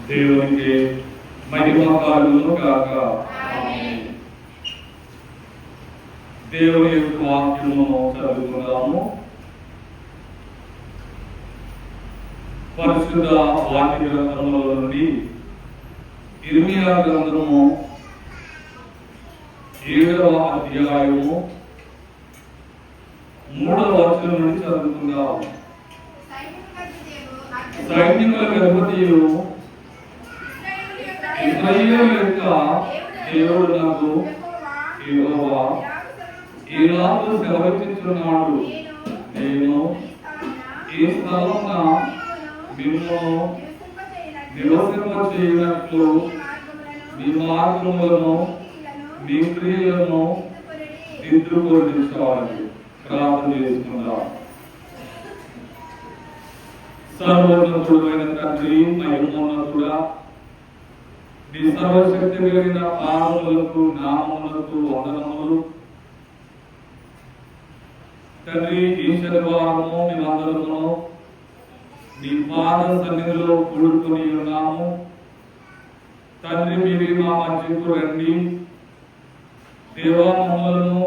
దేవునికి మహిమ కలుగును గాక. దేవుని యొక్క వాక్యమును చదువుకుందాము. పరిశుద్ధ వాక్య గ్రంథములో నుండి ఇర్మియా గ్రంథము 7వ అధ్యాయము 3వ వచనం నుండి చదువుకుందాము. సైనికుల అధిపతియు ఇశ్రాయేలు యొక్క దేవుడు నాకు యెహోవా ఇలాగు సెలవిస్తున్నాడు, నేను ఈ స్థలమున మిమ్మును నివసింపచేయునట్లు మీ మార్గములను మీ క్రియలను దిద్దుకొని ప్రార్థన చేసుకుందాం. సర్వోన్నతుడైన తండ్రి, మహిమోన్నతుడా, నీ సర్వశక్తి కలిగిన పాదములకు నామములకు వందనములు. తండ్రి, ఈ శనివారము మేమందరము నీ పాద సన్నిధిలో కూడుకొని ఉన్నాము. తండ్రి, మీరు మా మధ్యకు రండి. దేవా, మమ్మలను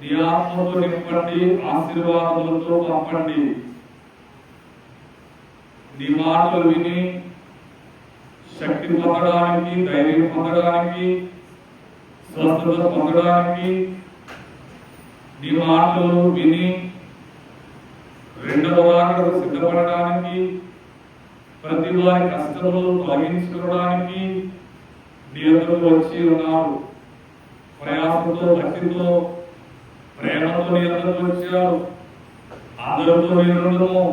నీ ఆత్మతో నింపండి, ఆశీర్వాదములతో పంపండి. నీ మాటలు విని శక్తి పొందడానికి, ధైర్యం పొందడానికి, స్వస్థత పొందడానికి, నీ మాటలు విని రెండవ రాకడకు సిద్ధపడడానికి, ప్రతి వారి కష్టములు తొలగించుకోవడానికి నీ ఎదురుకు వచ్చి ఉన్నారు. ప్రయాసంతో, భక్తితో, ప్రేమతో నీ ఎదురుకు వచ్చారు. అందరితో మీరుండము,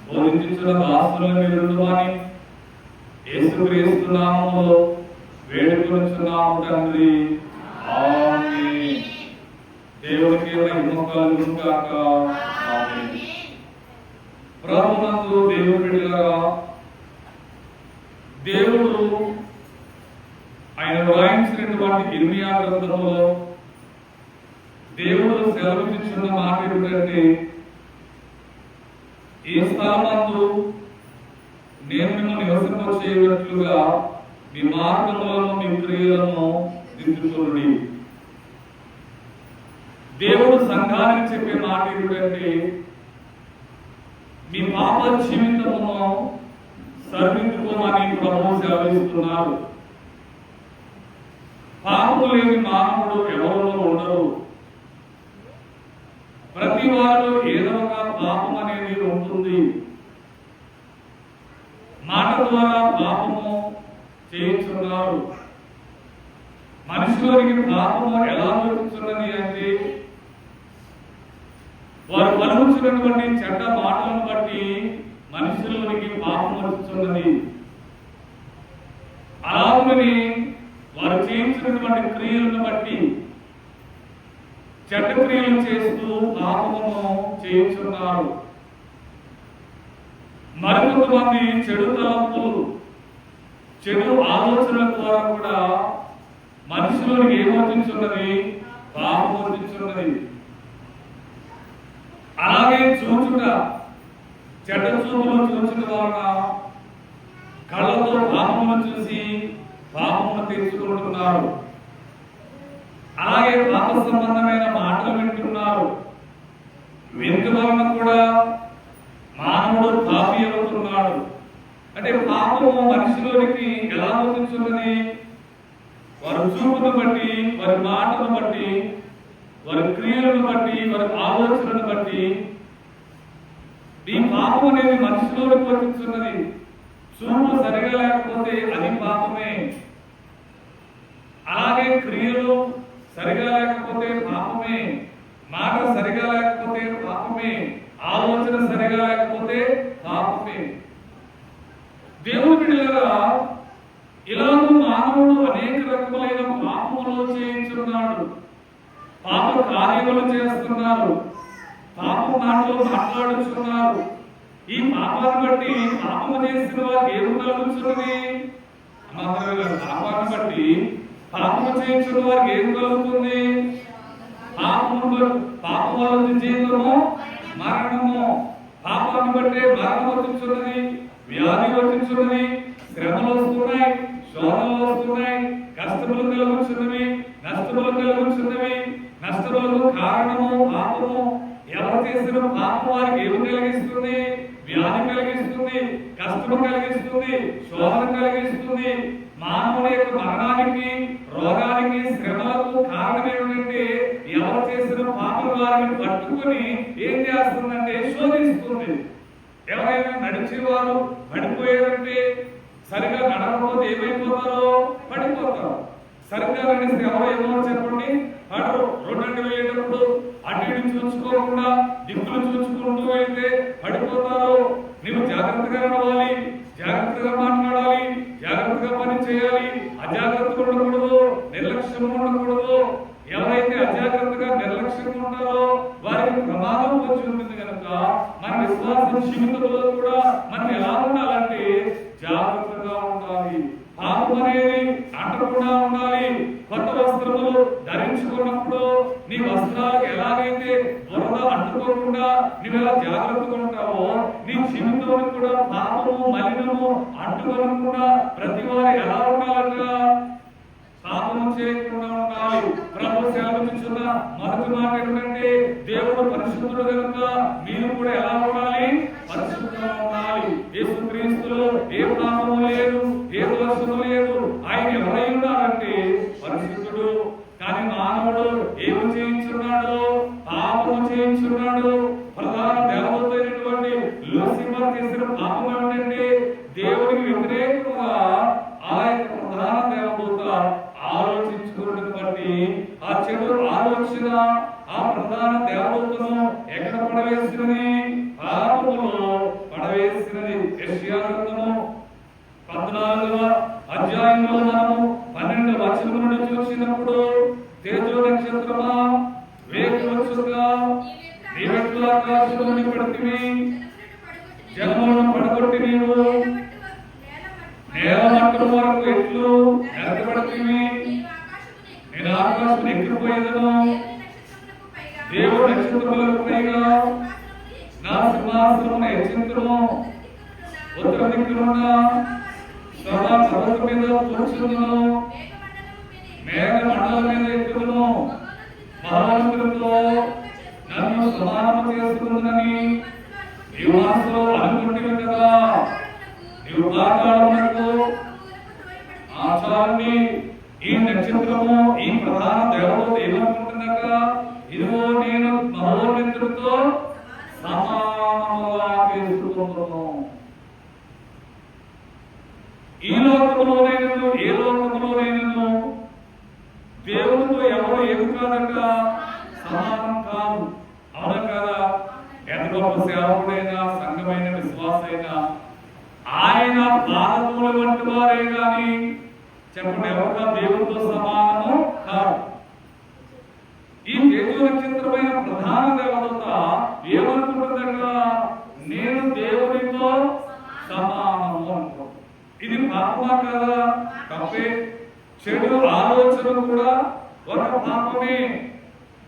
బోధించిన దాసులను మీరుండమని యేసుక్రీస్తు నామములో వేడుకొనుచున్నాము తండ్రి. ఆమేన్. దేవునికి మహిమ కలుగును గాక. ఆమేన్. ప్రభువునందు దేవుని బిడ్డలారా, దేవుడు ఆయన వ్రాయించినటువంటి ఇర్మియా గ్రంథంలో దేవుడు సెలవిచ్చున్న మాట ఏమిటంటే, ఈ స్థలమందు నేను మిమ్మల్ని నివసింపచేయునట్లుగా మీ మార్గములను, మీ క్రియలను దిద్దుకొనుడి. దేవుడు సంఘానికి చెప్పే మాట ఏమిటంటే, మీ పాప జీవితమును సరిదిద్దుకోమని ప్రభువు సెలవిస్తున్నారు. పాపము లేని మానవుడు ఎవరిలో ఉండరు. ప్రతి వారు ఏదో ఒక పాపం అనేది ఉంటుంది. మాట ద్వారా పాపము చేయించున్నారు. మనుషులకి పాపము ఎలా జరుగుతున్నది అంటే, వారు పలుకుతున్నటువంటి చెడ్డ మాటలను బట్టి మనుషులకి పాపం వస్తున్నది. అలాగని వారు చేయించినటువంటి క్రియలను బట్టి చెడ్డ క్రియలు చేస్తూ పాపమును చేయించున్నారు. మరికొంతమంది చెడు తలంపులు, చెడు ఆలోచనల ద్వారా కూడా మనుషులను ఏమర్చించున్నది? పాపం వర్తించున్నది. అలాగే చూచుట, చెడ్డ చూపులు చూచుట వలన కళ్ళతో పాపమును చూసి పాపమును తీర్చుకుంటున్నారు. అలాగే పాప సంబంధమైన మాటలు వింటున్నారు. వింటు వలన కూడా మానవుడు పాపి అవుతున్నాడు. అంటే పాపము మనుషులకి ఎలా వర్తించున్నది? వారి చూపును బట్టి, వారి మాటను బట్టి, వారి క్రియలను బట్టి, వారి ఆలోచనను బట్టి ఈ పాపం అనేది మనుషులకు వర్తించున్నది. చూపు సరిగా లేకపోతే అది పాపమే. అలాగే క్రియలు సరిగా లేకపోతే పాపమే, మాట సరిగా లేకపోతే పాపమే, ఆలోచన సరిగా లేకపోతే పాపమే. దేవుని బిడ్డలారా, ఇలాగూ మానవుడు అనేక రకములైన పాపములు చేయించున్నాడు. పాప కార్యములు చేస్తున్నారు. పాప మాటలు మాట్లాడుతున్నారు. ఈ పాపాన్ని బట్టి పాపము చేసిన వారు ఏమి కలుగుతున్నది? పాపాన్ని బట్టి పాపము చేయించిన వారికి ఏం కలుగుతుంది? పాపం వల్ల జీవితము మరణము. పాపాన్ని బట్టి మరణం వర్తించున్నది, వ్యాధి వర్తించున్నది, శ్రమలు వస్తున్నాయి, శోధనలు వస్తున్నాయి, కష్టములు కలుగుతున్నవి, నష్టములు కలుగుతున్నవి. నష్టములకు కారణము పాపము. ఎవరు చేసిన పాపం వారికి ఏమి కలిగిస్తుంది? వ్యాధి కలిగిస్తుంది, కష్టము కలిగిస్తుంది, శోధన కలిగిస్తుంది. మానవుని యొక్క మరణానికి, రోగానికి, శ్రమలకు కారణం ఏమిటంటే, ఎవరు చేసిన పాపం వారిని పట్టుకుని ఏం చేస్తుందంటే శోధిస్తుంది. ఎవరైనా నడిచేవారు పడిపోయారంటే, సరిగా నడవకపోతే ఏమైపోతారో పడిపోతారు. సరిగ్గా నడిస్తే ఎవరో ఏమో చెప్పండి పడరు. రోడ్డు వెళ్ళేటప్పుడు అటు ఇటు చూసుకోకుండా దిక్కులు చూసుకుంటూ వెళ్తే పడిపోతారు. నీవు జాగ్రత్తగా నడవాలి, జాగ్రత్తగా మాట్లాడాలి, జాగ్రత్తగా పని చేయాలి. అజాగ్రత్తగా ఉండకూడదు, నిర్లక్ష్యంగా ఉండకూడదు. ఎవరైతే అజాగ్రత్తగా నిర్లక్ష్యంగా ఉంటారో వారికి ప్రమాదం వచ్చి ఉంటుంది కనుక మన విశ్వాసం జీవితంలో కూడా మనం ఎలా ఉండాలంటే జాగ్రత్తగా ఉండాలి. పాపం అనేది అంటకుండా ఉండాలి. కొత్త వస్త్రములు ధరించుకున్నప్పుడు నీ వస్త్రాలకు ఎలాగైతే బురద అంటుకోకుండా నువ్వు ఎలా జాగ్రత్తగా ఉంటావో నీ జీవితంలో కూడా పాపము మలినము అంటుకోకుండా ప్రతి వారు ఎలా ఉండాలంట? పాపము చేయకుండా ఉండాలి. ప్రభు సెలవిస్తున్న మొదటి మాట ఏంటంటే దేవుడు పరిశుద్ధుడు కనుక మీరు కూడా ఎలా ఉండాలి? పరిశుద్ధంగా ఉండాలి. యేసుక్రీస్తులో ఏ పాపము లేదు, ఏ దోషము లేదు. ఆయన ఎవరై ఉన్నారంటే పరిశుద్ధుడు. కానీ మానవుడు ఏమి చేయించున్నాడు? పాపము చేయించున్నాడు. ప్రధాన దేవత అయినటువంటి లూసిఫర్ చేసిన పాపం ఏమిటంటే దేవునికి వ్యతిరేకంగా ఆ యొక్క ప్రధాన దేవత ఆలోచించుకున్నది బట్టి ఆ చెడు ఆలోచన ఆ ప్రధాన దేవతను ఎక్కడ పడవేసినది? పాపములో పడవేసినది. యెషయా గ్రంథము 14వ అధ్యాయంలో మనము 12వ వచనం నుండి చూసినప్పుడు తేజో నక్షత్రమా వేకువచ్చుగా నీవెట్లా ఆకాశంలోని పడితివి, జలములను పడగొట్టి నీవు నేల మట్టం వరకు ఎట్లు ఎరగబడితివి. నేను ఆకాశం ఎక్కిపోయేదను, దేవుడు నక్షత్రములకు పైగా నా సింహాసనమును హెచ్చింతును. ఉత్తర దిక్కునున్న సభా సభల మీద కూర్చుందును, మేఘ మండలం మీద ఎక్కుదును. మహోన్నతులతో నన్ను సమానము చేసుకుందని నీవు మనసులో అనుకుంటున్నావు కదా. నీవు పాతాళమునకు ఆచారాన్ని ఈ నక్షత్రము ఈ ప్రధాన దేవత ఏమనుకుంటున్నాక ఇదిగో నేను మహోన్నతులతో సమానముగా చేసుకుంటున్నాను. ఈ లోకములోనైనను ఏ లోకములోనైనను దేవునితో ఎవరు ఏమి కాదట? సమానం కాదు. అవునా కదా? ఎంత గొప్ప సేవకుడైనా సంఘమైన విశ్వాసైనా ఆయన పాదముల వంటి వారే గాని చెప్పండి ఎవరుగా దేవునితో సమానము కాదు. ఈ తేజో నక్షత్రమైన ప్రధాన దేవత ఏమనుకుంటుందట? నేను దేవునితో సమానము అనుకో. ఇది పాపమా కదా? తప్పే. చెడు ఆలోచన కూడా ఒక పాపమే,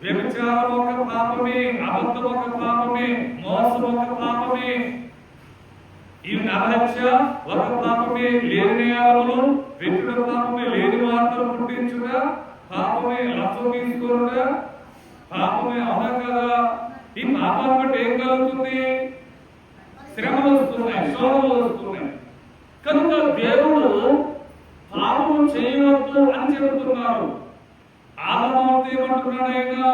వ్యభిచారం ఒక పాపమే, అబద్ధం ఒక పాపమే, మోసం ఒక పాపమే, ఈ నరహత్య ఒక పాపమే, లేని నేరాలు వెతుడ పాపమే, లేని వార్తలు పుట్టించుట పాపమే, లంచం తీసుకోవట పాపమే. అవునా కదా? ఈ పాపాన్ని బట్టి ఏం కలుగుతుంది? శ్రమలు వస్తున్నాయి, శోధనలు వస్తున్నాయి. కనుక దేవుడు పాపం చేయవద్దు అని చెబుతున్నారు. ఆదాముతో ఏమంటున్నాడు ఆయన?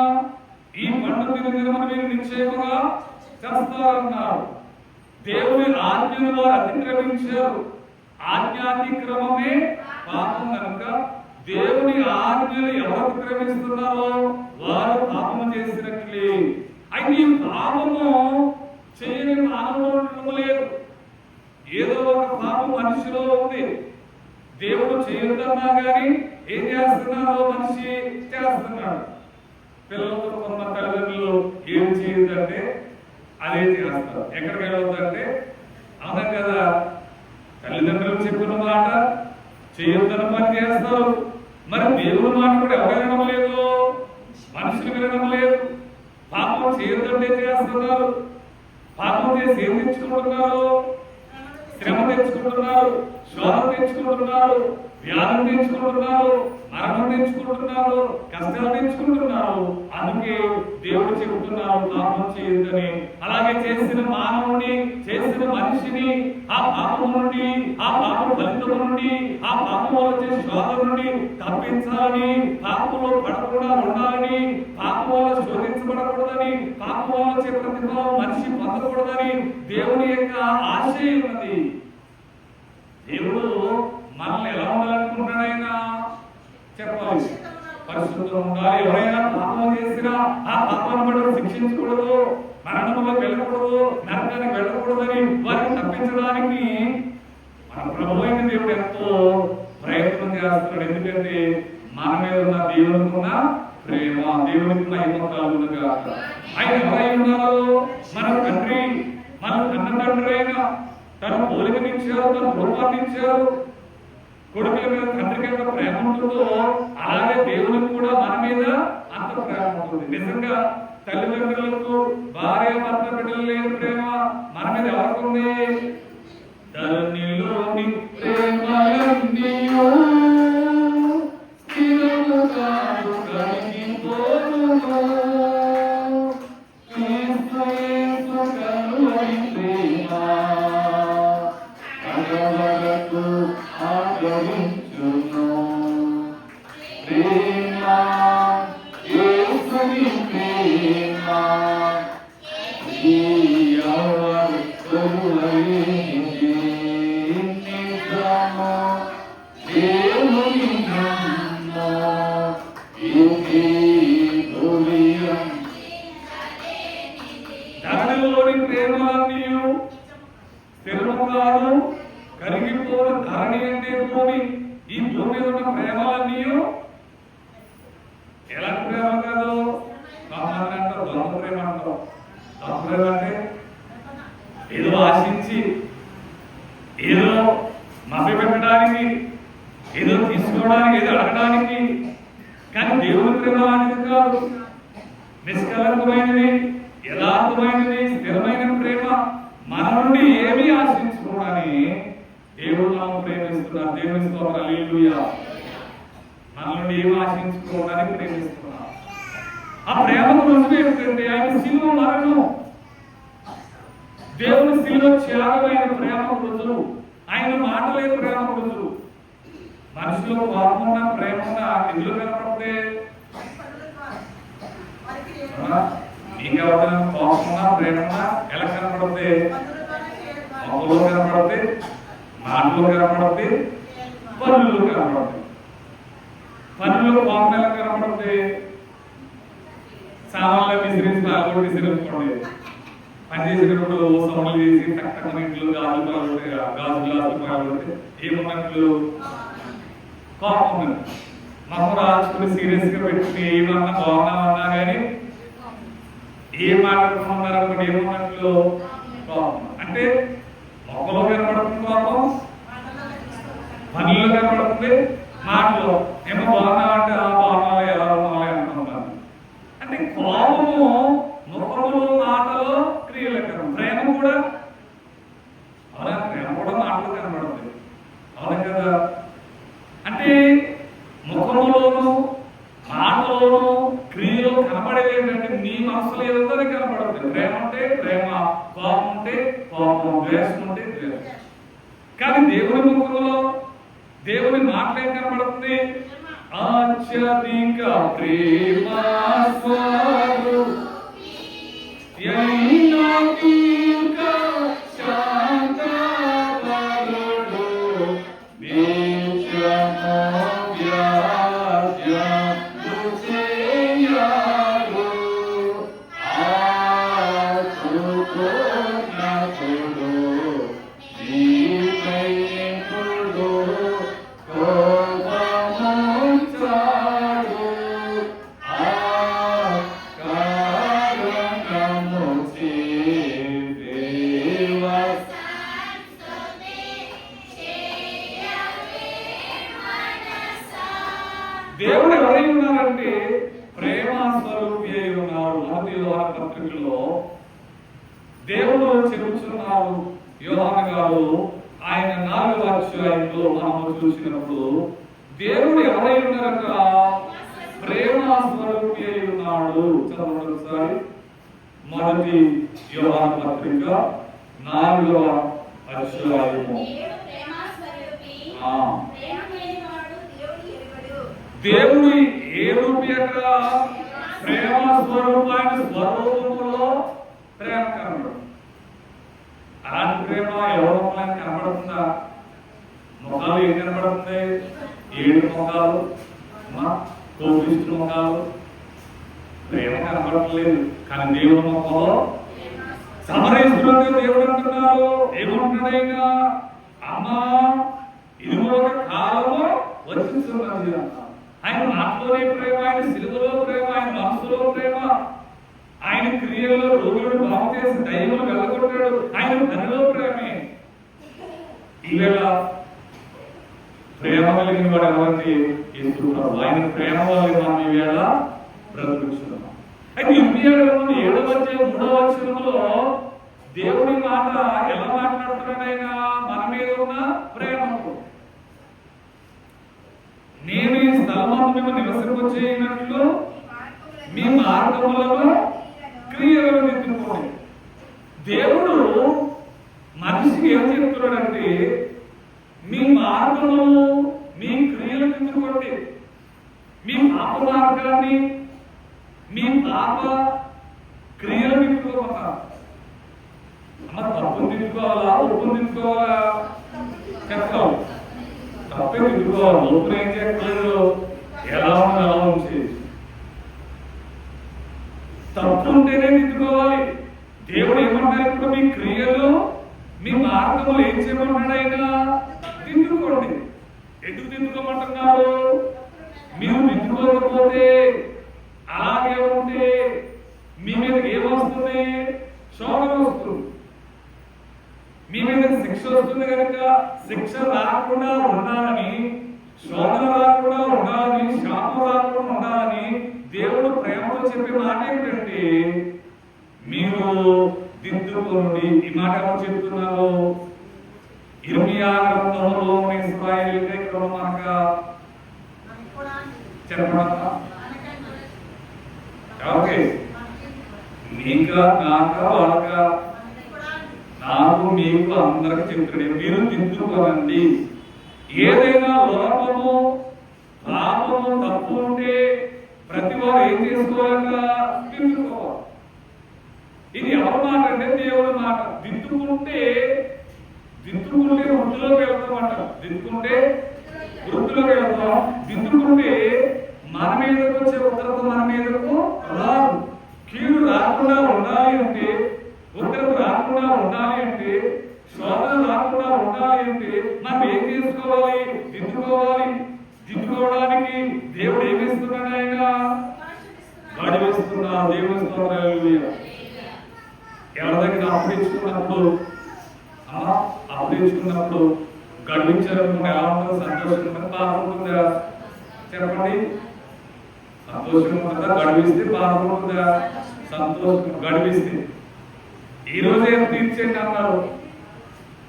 ఈ పండు తిని మీరు నిశ్చయముగా చేస్తారన్నారు. దేవుని ఆజ్ఞను వారు అతిక్రమించారు. ఆజ్ఞాతిక్రమమే పాపం కనుక దేవుని ఆజ్ఞలు ఎవరు అతిక్రమిస్తున్నారో వారు పాపము చేసినట్లే. అయితే ఈ పాపము చేయని మానవుడు లేదు. ఏదో ఒక పాపం మనిషిలో ఉంది. దేవుడు చేయొద్దన్నా కానీ ఏం చేస్తున్నారో మనిషి చేస్తున్నాడు. పిల్లలతో ఉన్న తల్లిదండ్రులు ఏం చేయొద్దంటే అదే చేస్తారు. ఎక్కడికి వెళ్ళొద్దంటే అవునా కదా? తల్లిదండ్రులు చెప్పిన మాట చేయొద్దన్న పని చేస్తారు. మరి దేవుని మాట కూడా ఎవరు వినడం లేదు, మనుషులు వినడం లేదు. పాపం చేయొద్దంటే చేస్తున్నారు. పాపం చేసి ఏం తెచ్చుకుంటున్నారు? శ్రమ తెచ్చుకుంటున్నారు, శోధన తెచ్చుకుంటున్నారు, వ్యాధి తెచ్చుకుంటున్నారు, మరణం తెచ్చుకుంటున్నారు, కష్టాలు తెచ్చుకుంటున్నారు. అందుకే దేవుడు చెబుతున్నారు పాపం చేయొద్దని. అలాగే చేసిన మానవుని, చేసిన మనిషిని ఆ పాపం నుండి, ఆ పాపం ఫలితం నుండి, ఆ పాపం వచ్చే శోధన నుండి తప్పించాలని, పాపంలో పడకుండా ఉండాలని, పాపంలో శోధించబడకూడదని, పాపంలో వచ్చే ప్రతిఫలం మనిషి పొందకూడదని దేవుని యొక్క ఆశయం ఉన్నది. దేవుడు మనల్ని ఎలా ఉండాలనుకుంటున్నాడు? ఆయన చెప్పాలి, పరిశుద్ధంగా ఉండాలి. ఎవరైనా పాపం చేసినా ఆ పాపాన్ని బట్టి శిక్షించకూడదు, మరణంలో వెళ్ళకూడదు, నరకానికి వెళ్ళకూడదని వారిని తప్పించడానికి మన ప్రభు అయిన దేవుడు ఎంతో ప్రయత్నం చేస్తున్నాడు. ఎందుకంటే మన మీద ఉన్న దేవునికి ఉన్న ప్రేమ, దేవునికి ఉన్న హిమకాలుగా ఆయన ఎవరై ఉన్నారు? మన తండ్రి, మన కన్న తండ్రి అయిన తన పోలికనిచ్చారు, తన రూపాన్ని ఇచ్చారు. కొడుకుల మీద తండ్రికి ఎంత ప్రేమ ఉంటుందో అలాగే దేవునికి కూడా మన మీద అంత ప్రేమ ఉంటుంది. నిజంగా తల్లిదండ్రులకు భార్య భర్త బిడ్డలు లేని ప్రేమ మన మీద ఎవరికి? ధరణిలోని ప్రేమలన్నీయు స్థిరము కాదు కరిగిపోవును. యేసు యేసు కరుణి ప్రేమ అగవరకు ఆదరించును. ప్రేమ యేసుని ప్రేమ ఎవరు కొలువలేనిది. నిజము దేవుని బ్రహ్మ ఇది గురియం. ధరణిలోని ప్రేమలన్నీయు స్థిరము కాదు కరిగిపోని. ధరణి అంటే భూమి. ఈ భూమి మీద ఉన్న ప్రేమలన్నీయు ఎలాంటి ప్రేమ కాదు? కామన్ అంటారు, దొంగ ప్రేమ అంటారు. దొంగ ప్రేమ అంటే ఏదో ఆశించి, ఏదో మభ్య పెట్టడానికి, ఏదో తీసుకోవడానికి, ఏదో అడగడానికి. కానీ దేవుని ప్రేమ అనేది కాదు. నిష్కలంకమైనది, యథార్థమైనది, స్థిరమైన ప్రేమ. మన నుండి ఏమీ ఆశించుకోవడానికి దేవుడు మనం ప్రేమిస్తున్నారు. దేవుని స్తోత్రం, హల్లెలూయా. మన నుండి ఏమి ఆశించుకోవడానికి ప్రేమిస్తున్నారు. ఆ ప్రేమకు రుజువు ఏమిటంటే ఆయన శిలువ మరణం. దేవుని శిలువ త్యాగమైన ప్రేమకు రుజువు. ఆయన మాటలే ప్రేమకు రుజువు. మనిషిలో కోపం ఉన్న, ప్రేమ ఉన్న ఎందులో కనపడితే? నీకెవరైనా కోపం ఉన్నా, ప్రేమ ఉన్నా ఎలా కనపడితే? మొక్కలో కనపడితే, మాటలో కనపడితే, పనుల్లో కనపడితే. పనుల్లో కోపం ఎలా కనపడితే? సామాన్లు విసిరించి నాలుగు విసిరించుకోండి. పనిచేసేటప్పుడు సౌండ్లు చేసి టక్కన ఇంట్లో గాజు గ్లాసులు పాల్గొంటే ఏమన్నట్లు కోపం ఉంది. మొహం రాసుకుని సీరియస్ గా పెట్టుకుని ఏమన్నా బాగున్నామన్నా కానీ ఏం మాట్లాడుకున్నారనుకోండి ఏమన్నట్లు కోపం. అంటే మొక్కలో కనబడుతుంది కోపం, పనుల్లో కనబడుతుంది, మాటలో ఏమో బాగున్నామంటే ఆ బాగున్నా ఎలా ఉన్నామని అనుకుంటున్నాను. అంటే కోపము ముఖములో, మాటలో, క్రియలు. ప్రేమ కూడా అలా, ప్రేమ కూడా మాటలు కనబడుతుంది. అవును కదా? అంటే ముఖములోను, మాటలోను, క్రియలో కనబడేది ఏంటంటే నీ మనసులో ఏదో కనబడుతుంది. ప్రేమ అంటే ప్రేమ, కోపం అంటే కోపం, ద్వేషం అంటే ద్వేషం. కానీ దేవుని ముఖంలో, దేవుని మాటలు ఏం కనబడుతుంది? అత్యధిక ప్రేమ స్వరూపి దేవుడు ఎవరై ఉన్నారంటే ప్రేమ స్వరూపి అయి ఉన్నాడు. మొదటి యోహాను పత్రికలో దేవుడు చెబుతున్నారు. యోహాను గారు ఆయన 4వ అధ్యాయంలో మనము చూసినప్పుడు దేవుడు ఎవరై ఉన్నారట? ప్రేమ స్వరూపి అయి ఉన్నాడు. చదవండి ఒకసారి. మొదటి యోహాను పత్రిక 4వ అధ్యాయము. దేవుడు ఏ రూపి అక్కడ? ప్రేమ స్వరూపాయన స్వరూపంలో ప్రేమ కనబడు. అలాంటి ప్రేమ ఎవరో కనబడుతుందా? ముఖాలు ఏం కనబడుతుంది? 7 ముఖాలు, కోపిష్టి ముఖాలు, ప్రేమ కనబడట్లేదు. కానీ దేవుడు ముఖంలో సమరేశ్వరుడు దేవుడు అంటున్నారు. ఏమంటున్నాడైనా? అమ్మా, ఇది ఒక కాలము వచ్చిస్తున్నది అన్న. ఆయన మాటలోనే ప్రేమ, ఆయన సిలువలో ప్రేమ, ఆయన మనసులో ప్రేమ. ఆయన క్రియల్లో రోగులను బాగు చేసి దయ్యములు వెళ్ళగొట్టాడు. ఆయన ధనలో ప్రేమే. ఈవేళ ప్రేమ కలిగిన వాడు ఎవరికి ఎదుగుతాడు. ఆయన ప్రేమ వల్ల మనం ఈవేళ బ్రతుకుతున్నాం. అయితే ఇర్మియా గ్రంథం 7వ అధ్యాయం 3వ వచనంలో దేవుడి మాట ఎలా మాట్లాడుతున్నాడు? ఆయన మన మీద ఉన్న ప్రేమకు, నేను ఈ స్థలమందు మిమ్మల్ని నివసింపచేయనట్లు మీ మార్గములను క్రియలను దిద్దుకోండి. దేవుడు మనిషికి ఏం చెప్తున్నాడంటే, మీ మార్గములను మీ క్రియలు దిద్దుకోండి. మీ పాప మార్గాన్ని, మీ పాప క్రియలు దిద్దుకోమన్నారు. అమ్మ తప్పును దిద్దుకోవాలా, ఒప్పును దిద్దుకోవాలా? చెప్తాం. తప్పే దిద్దుకోవాలి. ఒప్పును ఏం చేయట్లేదు, ఎలా ఉంది అలా ఉంచి. తప్పు ఉంటేనే దిద్దుకోవాలి. దేవుడు ఏమంటారు? ఇప్పుడు మీ క్రియలు, మీ మార్గములు ఏం చేయమన్నాడు? ఆయన దిద్దుకోండి. ఎందుకు దిద్దుకోమంటున్నారు? మీరు దిద్దుకోకపోతే, అలాగే ఉంటే మీ మీద ఏమొస్తుంది? శోభన వస్తుంది. మీ మీద శిక్ష వస్తుంది. కనుక శిక్ష రాకుండా ఉండాలని, శోధన రాకుండా ఉండాలని, శాపం రాకుండా ఉండాలని దేవుడు ప్రేమతో చెప్పే మాట ఏంటంటే, మీరు దిద్దుకోండి. ఈ మాట ఎవరు చెప్తున్నారు? ఇర్మియా గ్రంథంలో ఇశ్రాయేలీయులకే ఇక్కడ మనక చెప్పడం ఓకే, నీకా నాకా వాళ్ళకా, నాకు మీకు అందరికి చెప్తున్నాడు, మీరు దిద్దుకోనండి. ఏదైనా లోపము, పాపము, తప్పు ఉంటే ప్రతి వారు ఏం చేసుకోవాలన్నా దిద్దుకోవాలి. ఇది ఎవరి మాట అంటే దేవుడి మాట. దిద్దుకుంటే వృద్ధిలోకి వెళ్తామంట. దిద్దుకుంటే వృద్ధిలోకి వెళ్తాం. దిద్దుకుంటే మన మీదకు వచ్చే ఉత్తరత మన మీదకు రాదు. కీడు రాకుండా ఉండాలి అంటే, ఉత్తరత రాకుండా ఉండాలి అంటే, శోధన రాకుండా ఉండాలి అంటే మనం ఏం చేసుకోవాలి? దిద్దుకోవాలి. దిద్దుకోవడానికి దేవుడు ఏమిస్తున్నాడు? ఆయన గడివేస్తున్నాడు. దేవుని స్తోత్రాలు. ఎవరి దగ్గర అప్పించుకున్నప్పుడు గడివించాలనుకుంటే ఎలా ఉంటుందో? సంతోషంగా బాగుంటుందా? చెప్పండి. సంతోషంగా ఉంటుందా? గడివిస్తే బాగుంటుందా? సంతోషం గడివిస్తే. ఈ రోజు ఏం తీర్చేయండి అన్నారు,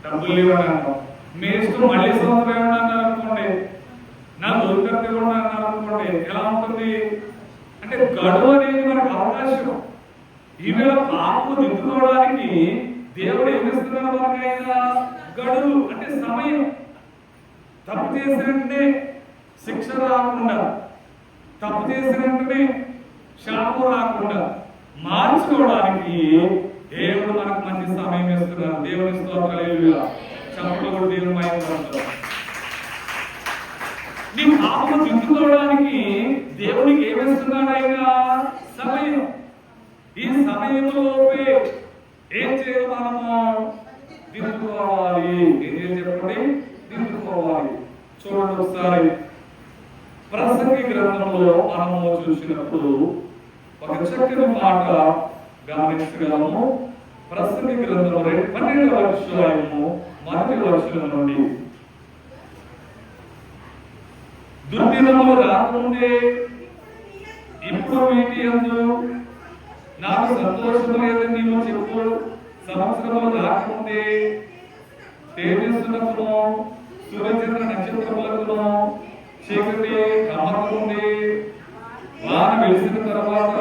డబ్బులు లేవని అన్నాం. మీ ఇష్టం మళ్ళీ సంవత్సరం ఏమన్నా అన్నారు అనుకోండి, నా దొరికతే కూడా అన్నారు అనుకోండి, ఎలా ఉంటుంది అంటే గడువు అనేది మనకు అవకాశం. ఈవేళ పాపము దిద్దుకోవడానికి దేవుడు ఏమిస్తున్నాడు మనకైనా? గడువు అంటే సమయం. తప్పు చేసిన వెంటనే శిక్ష రాకుండా, తప్పు చేసిన వెంటనే శాపం రాకుండా మార్చుకోవడానికి దేవుడు మనకు మంచి సమయం ఇస్తున్నారు. దేవుని స్తోత్రాలు. చప్పట్లు కూడా దేవుని మహిమ. నీ పాపము దిద్దుకోవడానికి దేవునికి ఏమిస్తున్నాడు? ఆయన సమయం. ఈ సమయంలోపే ఏం చేయాలి? మనము దిద్దుకోవాలి. ఏం చెప్పండి? దిద్దుకోవాలి. చూడండి ఒకసారి ప్రసంగి గ్రంథంలో మనము చూసినప్పుడు ఒక చక్కని మాట గమనించగలము. ప్రసంగి గ్రంథంలో 12వ అధ్యాయము 1వ వచనం నుండి, దుర్దినములు రాకముందే ఇప్పుడు వీటి యందు నాకు సంతోషం లేదని నీవు చెప్పు. సంవత్సరములు రాకముందే తేజస్సునకును సూర్యచంద్ర నక్షత్రములకును చీకటి కమ్మకముందే, వాన వెలిసిన తర్వాత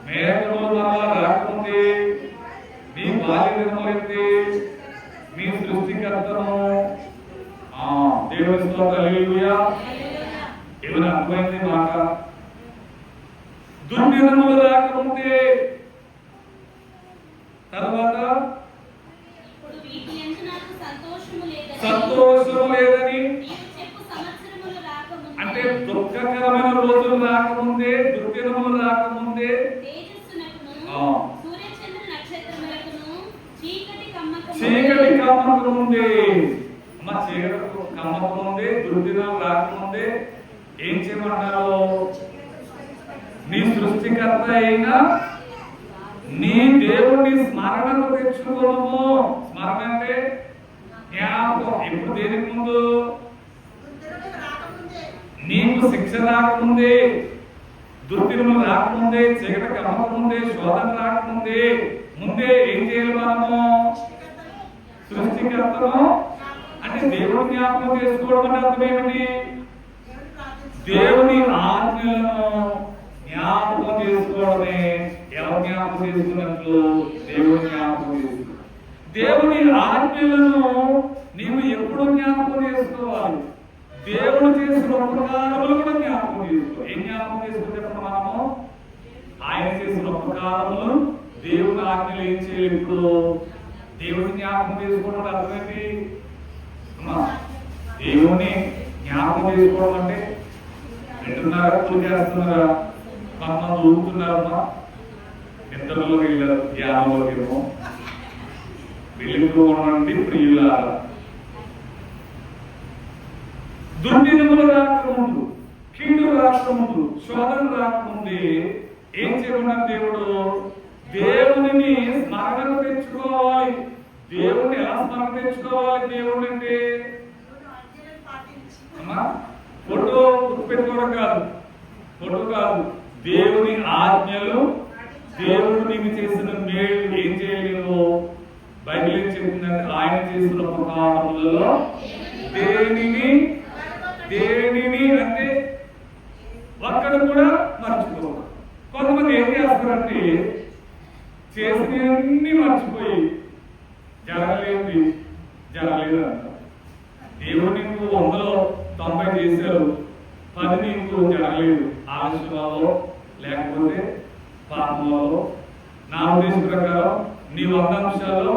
మేఘములు మరలా రాకముందే, నీ బాల్య దినములైతే మీ సృష్టికర్తను. దేవుని స్తోత్రాలు. హల్లెలూయా. ఏమైనా అర్థమైంది మాట? దుర్దినములు రాకముందే, తర్వాత సంతోషము లేదని అంటే దుఃఖకరమైన రోజులు రాకముందే, దుర్దినములు రాకముందే, చీకటి కమ్మకముందే, చీకటి కమ్మకముందే, దుర్దినాలు రాకముందే ఏం చేయమన్నారు? నీ సృష్టికర్త అయిన నీ దేవుని స్మరణకు తెచ్చుకోవడము. స్మరణ అంటే జ్ఞాపకం. ఎప్పుడు దేనికి ముందు? నీకు శిక్ష రాకముందే, దుర్దినములు రాకముందే, చీకటి కమ్మకముందే, శోధన రాకముందే ముందే ఏం చేయాలి మనము? సృష్టికర్తను అంటే దేవుని జ్ఞాపకం చేసుకోవడం అంటే అర్థం ఏమిటి? దేవుని ఆజ్ఞలను జ్ఞాపకం చేసుకోవడమే. ఎవరు జ్ఞాపకం చేసుకున్నట్లు? దేవుని జ్ఞాపకం చేసుకో. దేవుని ఆజ్ఞలను నీవు ఎప్పుడు జ్ఞాపకం చేసుకోవాలి? దేవుడు చేసిన ఉపకారములు కూడా జ్ఞాపకం చేసుకో. ఏం జ్ఞాపకం చేసుకుంటే మనము? ఆయన చేసిన ఉపకారములు, దేవుని ఆజ్ఞలు ఏం చేయాలి? ఇప్పుడు దేవుని జ్ఞాపకం చేసుకోవడం అర్థమేంటి? దేవుని జ్ఞాపకం చేసుకోవడం అంటే వింటున్నారా, పూజ చేస్తున్నారా, కొంతమంది ఊరుతున్నారమ్మా, నిద్రలో వెళ్ళారు, ధ్యానంలోకి ఏమో వెలుగుకోనండి ప్రియులారా. దుర్దినములు రాకముందు, కీడు రాకముందు, శోధన రాకముందే ఏం చేయమన్నారు దేవుడు? దేవుని స్మరణకు తెచ్చుకోవాలి. దేవుణ్ణి ఎలా స్మరణ తెచ్చుకోవాలి? దేవుడు అంటే ఫోటో పెట్టుకోవడం కాదు, ఫోటో కాదు. దేవుని ఆజ్ఞలు, దేవుడు నీకు చేసిన మేలు ఏం చేయలేవు. బైబిల్ ఏం చెప్తుందంటే ఆయన చేసిన ఉపకారములలో దేనిని అంటే ఒక్కడ కూడా మర్చిపో. కొంతమంది ఏం చేస్తారంటే చేసినవన్నీ మర్చిపోయి జరగలేదు అంట. దేవుడు నీకు 190 చేశారు, 10 నీకు జరగలేదు. ఆలస్యంలో లేకపోతే పాపంలో. నా ఉద్దేశం ప్రకారం నీ 100 అంశాల్లో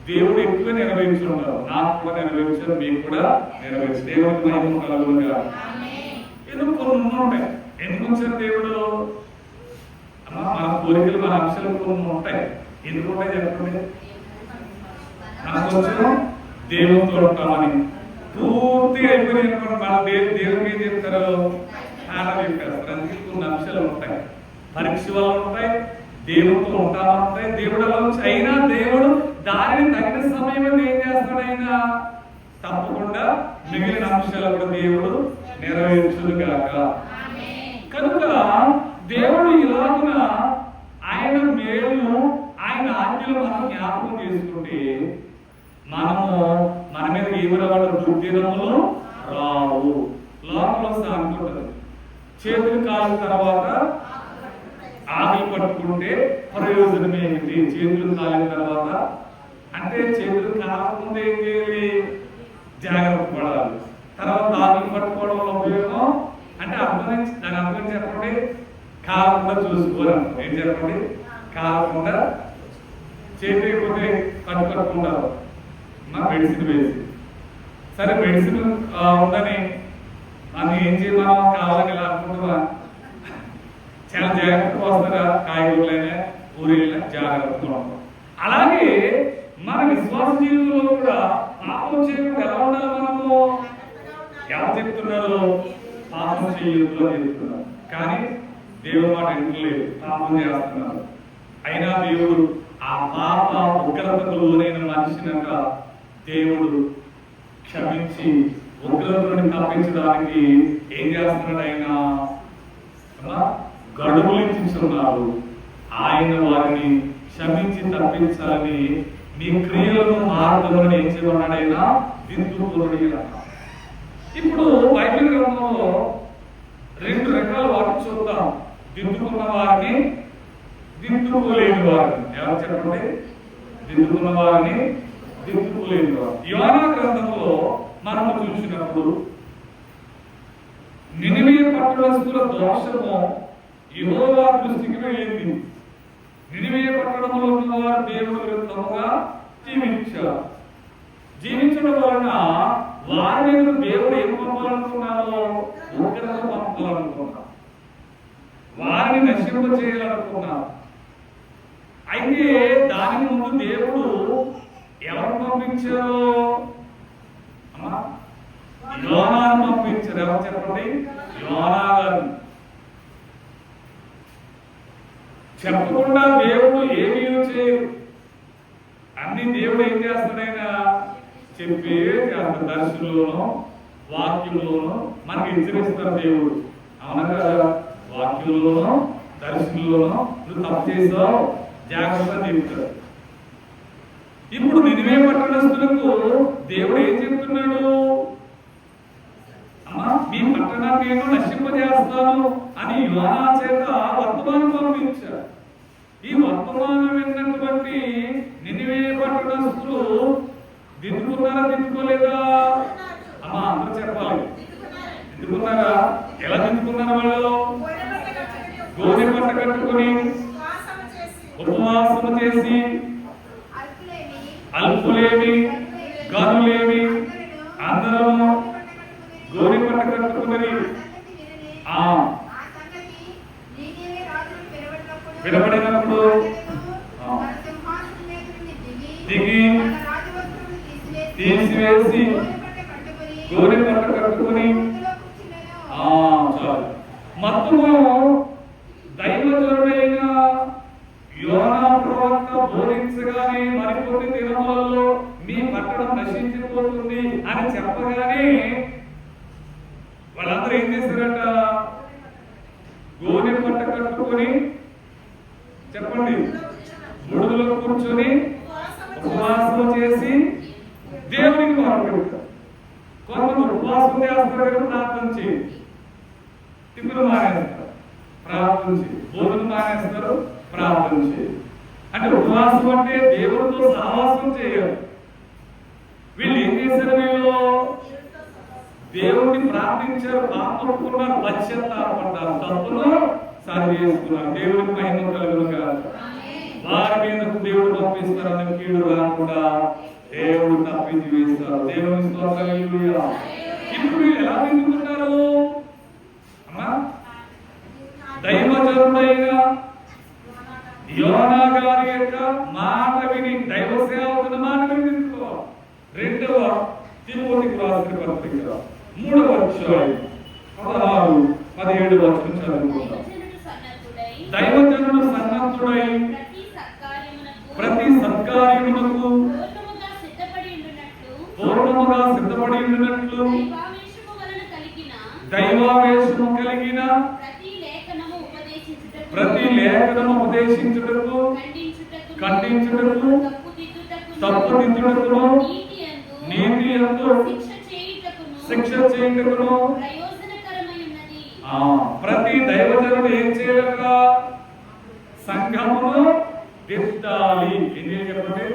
దేవుడు ఎక్కువ నెరవేర్చున్నారు. నాకు కూడా నెరవేర్చారు, మీకు కూడా నెరవేర్చారు. దేవుడికి మహిమ కలుగునుగా. ఎందుకు కొన్ని ఉంటాయి. ఎందుకు వచ్చారు దేవుడు? మన కోరికలు, మన అంశాలు కొన్ని ఉంటాయి. ఎందుకు ఉంటాయి చెప్పండి? మన కొంచెం దేవునితో ఉంటామని. పూర్తిగా అయిపోయిన మన దేవుడికి ఏం చెప్తారో ఆట చెప్పేస్తారు. అందుకే కొన్ని అంశాలు ఉంటాయి. పరీక్ష వల్ల ఉంటాయి, దేవుడితో ఉంటామని ఉంటాయి. దేవుడు అలా అయినా దేవుడు దానిని తగిన సమయం ఏం చేస్తాడు? అయినా తప్పకుండా మిగిలిన అంశాలు కూడా దేవుడు నెరవేర్చుగాక. కనుక దేవుడు ఇలాగున ఆయన మేలు, ఆయన ఆజ్ఞలు మనం జ్ఞాపకం చేసుకుంటే మన మీద ఏమరాడు? దుర్దినములు రావు. లోపల అనుకుంటుంది. చేతులు కాలిన తర్వాత ఆకలి పట్టుకుంటే ప్రయోజనం ఏమిటి? చేతులు కాలిన తర్వాత అంటే చేతులు కాలకుండా ఏం చేయాలి? జాగ్రత్త పడాలి. తర్వాత ఆకలి పట్టుకోవడంలో ఉపయోగం అంటే దాని అర్థం చెప్పండి. కాలకుండా చూసుకోవాలి. ఏం చెప్పండి? కాలకుండా చేతి అయిపోతే కట్టుకుంటారు మెడిసిన్ వేసి. సరే మెడిసిన్ ఉందని మనం ఏం చేద్దాం? కావాలని ఇలా అనుకుంటున్నా చాలా జాగ్రత్తగా వస్తారా? కాయగూరలైనా ఊరిలైనా జాగ్రత్తగా ఉంటాం. అలాగే మన విశ్వాస జీవితంలో కూడా పాపం చేయకుండా ఎలా ఉండాలి? మనము ఎవరు చెప్తున్నారు? పాపం చేయొద్దు అని చెప్తున్నారు. కానీ దేవుడు మాట వినలేదు, పాపం చేస్తున్నారు. అయినా దేవుడు ఆ పాప ఉగ్రతకు లోనైన మనిషినక దేవుడు క్షమించి ఉగ్రతను తప్పించడానికి ఏం చేస్తున్నాడు? ఆయన గడువులు ఇచ్చున్నారు. ఆయన వారిని క్షమించి తప్పించాలని నీ క్రియలను మార్గంలో ఏం చేయమన్నాడు? ఆయన దిద్దుకోండి. ఇప్పుడు బైబిల్ గ్రంథంలో 2 రకాల వాటిని చూద్దాం. దిద్దుకున్న వారిని, దిద్దుకోలేని వారిని. ఎవరు చెప్పండి? దిద్దుకున్న వారిని, దిద్దుకోలేని వారు. యోనా గ్రంథంలో మనము చూసినప్పుడు నినివే పట్టణస్థుల దోషము యెహోవా దృష్టికి వెళ్ళింది. నినివే పట్టణంలో ఉన్నవారు దేవుడు విరుద్ధంగా జీవించడం వలన వారి మీద దేవుడు ఏం పంపాలనుకున్నారో ఉగ్రత పంపాలనుకున్నారు, వారిని నశింప చేయాలనుకున్నారు. అయితే దాని ముందు దేవుడు ఎవరు పంపించారో? యోనాను పంపించారు. ఎవరు చెప్పండి? యోనా గారు. చెప్పకుండా దేవుడు ఏమీ చేయరు. అన్ని దేవుడు ఏం చేస్తాడైనా చెప్పి చేస్తాడు. దర్శనంలోనూ వాక్యంలోనూ మనకి హెచ్చరిస్తాడు దేవుడు. అవునా కదా? వాక్యంలోనూ దర్శనంలోనూ నువ్వు తప్పు చేసావు జాగ్రత్త చెప్తాడు. ఇప్పుడు నినివే పట్టణస్తులకు దేవుడు ఏం చెప్తున్నాడు? అమ్మా, మీ పట్టణాన్ని నేను నశింపజేస్తాను అని యోనా చేత వర్తమానం పంపించాడు. ఈ వర్తమానం విన్నటువంటి నినివే పట్టణస్తులు దిద్దుకున్నారా దిద్దుకోలేదా? అమ్మా అందరూ చెప్పాలి. దిద్దుకున్నారా? ఎలా దిద్దుకున్నారు వాళ్ళు? గోనె పట్ట కట్టుకొని ఉపవాసం చేసి అల్పులేమి గనులేమి అందరూ గోనె పట్ట కట్టుకుని వినబడినప్పుడు దిగి తీసివేసి గోనె పట్ట కట్టుకుని చాలు. మొత్తము దైవజనుడైన యోనా ప్రవక్త బోధించగానే మరికొన్ని దినములలో మీ పట్టణం నశించిపోతుంది అని చెప్పగానే వాళ్ళందరూ ఏం చేశారట? గోనె పట్ట కట్టుకొని చెప్పండి బుడుదలో కూర్చొని ఉపవాసం చేసి దేవునికి మొరపెడతారు. కొంతమంది ఉపవాసం చేస్తారు కదా, ప్రార్థన చేయి, తిప్పులు మానేస్తారు, ప్రార్థన చేయి, బోధన మానేస్తారు, ప్రార్థన చేయి. అంటే ఉపవాసం అంటే దేవుడితో సహవాసం చేయాలి. వీళ్ళు ఏం చేశారు? వీళ్ళు దేవుడిని ప్రార్థించారు, పాపడుకున్నారు, పశ్చాత్తాపడ్డారు, తప్పును సరి చేసుకున్నారు. దేవుడికి మహిమ కలుగునుగా. వారి మీదకు దేవుడు పంపిస్తారు, కీడు రాకుండా దేవుడు తప్పించి వేస్తారు. దేవుని స్తోత్రం. హల్లెలూయా. ఇప్పుడు వీళ్ళు ఎలా నిందుకున్నారు? అమ్మా, దైవజనుడైన యోనా గారి యొక్క మాట విని, దైవ సేవకుల మాట విని నిందుకోవాలి. రెండవ తిమోతికి రాసిన పత్రిక 3వ అధ్యాయం 16-17 వచనం చదువుకుందాం. దైవజనుడు సన్నద్ధుడై ప్రతి సత్కార్యమునకు పూర్ణముగా సిద్ధపడి ఉండునట్లు దైవావేశము కలిగిన ప్రతి లేఖనము ఉపదేశించుటకు, ఖండించుటకు, తప్పుదిద్దుటకును, నీతి యందు శిక్ష చేయుటకును. ప్రతి దైవజనుడు ఏం చేయాలట? సంఘమును దిద్దాలి. ఏం చెప్పండి?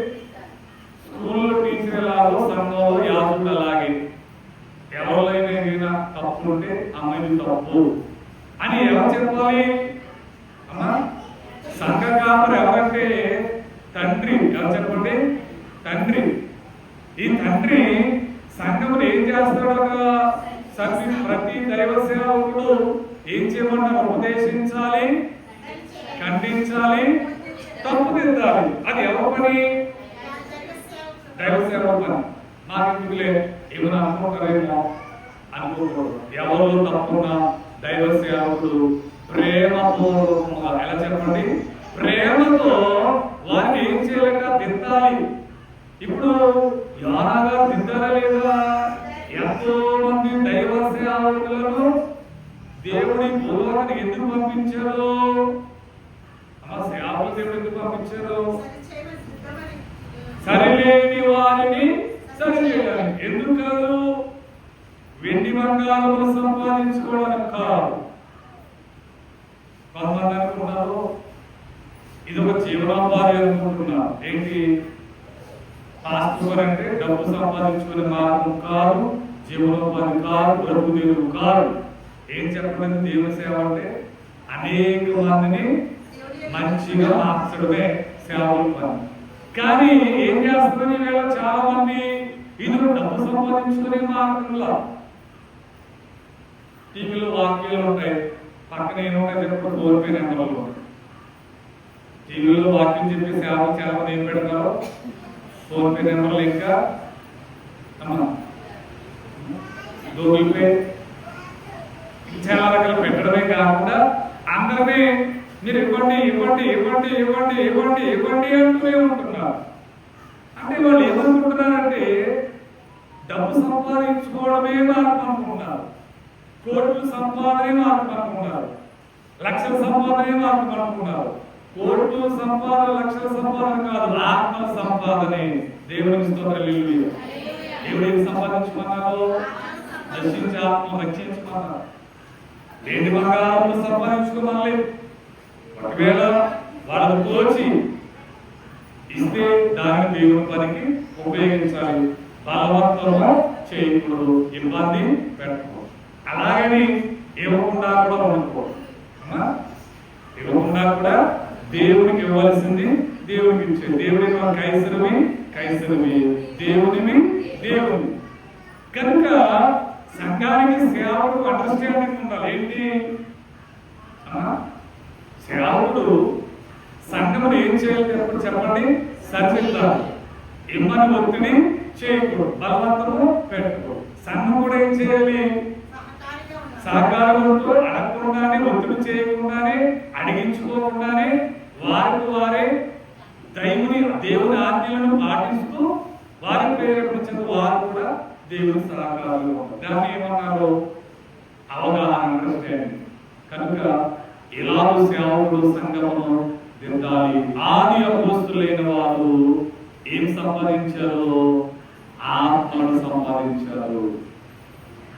స్కూల్లో టీచర్ ఎలాగో సంఘంలో యాజకుడు అలాగే. ఎవరైనా ఏదైనా తప్పు ఉంటే అమ్మాయి తప్పు అని ఎవరు చెప్పాలి? అమ్మా, సంఘ కాపరి ఎవరంటే తండ్రి. ఎవరు చెప్పండి? తండ్రి. ఈ తండ్రి సంఘములు ఏం చేస్తాడో ప్రతి దైవ సేవకుడు ఏం చేయమన్నారు? ఉపదేశించాలి, ఖండించాలి, తప్పు దిద్దాలి. అది ఎవరి పని? దైవ సేవకుల పని. నాకెందుకులే ఏమైనా అనుకుంటారేమో అనుకోకూడదు. ఎవరు తప్పున్నా దైవ సేవకుడు ప్రేమపూర్వకంగా, ఎలా చెప్పండి, ప్రేమతో వారిని ఏం చేయాలట? దిద్దాలి. ఇప్పుడు యోనా గారు దిద్దారా లేదా? ఎంతో మంది దైవ సేవకులను దేవుడి భూలోకానికి ఎందుకు పంపించారు? సేవకులు దేవుడు ఎందుకు పంపించారు? సరిలేని వారిని సరిచేయడానికి. ఎందుకు కాదు? వెండి బంగారములు సంపాదించుకోవడానికి కాదు. కొంతమంది అనుకుంటున్నారు ఇది ఒక జీవనోపాధి అనుకుంటున్నారు. ఏంటి? పాస్టర్ అంటే డబ్బు సంపాదించుకునే మార్గం కాదు, జీవనోపాధి కాదు, డబ్బు దేవుడు కాదు. ఏం చెప్పండి? దేవుని సేవ అంటే అనేక మందిని మంచిగా మార్చడమే సేవల పని. కానీ ఏం చేస్తుంది వీళ్ళ చాలా మంది? ఇది డబ్బు సంపాదించుకునే మార్గంలో టీవీలో వాక్యాలు ఉంటాయి, పక్కన ఏముంటాయి చెప్పండి? కోల్పోయిన నెంబర్లు. టీవీలో వాక్యం చెప్పి సేవ చాలా మంది ఏం పెడతారు? ఫోన్ పే నెంబర్లు, ఇంకా గూగుల్ పే, చాలా రకాలు పెట్టడమే కాకుండా అందరినీ మీరు ఇవ్వండి ఇవ్వండి ఇవ్వండి ఇవ్వండి ఇవ్వండి ఇవ్వండి అంటూనే ఉంటున్నారు. అంటే వాళ్ళు ఏమనుకుంటున్నారంటే డబ్బు సంపాదించుకోవడమే మార్గం అనుకుంటున్నారు, కోట్లు సంపాదనే మార్గం అనుకుంటున్నారు, లక్షల సంపాదనే మార్గం అనుకుంటున్నారు. కోట్లు సంపాదన లక్షల సంపాదన కాదు, ఆత్మ సంపాదనే. దేవునికి స్తోత్రం. హల్లెలూయా. దేవుడు ఏం సంపాదించుకున్నారో నశించే ఆత్మ రక్షించుకున్నారు. లేని బంగారం సంపాదించుకోవాలి. ఒకవేళ వాళ్ళకు తోచి ఇస్తే దాన్ని దేవుని పనికి ఉపయోగించాలి. బలవంతంగా చేయకూడదు, ఇబ్బంది పెట్టకూడదు. అలాగని ఇవ్వకుండా కూడా ఉండకూడదు. ఇవ్వకుండా కూడా దేవునికి ఇవ్వాల్సింది దేవునికి ఇచ్చేది. దేవుడి కైసరమి కైసరమి, దేవునివి దేవుని. కనుక సంఘానికి సేవకుడు అండర్స్టాండింగ్ ఉండాలి. ఏంటి సేవకుడు సంఘమును ఏం చేయాలి చెప్పండి? సరిదిద్దాలి. ఇమ్మని ఒత్తిడి చేయకూడదు, బలవంతము పెట్టకూడదు. సంఘం కూడా ఏం చేయాలి? సహకారంతో అడగకుండానే, ఒత్తిడి చేయకుండానే, అడిగించుకోకుండానే వారికి వారే దేవుని ఆజ్ఞలను పాటిస్తూ వారి ప్రేరేపించిన వారు కూడా దేవుని సహకారాలు. దాన్ని ఏమన్నారు? అవగాహన, అండర్స్టాండింగ్. కనుక ఇలాంటి సేవకుడు సంఘమును దిద్దాలి. ఆది అపోస్తులైన వారు ఏం సంపాదించారు? ఆత్మను సంపాదించారు.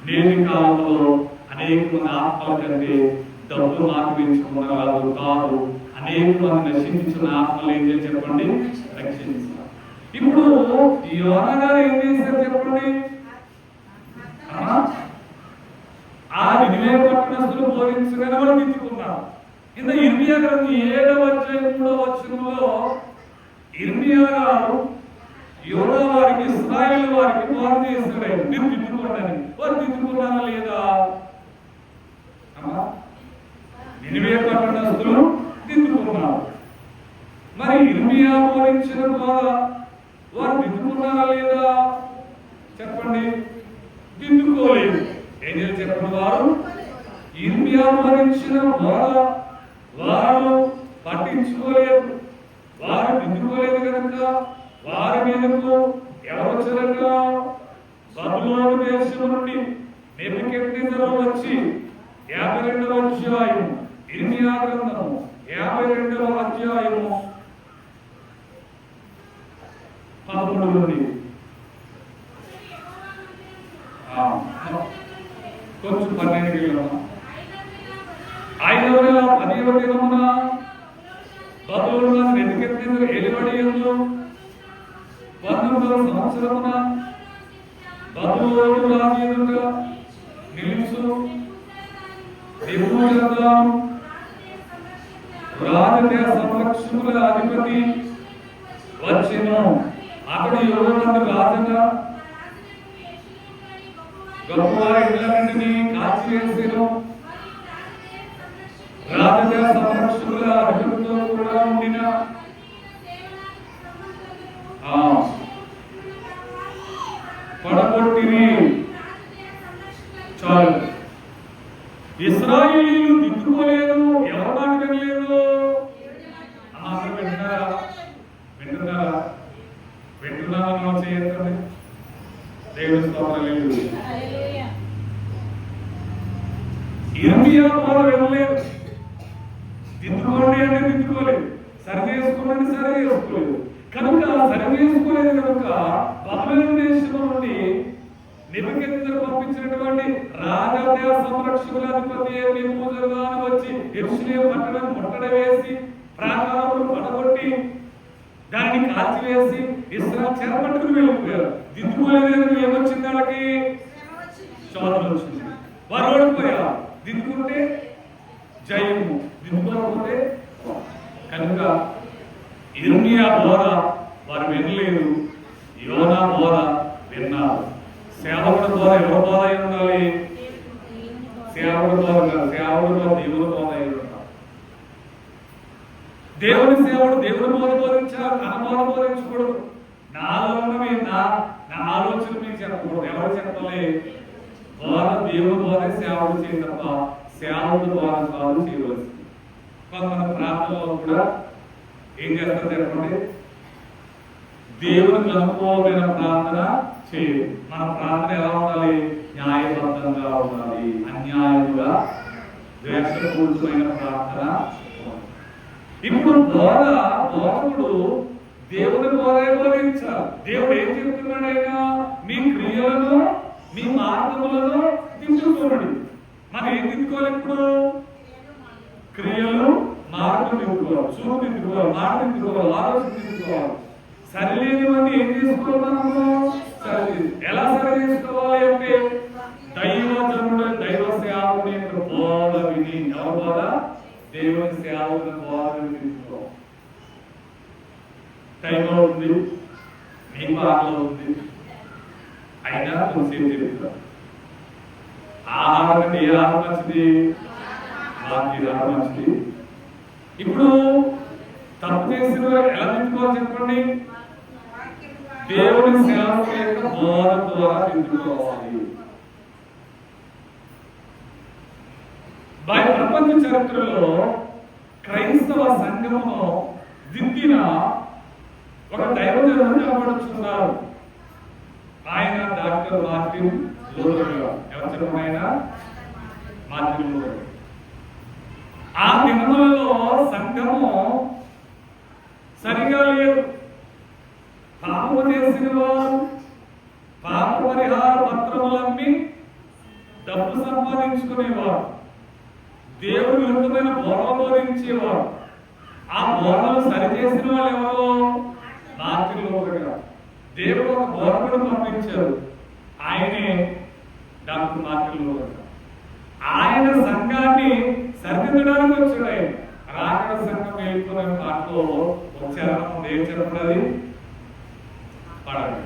నేటి కాలంలో అనేక మంది ఆత్మల కంటే డబ్బులు ఆక్రమించుకున్నారు కాదు. అనేక మంది నశించిన ఆత్మలు ఏం చేసి చెప్పండి? రక్షించారు. ఇప్పుడు యోనా గారు ఏం చేశారు చెప్పండి? ఆ నినివే పట్టణస్థులు బోధించగానే వాళ్ళు దిద్దుకున్నారు. ఇంత ఇర్మియా గ్రంథం 7వ అధ్యాయం 3వ వచనంలో ఇర్మియా గారు యోనా వారికి, ఇశ్రాయేలు వారికి వారు చేశాడు, మీరు దిద్దుకోండి. వారు దిద్దుకున్నారా లేదా? నినివే పట్టణస్థులు దిద్దుకున్నారు. మరి ఇర్మియా బోధించిన ద్వారా వారు దిద్దుకున్నారా లేదా చెప్పండి? దిద్దుకోలేదు. ఏం చేయాలి చెప్పండి? వారు ఇర్మియా బోధించిన ద్వారా వారు పట్టించుకోలేదు, వారు దిద్దుకోలేదు. కనుక వారి మీదకు ఎవరు వచ్చారట? బబులోను దేశం నుండి నెబుకద్నెజరు వచ్చి 52వ అధ్యాయం ఇర్మియా గ్రంథము 52వ అధ్యాయము 11 నుండి కొంచెం 12కి వెళ్ళాము. 5వ నెల 10వ దినమున బబులోను నెబుకద్నెజరు ఏలుబడియందు 19వ సంవత్సరమున బబులోను రాజు ఎదుట నిలుచు నెబూజరదాను రాజదేశ సంరక్షకుల అధిపతి వచ్చెను. అతడు యోనాను రాజుగా గొప్పవారి ఇళ్ళన్నింటినీ కాల్చివేసెను. రాజదేశ సంరక్షకుల అధిపతితో కూడా ఉండిన పడగొట్టిని. చాలు. ఇశ్రాయేలీయులు దిద్దుకోలేదు, ఎవరు మాట వినలేదు. వింటున్నారా? వింటున్నారా? వింటున్నారా? చేయకండి. దేవుని స్తోత్రం. హల్లెలూయా. ఇర్మియా మాట వినలేదు. దిద్దుకోండి అంటే దిద్దుకోలేదు, సరి చేసుకోండి సరి చేసుకోలేదు. కనుక సరి చేసుకోలేదు కనుక బబులోను దేశం నుండి నెబుకద్నెజరు పంపించినటువంటి రాజదేశ సంరక్షకుల అధిపతి నెబూజరదాను వచ్చి యెరూషలేము పట్టణం ముట్టడ వేసి ప్రాకారములు పడగొట్టి దాన్ని కాల్చివేసి ఇశ్రాయేలు చెరపట్టుకుని వెళ్ళిపోయారు. దిద్దుకోలేదు. ఏమొచ్చింది? వాళ్ళకి శోధన వచ్చింది. వారు ఓడిపోయారు. దిద్దుకుంటే జయము, దిద్దుకోకపోతే. కనుక ఇర్మియా బోధ వారు వినలేదు, యోనా బోధ విన్నారు. సేవకుడు బోధ ఎవరి బోధ అయి ఉండాలి? సేవకుడు బోధ కాదు, సేవకుడు దేవుని బోధ అయి ఉండాలి. దేవుని సేవకుడు దేవుని బోధ బోధించాలి, తన బోధ బోధించకూడదు. నాలో ఉన్నవి నా ఆలోచన మీకు చెప్పకూడదు. ఎవరు చెప్పాలి? బోధ దేవుని బోధ సేవకుడు చేయ తప్ప సేవకుడు బోధ కాదు చేయవలసింది. కొంతమంది ప్రార్థనలో కూడా ఏం చేస్తారు చెప్పండి, దేవునికి అనుకూలమైన ప్రార్థన చేయదు. మన ప్రార్థన ఎలా ఉండాలి? న్యాయబద్ధంగా ఉండాలి. అన్యాయముగా ద్వేషపూరితమైన ప్రార్థన. ఇప్పుడు బోధకుడు దేవుని బోధించాలి. దేవుడు ఏం చెప్తున్నాడు? అయినా మీ క్రియలను మీ మార్గములను దిద్దుకోండి. మనం ఏం దిద్దుకోవాలి? ఇప్పుడు క్రియలు మార్గం దిద్దుకోవాలి, చూపు దిద్దుకోవాలి, మాట దిద్దుకోవాలి, ఆలోచన దిద్దుకోవాలి. సరిలేనివన్నీ ఏం చేసుకోవాలి? ఎలా సరి చేసుకోవాలి అంటే దైవజనుడు దైవ సేవకుని యొక్క బోధ విని, ఎవరి బోధ? దేవుని సేవకుని బోధ విని. టైంలో ఉంది, మీ బాధలో ఉంది, అయినా కొంచెం చెప్తా. ఆహారం అంటే ఏ ఆహారం మంచిది? ఆహారం మంచిది. ఇప్పుడు తప్పు చేసిన ఎలా దిద్దుకోవాలి చెప్పండి? దేవుని సేవకుల యొక్క బోధ ద్వారా దిద్దుకోవాలి. ప్రపంచ చరిత్రలో క్రైస్తవ సంఘమును దిద్దిన ఒక దైవజనుడు కనబడుతున్నారు. ఆయన డాక్టర్ మార్టిన్ లూథర్ గారు. ఎవరు చెప్పండి? ఆయన మార్టిన్ లూథర్. ఆ దినములలో సంఘము సరిగా లేదు. పాపము చేసిన వారు పాప పరిహార పత్రములమ్మి డబ్బు సంపాదించుకునేవారు. దేవుడు విరుద్ధమైన బోధన బోధించేవారు. ఆ బోధనలు సరిచేసిన వాళ్ళు ఎవరో? మార్టిన్ లూథర్ గారు. దేవుడు ఒక బోధకుడు పంపించారు. ఆయనే డాక్టర్ మార్టిన్ లూథర్ గారు. ఆయన సంఘాన్ని సరిదిద్దడానికి వచ్చాడు. ఆయన రాకడ సంఘం వెళ్ళిపోయిన పాటలో వచ్చారు. ఏం చెప్పండి? పడండి.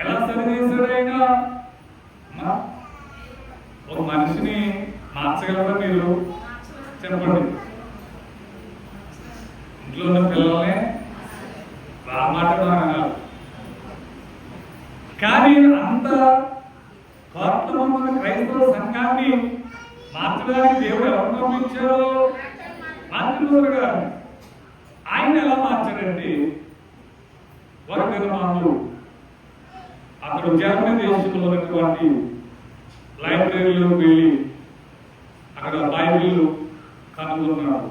ఎలా సరిచేశాడైనా? ఒక మనిషిని మార్చగలరా మీరు? చెప్పండి. ఇంట్లో ఉన్న పిల్లల్ని రామాటలు, కానీ అంత కోట్ల క్రైస్తవ సంఘాన్ని మార్చడానికి దేవుడు ఎవరు పంపించారో? మార్టిన్ లూథర్ గారు. ఆయన ఎలా మార్చాడండి? ఒక దినమాలు అక్కడ జర్మనీ దేశంలో ఉన్నటువంటి లైబ్రరీలోకి వెళ్ళి అక్కడ బైబిల్ కనుగొన్నాడు.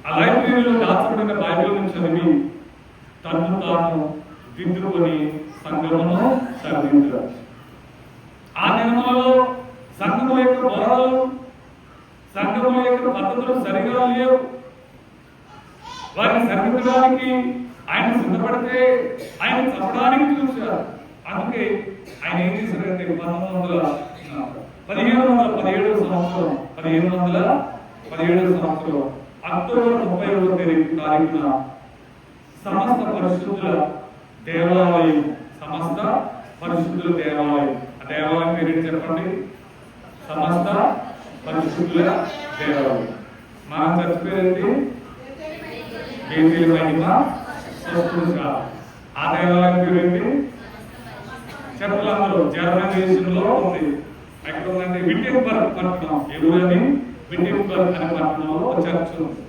ఆ లైబ్రరీలో దాచబడిన బైబిల్ నుంచి చదివి తను తాను దిద్దుకొని సంఘమును సరిదిద్దుతారు. ఆ దినములలో సంఘము యొక్క బోధలు, సంఘము యొక్క పద్ధతులు సరిగా లేవు. వారిని సరిదిద్దడానికి ఆయన సిద్ధపడితే ఆయన చంపడానికి చూశారు. అందుకే ఆయన ఏం చేశారంటే 1517 సంవత్సరం అక్టోబర్ 31వ తారీఖున సమస్త పరిశుద్ధుల దేవాలయం, సమస్త పరిశుద్ధుల దేవాలయం, ఆ దేవాలయం పేరు చెప్పండి, సమస్త పరిశుద్ధుల దేవాలయం. మనం చర్చ్ పేరేంటి? బేతేలు మహిమ సంస్కృత. ఆ దేవాలయం పేరేంటి? చెప్పలంలో జర్మనీ దేశంలో ఉంది. ఎక్కడ ఉందంటే విట్టెన్బర్గ్ పట్టణం. ఎవరని? విట్టెన్బర్గ్ అనే పట్టణంలో చర్చ్ ఉంది.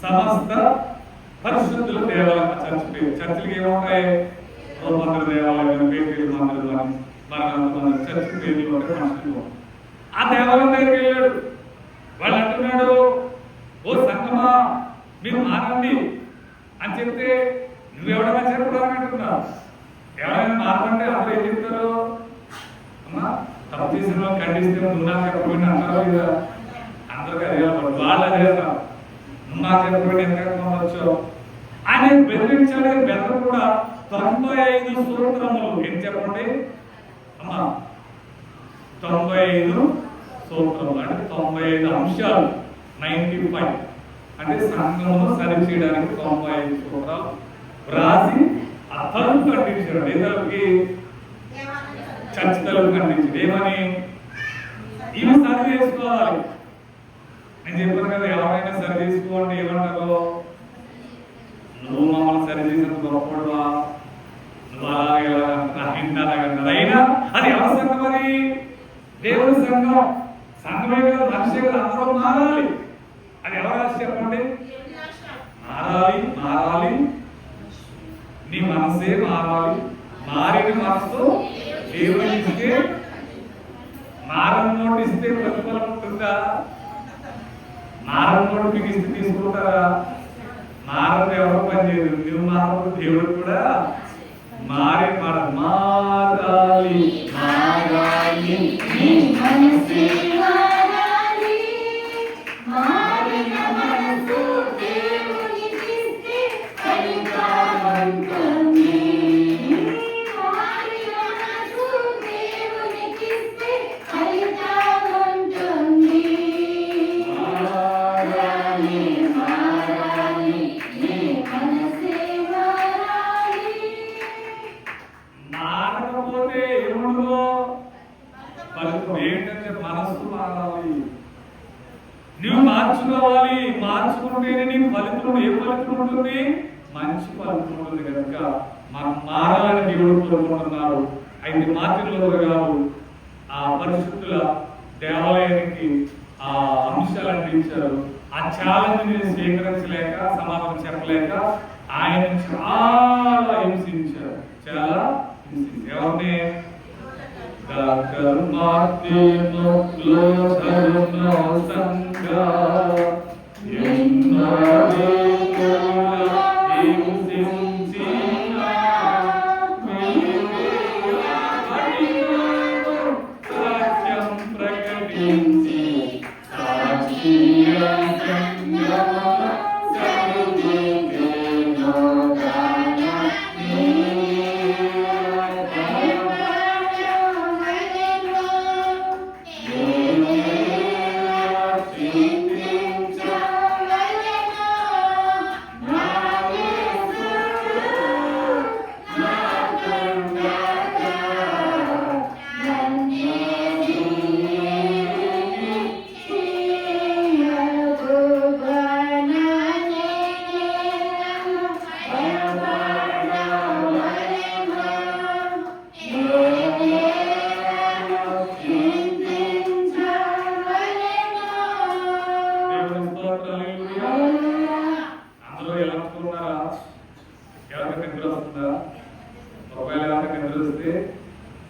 సమస్త పరిశుద్ధుల దేవాలయం చర్చ్ పేరు. చర్చికి ఏముంటాయి? మందిర దేవాలయం, బేతేలు మందిరం అని మరొక చర్చ్ పేర్లు మనుషులు. ఆ దేవాలయం దగ్గరికి వెళ్ళాడు. వాళ్ళు అంటున్నాడు, ఓ సంగమా మీరు మారండి అని చెప్తే నువ్వెవడన్నా చెప్పడానికి అంటున్నావు. ఎవరైనా మారంటే అందరూ ఏం చెప్తారు? అమ్మా తప్పు చేసిన ఖండిస్తే నువ్వు నాకు చెప్పబడిన అంటారు కదా. అందరికీ అదే వాళ్ళు అదే నువ్వు నాకు చెప్పబడి ఎంత వచ్చావు ఆయన బెదిరించాడు. బెదరు కూడా 95 సూత్రములు ఏం చెప్పండి అమ్మా, 95 సూత్రములు అంటే 95 అంశాలు, 95 అంటే సంఘమును సరి చేయడానికి 95 సూత్రాలు రాసి ఆ తలుపు ఖండించాడు. ఏ తలుపుకి? చర్చ్ తలుపు ఖండించాడు. ఏమని? ఇవి సరి చేసుకోవాలి. నేను చెప్పాను కదా, ఎవరైనా సరి చేసుకోండి ఏమంటారు? నువ్వు మమ్మల్ని సరి చేసిన గొప్పడువా, నువ్వు అలాగే అయినా అది ఎవరి సంఘం? అది దేవుని సంఘం. సంఘమే కదా, మనిషి కదా, అందరూ మారాలి. అది ఎవరు రాసి చెప్పండి? మారాలి. నీ మనసే మారాలి. మారిన మనసు దేవుని ఇస్తే, మారని నోటు ఇస్తే ప్రతిఫలం ఉంటుందా? మారని నోటు మీకు ఇస్తే తీసుకుంటారా? మారని ఎవరు పని చేయదు. నువ్వు మారదు, దేవుడు కూడా మారాలి. మారకపోతే ఏముండదో ఫలితం ఏంటంటే మనస్సు మారాలి. నువ్వు మార్చుకోవాలి. మార్చుకుంటేనే నీకు ఫలితం. ఏ ఫలితం ఉంటుంది? మంచి ఫలితం ఉంటుంది. కనుక మనం మారాలని దేవుడు కోరుకుంటున్నారు. అయితే మార్టిన్ లూథర్ గారు ఆ పరిశుద్ధుల దేవాలయానికి ఆ అంశాలను ఇచ్చారు. ఆ ఛాలెంజ్ ని స్వీకరించలేక, సమాధానం చెప్పలేక ఆయన చాలా హింసించారు. ఎవరిని? డాక్టర్ మార్టిన్ లూథర్ సంఘ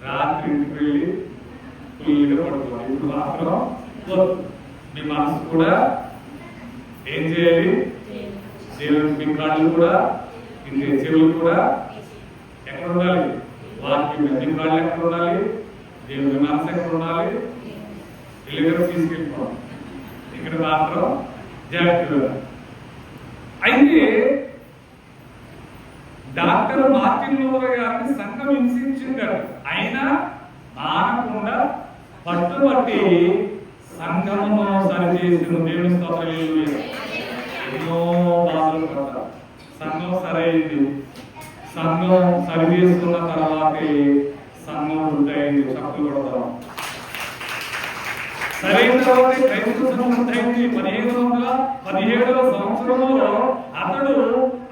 రాత్రి ఇంటికి వెళ్ళి ఫుల్గా పడుకోవాలి. ఇప్పుడు మాత్రం మీ మనసు కూడా ఏం చేయాలి? దేవుని మీ కళ్ళు కూడా ఇంకే చెవులు కూడా ఎక్కడ ఉండాలి? వాక్యం ఎన్ని కాళ్ళు ఎక్కడ ఉండాలి? దేవుని మనసు ఎక్కడ ఉండాలి? ఇల్లు తీసుకెళ్ళిపోవాలి. ఇక్కడ మాత్రం జాగ్రత్తగా. అయితే డాక్టర్ మార్టిన్ లూథర్ గారిని సంఘం హింసించింటాడు. అయినా మానకుండా పట్టుబట్టి సంఘమును సరిచేసిన దేవుని స్తోత్రాలు. ఎన్నో బాధలు పడ్డారు. సంఘం సరైంది. సంఘం సరిచేసుకున్న తర్వాతే సంఘం ఉంటాయింది. చప్పులు కొడతాం. సరైన తర్వాత క్రైస్తవ సంఘం ఉంటాయింది. 1517వ సంవత్సరంలో అతడు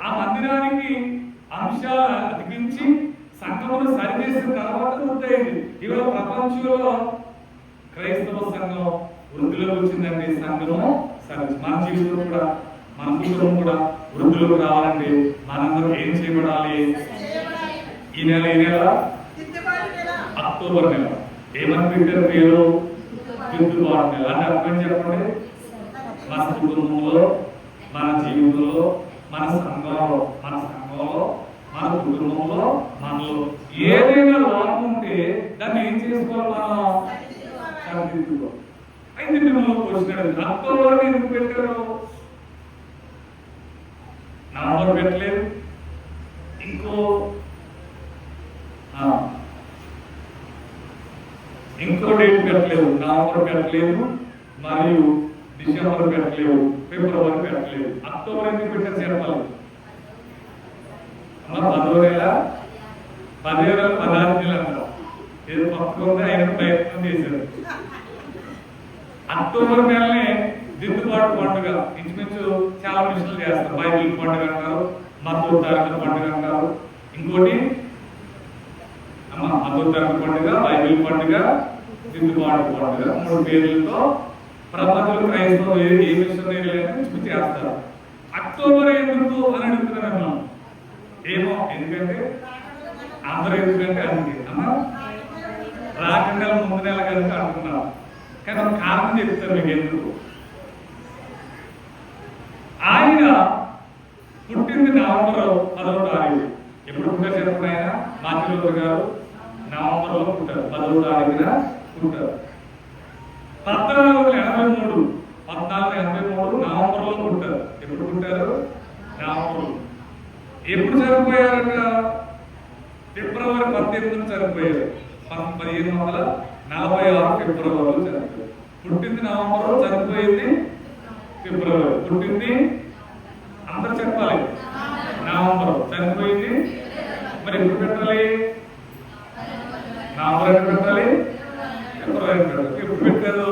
ఆ మందిరానికి అంశాలు అతికించి సంఘమును సరిచేసిన తర్వాత పూర్తయింది. ఇవాళ ప్రపంచంలో క్రైస్తవ సంఘం వృద్ధిలోకి వచ్చిందండి. సంఘము సరే మన జీవితం కూడా మన కుటుంబం కూడా వృద్ధిలోకి రావాలంటే మనందరం ఏం చేయబడాలి? ఈ నెల అక్టోబర్ నెల ఏమని పెట్టారు పేరు? దిద్దుబాటు నెల. అంటే అర్థం చెప్పండి. మన కుటుంబంలో, మన జీవితంలో, మన సంఘంలో, మన కుటుంబంలో, మనలో ఏదైనా లోపం ఉంటే దాన్ని ఏం చేసుకోవాలి? మనం సరిదిద్దుకోవాలి. అయితే మిమ్మల్ని క్వశ్చన్, అక్టోబర్ ఎందుకు పెట్టారు? నవంబర్ పెట్టలేదు, ఇంకో డేట్ పెట్టలేదు. నవంబర్ పెట్టలేదు, మరియు డిసెంబర్ పెట్టలేదు, ఫిబ్రవరి పెట్టలేదు. అక్టోబర్ ఎందుకు పెట్టారు చెప్పాలి? 10వ నెల 16 నెలలు అంటాం. ఏదో పక్కన ఆయన ప్రయత్నం చేశారు. అక్టోబర్ నెలనే దిద్దుబాటు పండుగ ఇంచుమించు చాలా మిషన్లు చేస్తారు. బైబిల్ పండుగ అంటారు, మద్దతు పండుగ అంటారు, ఇంకోటి మద్దతు పండుగ, బైబిల్ పండుగ, దిద్దుబాటు పండుగ. 3 పేర్లతో ప్రపంచంలో క్రైస్తవం ఏ మిషన్ చేస్తారు. అక్టోబర్ ఎందుకు అని అడుగుతున్నాను. ఏమో ఎందుకంటే అందరూ ఎందుకంటే అందుకే అమ్మా రాక నెల ముందు నెల కనుక అనుకున్నాం. కానీ ఒక కారణం చెప్తారు మీకు ఎందుకు. ఆయన పుట్టింది నవంబర్ 10వ తారీఖు. ఎప్పుడు పుట్టారు చెప్పండి? ఆయన మార్టిన్ లూథర్ గారు నవంబర్లో పుట్టారు. 10వ తారీఖున పుట్టారు. 1483 నవంబర్లో పుట్టారు. ఎప్పుడు పుట్టారు? నవంబర్. ఎప్పుడు చనిపోయారట? ఫిబ్రవరి 18న చనిపోయారు. 1546 ఫిబ్రవరిలో చనిపోయారు. పుట్టింది నవంబర్, చనిపోయింది ఫిబ్రవరి. పుట్టింది అందరు చెప్పాలి నవంబర్, చనిపోయింది మరి ఎప్పుడు పెట్టాలి? నవంబర్ ఎప్పుడు పెట్టాలి? ఫిబ్రవరి పెట్టాలి. ఎప్పుడు పెట్టారు?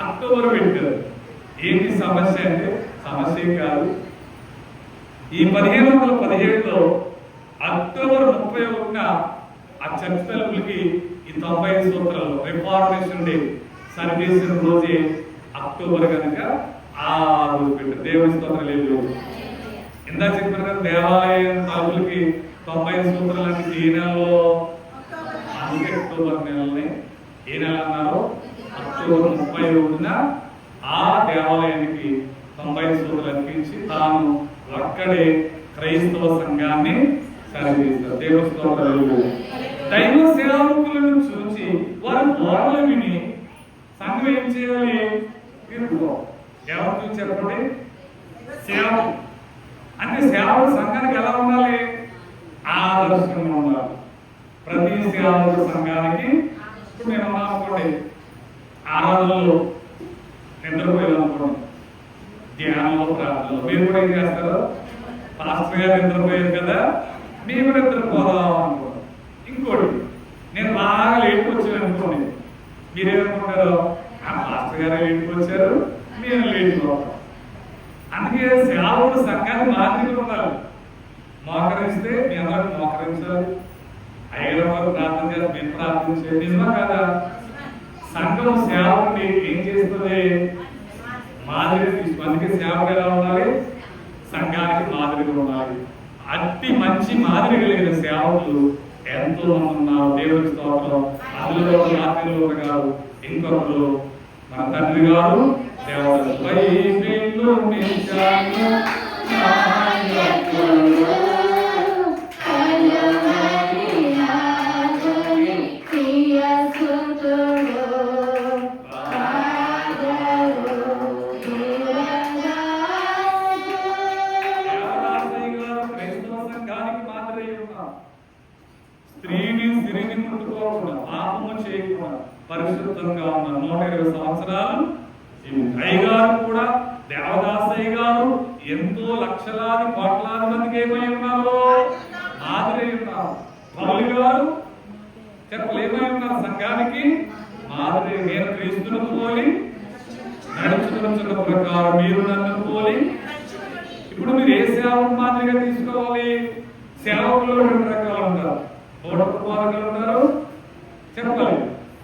అక్టోబర్ పెట్టారు. ఏంటి సమస్య అంటే సమస్య కాదు. ఈ 1517లో అక్టోబర్ 31న ఆ చర్చ్ తలుపులకి ఈ 95 సూత్రాలు రిఫార్మేషన్ డే సరిచేసిన రోజే అక్టోబర్ కనుక ఆ రోజు పెట్టారు. దేవుని స్తోత్రాలు లేదు. ఇందా చెప్పారు కదా దేవాలయం తలుపులకి 95 సూత్రాలు అంటే ఏ నెలలో? అందుకే అక్టోబర్ నెలని ఏ నెల అన్నారు? అక్టోబర్ 31న ఆ దేవాలయానికి 95 సూత్రాలు అర్పించి తాను అక్కడే క్రైస్తవ సంఘాన్ని సరిచేస్తారు. దేవుని స్తోత్రాలు. దైవ సేవకులను చూసి వారు బోధలు విని సంఘం ఏం చేయాలి? ఎవరు చూసి చెప్పండి? సేవకు. అంటే సేవకుడు సంఘానికి ఎలా ఉండాలి? ఆదర్శంగా ఉండాలి. ప్రతి సేవకుడు సంఘానికి. ఇప్పుడు నేను అనుకోండి ఆరాధనలో నిద్రపోయాను అనుకోండి, ధ్యానంలో, ప్రార్థనలో మీరు కూడా ఏం చేస్తారు? పాస్టర్ గారు నిద్రపోయారు కదా, మీరు కూడా నిద్రపోదాం అనుకోండి. ఇంకోటి నేను బాగా లేట్కి వచ్చాను అనుకోండి, మీరేమనుకుంటారు? ఆ పాస్టర్ గారు లేట్కి వచ్చారు, నేను లేట్కి పోతాం. అందుకే సేవకుడు సంఘాన్ని మాదిరిగా ఉండాలి. మోకరిస్తే మీ అందరూ మోకరించాలి. అయ్యగారు వారు ప్రార్థన చేస్తారు, మేము ప్రార్థించాలి. నిజమా కదా? సంఘం సేవకుని ఏం చేస్తుంది? మాదిరి తీసుకు. అందుకే సేవకు ఎలా ఉండాలి? సంఘానికి మాదిరిగా ఉండాలి. అతి మంచి మాదిరి కలిగిన సేవకులు ఎంతో మంది ఉన్నారు. దేవుని స్తోత్రం. అందులో మార్టిన్ లూథర్ గారు, ఇంకొకరు మన తండ్రి గారు దేవతలు. స్త్రీని సిరిని ముట్టుకోకుండా పాపము చేయకుండా పరిశుద్ధంగా ఉన్న 120 సంవత్సరాలు అయ్యగారు కూడా దేవదాసయ్య గారు ఎంతో లక్షలాది కోట్లాది మందికి ఏమై ఉన్నారు, మాదిరి ఉన్నారు. పౌలు గారు చెప్పలేమై ఉన్నారు, సంఘానికి మాదిరి. నేను క్రీస్తును పోలి నడుచుకున్న ప్రకారం మీరు నన్ను పోలి. ఇప్పుడు మీరు ఏ సేవకు మాదిరిగా తీసుకోవాలి? సేవకులు 2 రకాలు ఉంటారు. బోధకులు ఉంటారు, చెప్పాలి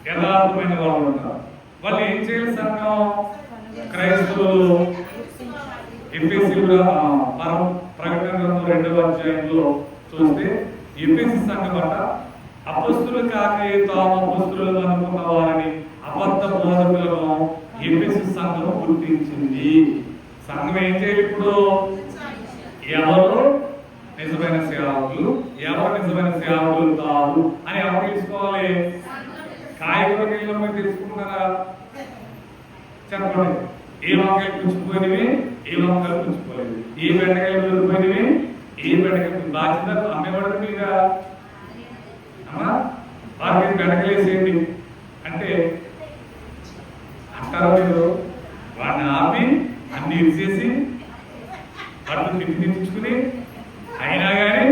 యథార్థమైన వాళ్ళు ఉంటారు. వాళ్ళు ఏం చేయాలి? సంఘం క్రైస్తవులు ఎఫెసీ ప్రకటన 2వ అధ్యాయంలో చూస్తే ఎఫెసీ సంఘం అంట అపొస్తలులు కాక తాము అపొస్తలులు అనుకున్న వారిని అబద్ధ బోధకులను ఎఫెసీ సంఘం గుర్తించింది. సంఘం ఏం చేయాలి? ఇప్పుడు ఎవరు నిజమైన సేవకులు, ఎవరు నిజమైన సేవకులు కాదు అని ఎవరు తెలుసుకోవాలి? కాయగూరలో మీరు తెలుసుకుంటారా? చెప్పండి. ఏ వంకాయలు పుచ్చిపోయినవి, ఏ వంకాయలు పుచ్చిపోలేదు, ఏ బెండకాయలు దొరికిపోయినవి, ఏ బెండకాయలు బాధ్యత అమ్మేవాడు మీద అమ్మా వారికి బెండకాయలు వేసేయండి అంటే అంటారా మీరు? వాడిని ఆపి అన్ని ఇచ్చేసి వాటిని తిప్పించుకుని అయినా కానీ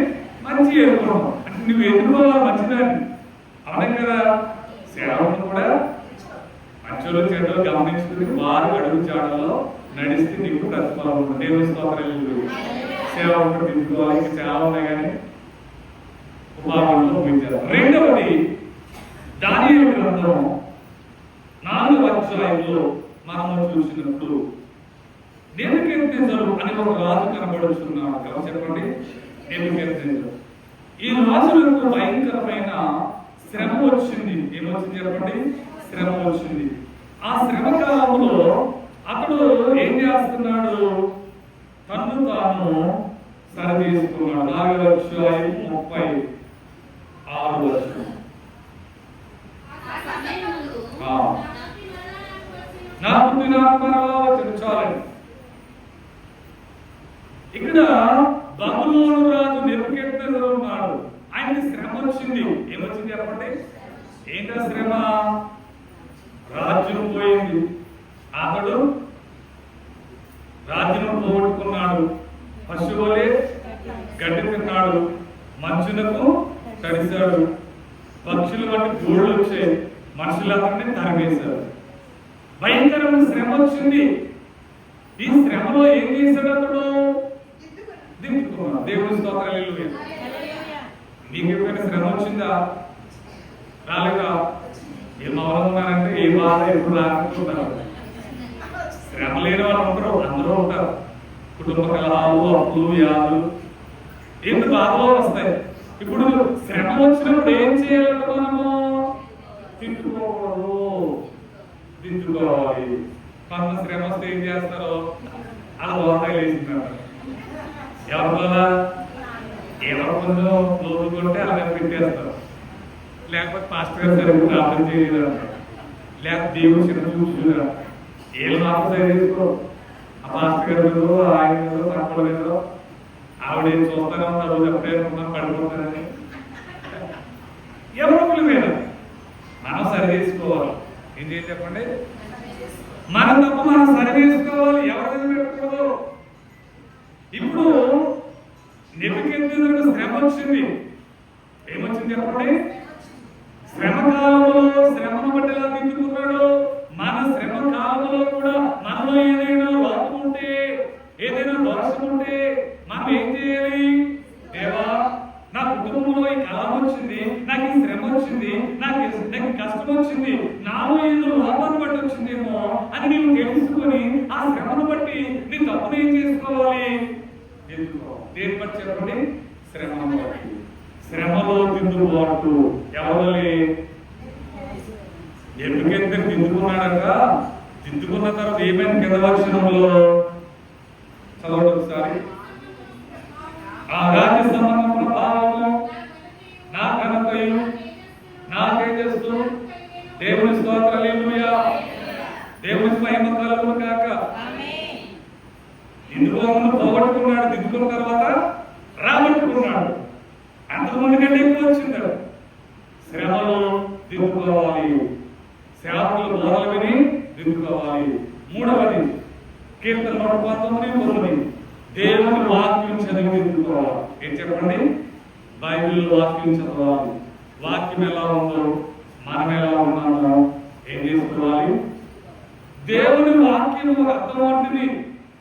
మంచి ఎదుర్కోవడం అంటే నువ్వు ఎదుర్కోవాలి మంచిదాన్ని. అవునే కదా? సేవకులు కూడా మంచోళ్ళు చెడ్డలు గమనించుకుని వారు అడుగు చాడల్లో నడిస్తే నీకు ప్రతిఫలం. దేవుని స్తోత్రాలు. సేవకులు దిద్దుకోవాలి. ఇంకా చాలా ఉన్నాయి కానీ ఉపాధుల్లో ముగించారు. రెండవది దానియేలు గ్రంథం 4వ అధ్యాయంలో మనము చూసినప్పుడు నెబుకద్నెజరు అని ఒక రాజు కనబడుతున్నాడు కదా. చెప్పండి. నెబుకద్నెజరు ఈ రాజులకు భయంకరమైన శ్రమ వచ్చింది. ఏమొచ్చింది చెప్పండి? శ్రమ వచ్చింది. ఆ శ్రమ కాలంలో అతడు ఏం చేస్తున్నాడు? తను తాను సరిచేసుకున్నాడు. 4,36,000 నాకు దినాత్మరావు చాలండి. ఇక్కడ బబులోను రాజు నెబుకద్నెజరు ఉన్నాడు. ఆయనకి శ్రమ వచ్చింది. ఏమొచ్చింది చెప్పండి? ఏంటో శ్రమ? రాజ్యం పోయింది. అతడు రాజ్యం పోగొట్టుకున్నాడు. పశువులే గడ్డి తిన్నాడు, మంచునకు తడిశాడు, పక్షులు వంటి గూళ్ళు వచ్చాయి, మనుషులందరినీ తరిమేశారు. భయంకరమైన శ్రమ వచ్చింది. ఈ శ్రమలో ఏం చేశాడు? అతడు దిద్దుకున్నాడు. దేవుని స్తోత్రాలు. హల్లెలూయా. మీకు ఎప్పుడైనా శ్రమ వచ్చిందా? రాలేదా? ఏం అవలంబన్నారంటే ఏ బాధ ఎప్పుడు రాకుంటున్నారు. శ్రమ లేని వాళ్ళు ఉంటారు, అందరూ ఉంటారు. కుటుంబ కలహాలు, అప్పులు, వ్యాధులు, ఎన్ని బాధలు వస్తాయి. ఇప్పుడు శ్రమ వచ్చినప్పుడు ఏం చేయాలంటే మనము తిట్టుకోకూడదు, దిద్దుకోవాలి. కొంత శ్రమ వస్తే ఏం చేస్తారో అలా వంకాయలు వేసింటారు. ఎవరి వల్ల ఎవరు కొంచెం లోతుకుంటే అలా పెట్టేస్తారు. లేకపోతే పాస్టర్ గారు సరిగ్గా ప్రార్థన చేయలేదా, లేకపోతే దేవుడు చిన్న చూసుకురా, ఏళ్ళు మాత్రం సరిచేసుకో. ఆ పాస్టర్ గారు ఆయన తప్పలేదో ఆవిడ ఏం చూస్తానే ఉన్నారు, ఎప్పుడేమన్నా పడిపోతారని ఎవరు మీద మనం సరి చేసుకోవాలి. ఏం చేసి చెప్పండి? మనం తప్ప మనం సరి చేసుకోవాలి, ఎవరి మీద పెట్టకూడదు. ఇప్పుడు నెబుకద్నెజరుకు శ్రమ వచ్చింది. ఏమొచ్చింది చెప్పండి? శ్రమ కాలంలో శ్రమను బట్టి ఎలా దిద్దుకున్నాడు? మన శ్రమ కాలంలో కూడా మనలో ఏదైనా లోపం ఉంటే, ఏదైనా దోషం ఉంటే మనం ఏం చేయాలి? దేవా, నా కుటుంబంలో ఈ కలం వచ్చింది, నాకు ఈ శ్రమ వచ్చింది, నాకు కష్టం వచ్చింది, నాలో ఏదో లోపాన్ని బట్టి వచ్చిందేమో అని నీవు తెలుసుకొని ఆ శ్రమను బట్టి నీ తప్పును ఏం చేసుకోవాలి? దేని బట్టి చెప్పండి? శ్రమను బట్టి. శ్రమలో దిద్దుబాటు. ఎవరి ఎందుకంటే దిద్దుకున్నాడట. దిద్దుకున్న తర్వాత ఏమైనా కింద వచనంలో చదవండి ఒకసారి. ఆ రాజ్య సంబంధముల భావము, నా ఘనతయు, నా తేజస్సు, దేవుని స్తోత్రం, హల్లెలూయా, దేవుని మహిమ కలుగును గాక. ఇందులోను పోగొట్టుకున్నాడు, దిద్దుకున్న తర్వాత రాబట్టుకున్నాడు. అంతకుముందు కంటే ఎక్కువ వచ్చిందాడు. శ్రమలు దిద్దుకోవాలి, సేవకులు బోధలు విని దిద్దుకోవాలి. మూడవది కీర్తన 119:9, దేవుని వాక్యం చదివి దిద్దుకోవాలి. ఏం చెప్పండి? బైబిల్ వాక్యం చదవాలి. వాక్యం ఎలా ఉందో మనం ఎలా ఉన్నామో ఏం చేసుకోవాలి? దేవుని వాక్యము అర్థం వంటిది.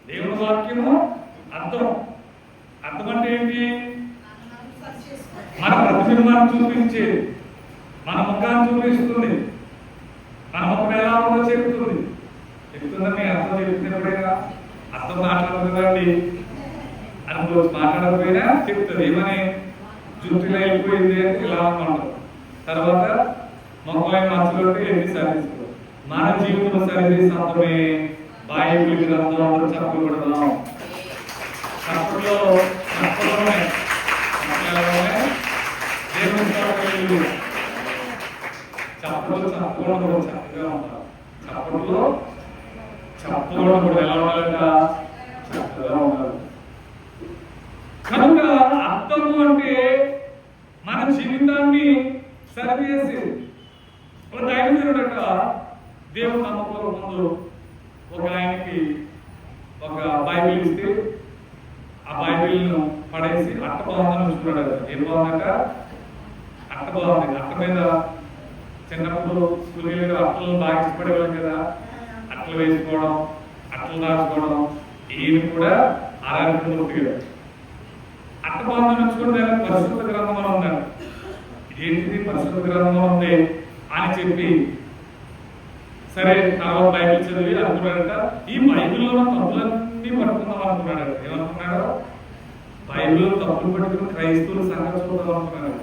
దేవుని వాక్యము అర్థం అంటే ఏంటి? మన ప్రతిబింబాన్ని చూపించేది, మన ముఖాన్ని చూపిస్తుంది, మన ముఖం ఎలా ఉందో చెప్తుందని అర్థం చెప్పినప్పుడైనా అర్థం మాట్లాడుతుందండి అనుకోవచ్చు, మాట్లాడకపోయినా చెప్తుంది. ఏమని? జుట్టులో వెళ్ళిపోయింది అంటే ఇలా ఉందంటారు. తర్వాత మొక్కలైన మచ్చలు ఎన్ని సరిదిస్తారు. మన జీవితం సరిచేసే అర్థమే బైబిల్ గ్రంథంలో చెప్పబడదాం. చప్పట్లో దేవుని చప్పట్లో చక్కగా ఉంటారు. చప్పట్లో కూడా ఎలా ఉండాలంట? చక్కగా ఉండాలి. కనుక అర్థము అంటే మన జీవితాన్ని సరిచేసేది. ఒక దైవజనుడట దేవుడు నమ్మకం ముందు ఒక ఆయనకి ఒక బైబిల్ ఇస్తే ఆ బైబిల్ను పడేసి అట్ట బాగుందని చూసుకున్నాడు. ఏం బాగుందట? అట్ట బాగుంది. అట్ట మీద చిన్నప్పుడు స్కూల్ అట్టలు బాగా ఇష్టపడేవాళ్ళం కదా, అట్టలు వేసుకోవడం, అట్టలు రాసుకోవడం. ఈయన కూడా అలాంటి మూర్తిగా అట్ట బాగుందని ఉంచుకుంటే పరిశుద్ధ గ్రంథంలో ఉన్నాడు. ఏంటిది పరిశుద్ధ గ్రంథంలో ఉంది అని చెప్పి సరే తర్వాత బైబిల్ చదివి అనుకున్నాడట, ఈ బైబిల్లో తప్పులన్నీ పట్టుకుందాం అనుకున్నాడు. ఏమనుకున్నాడు? బైబిల్లో తప్పులు పట్టుకుని క్రైస్తవులు సంగతి చూద్దాం అనుకున్నాడు.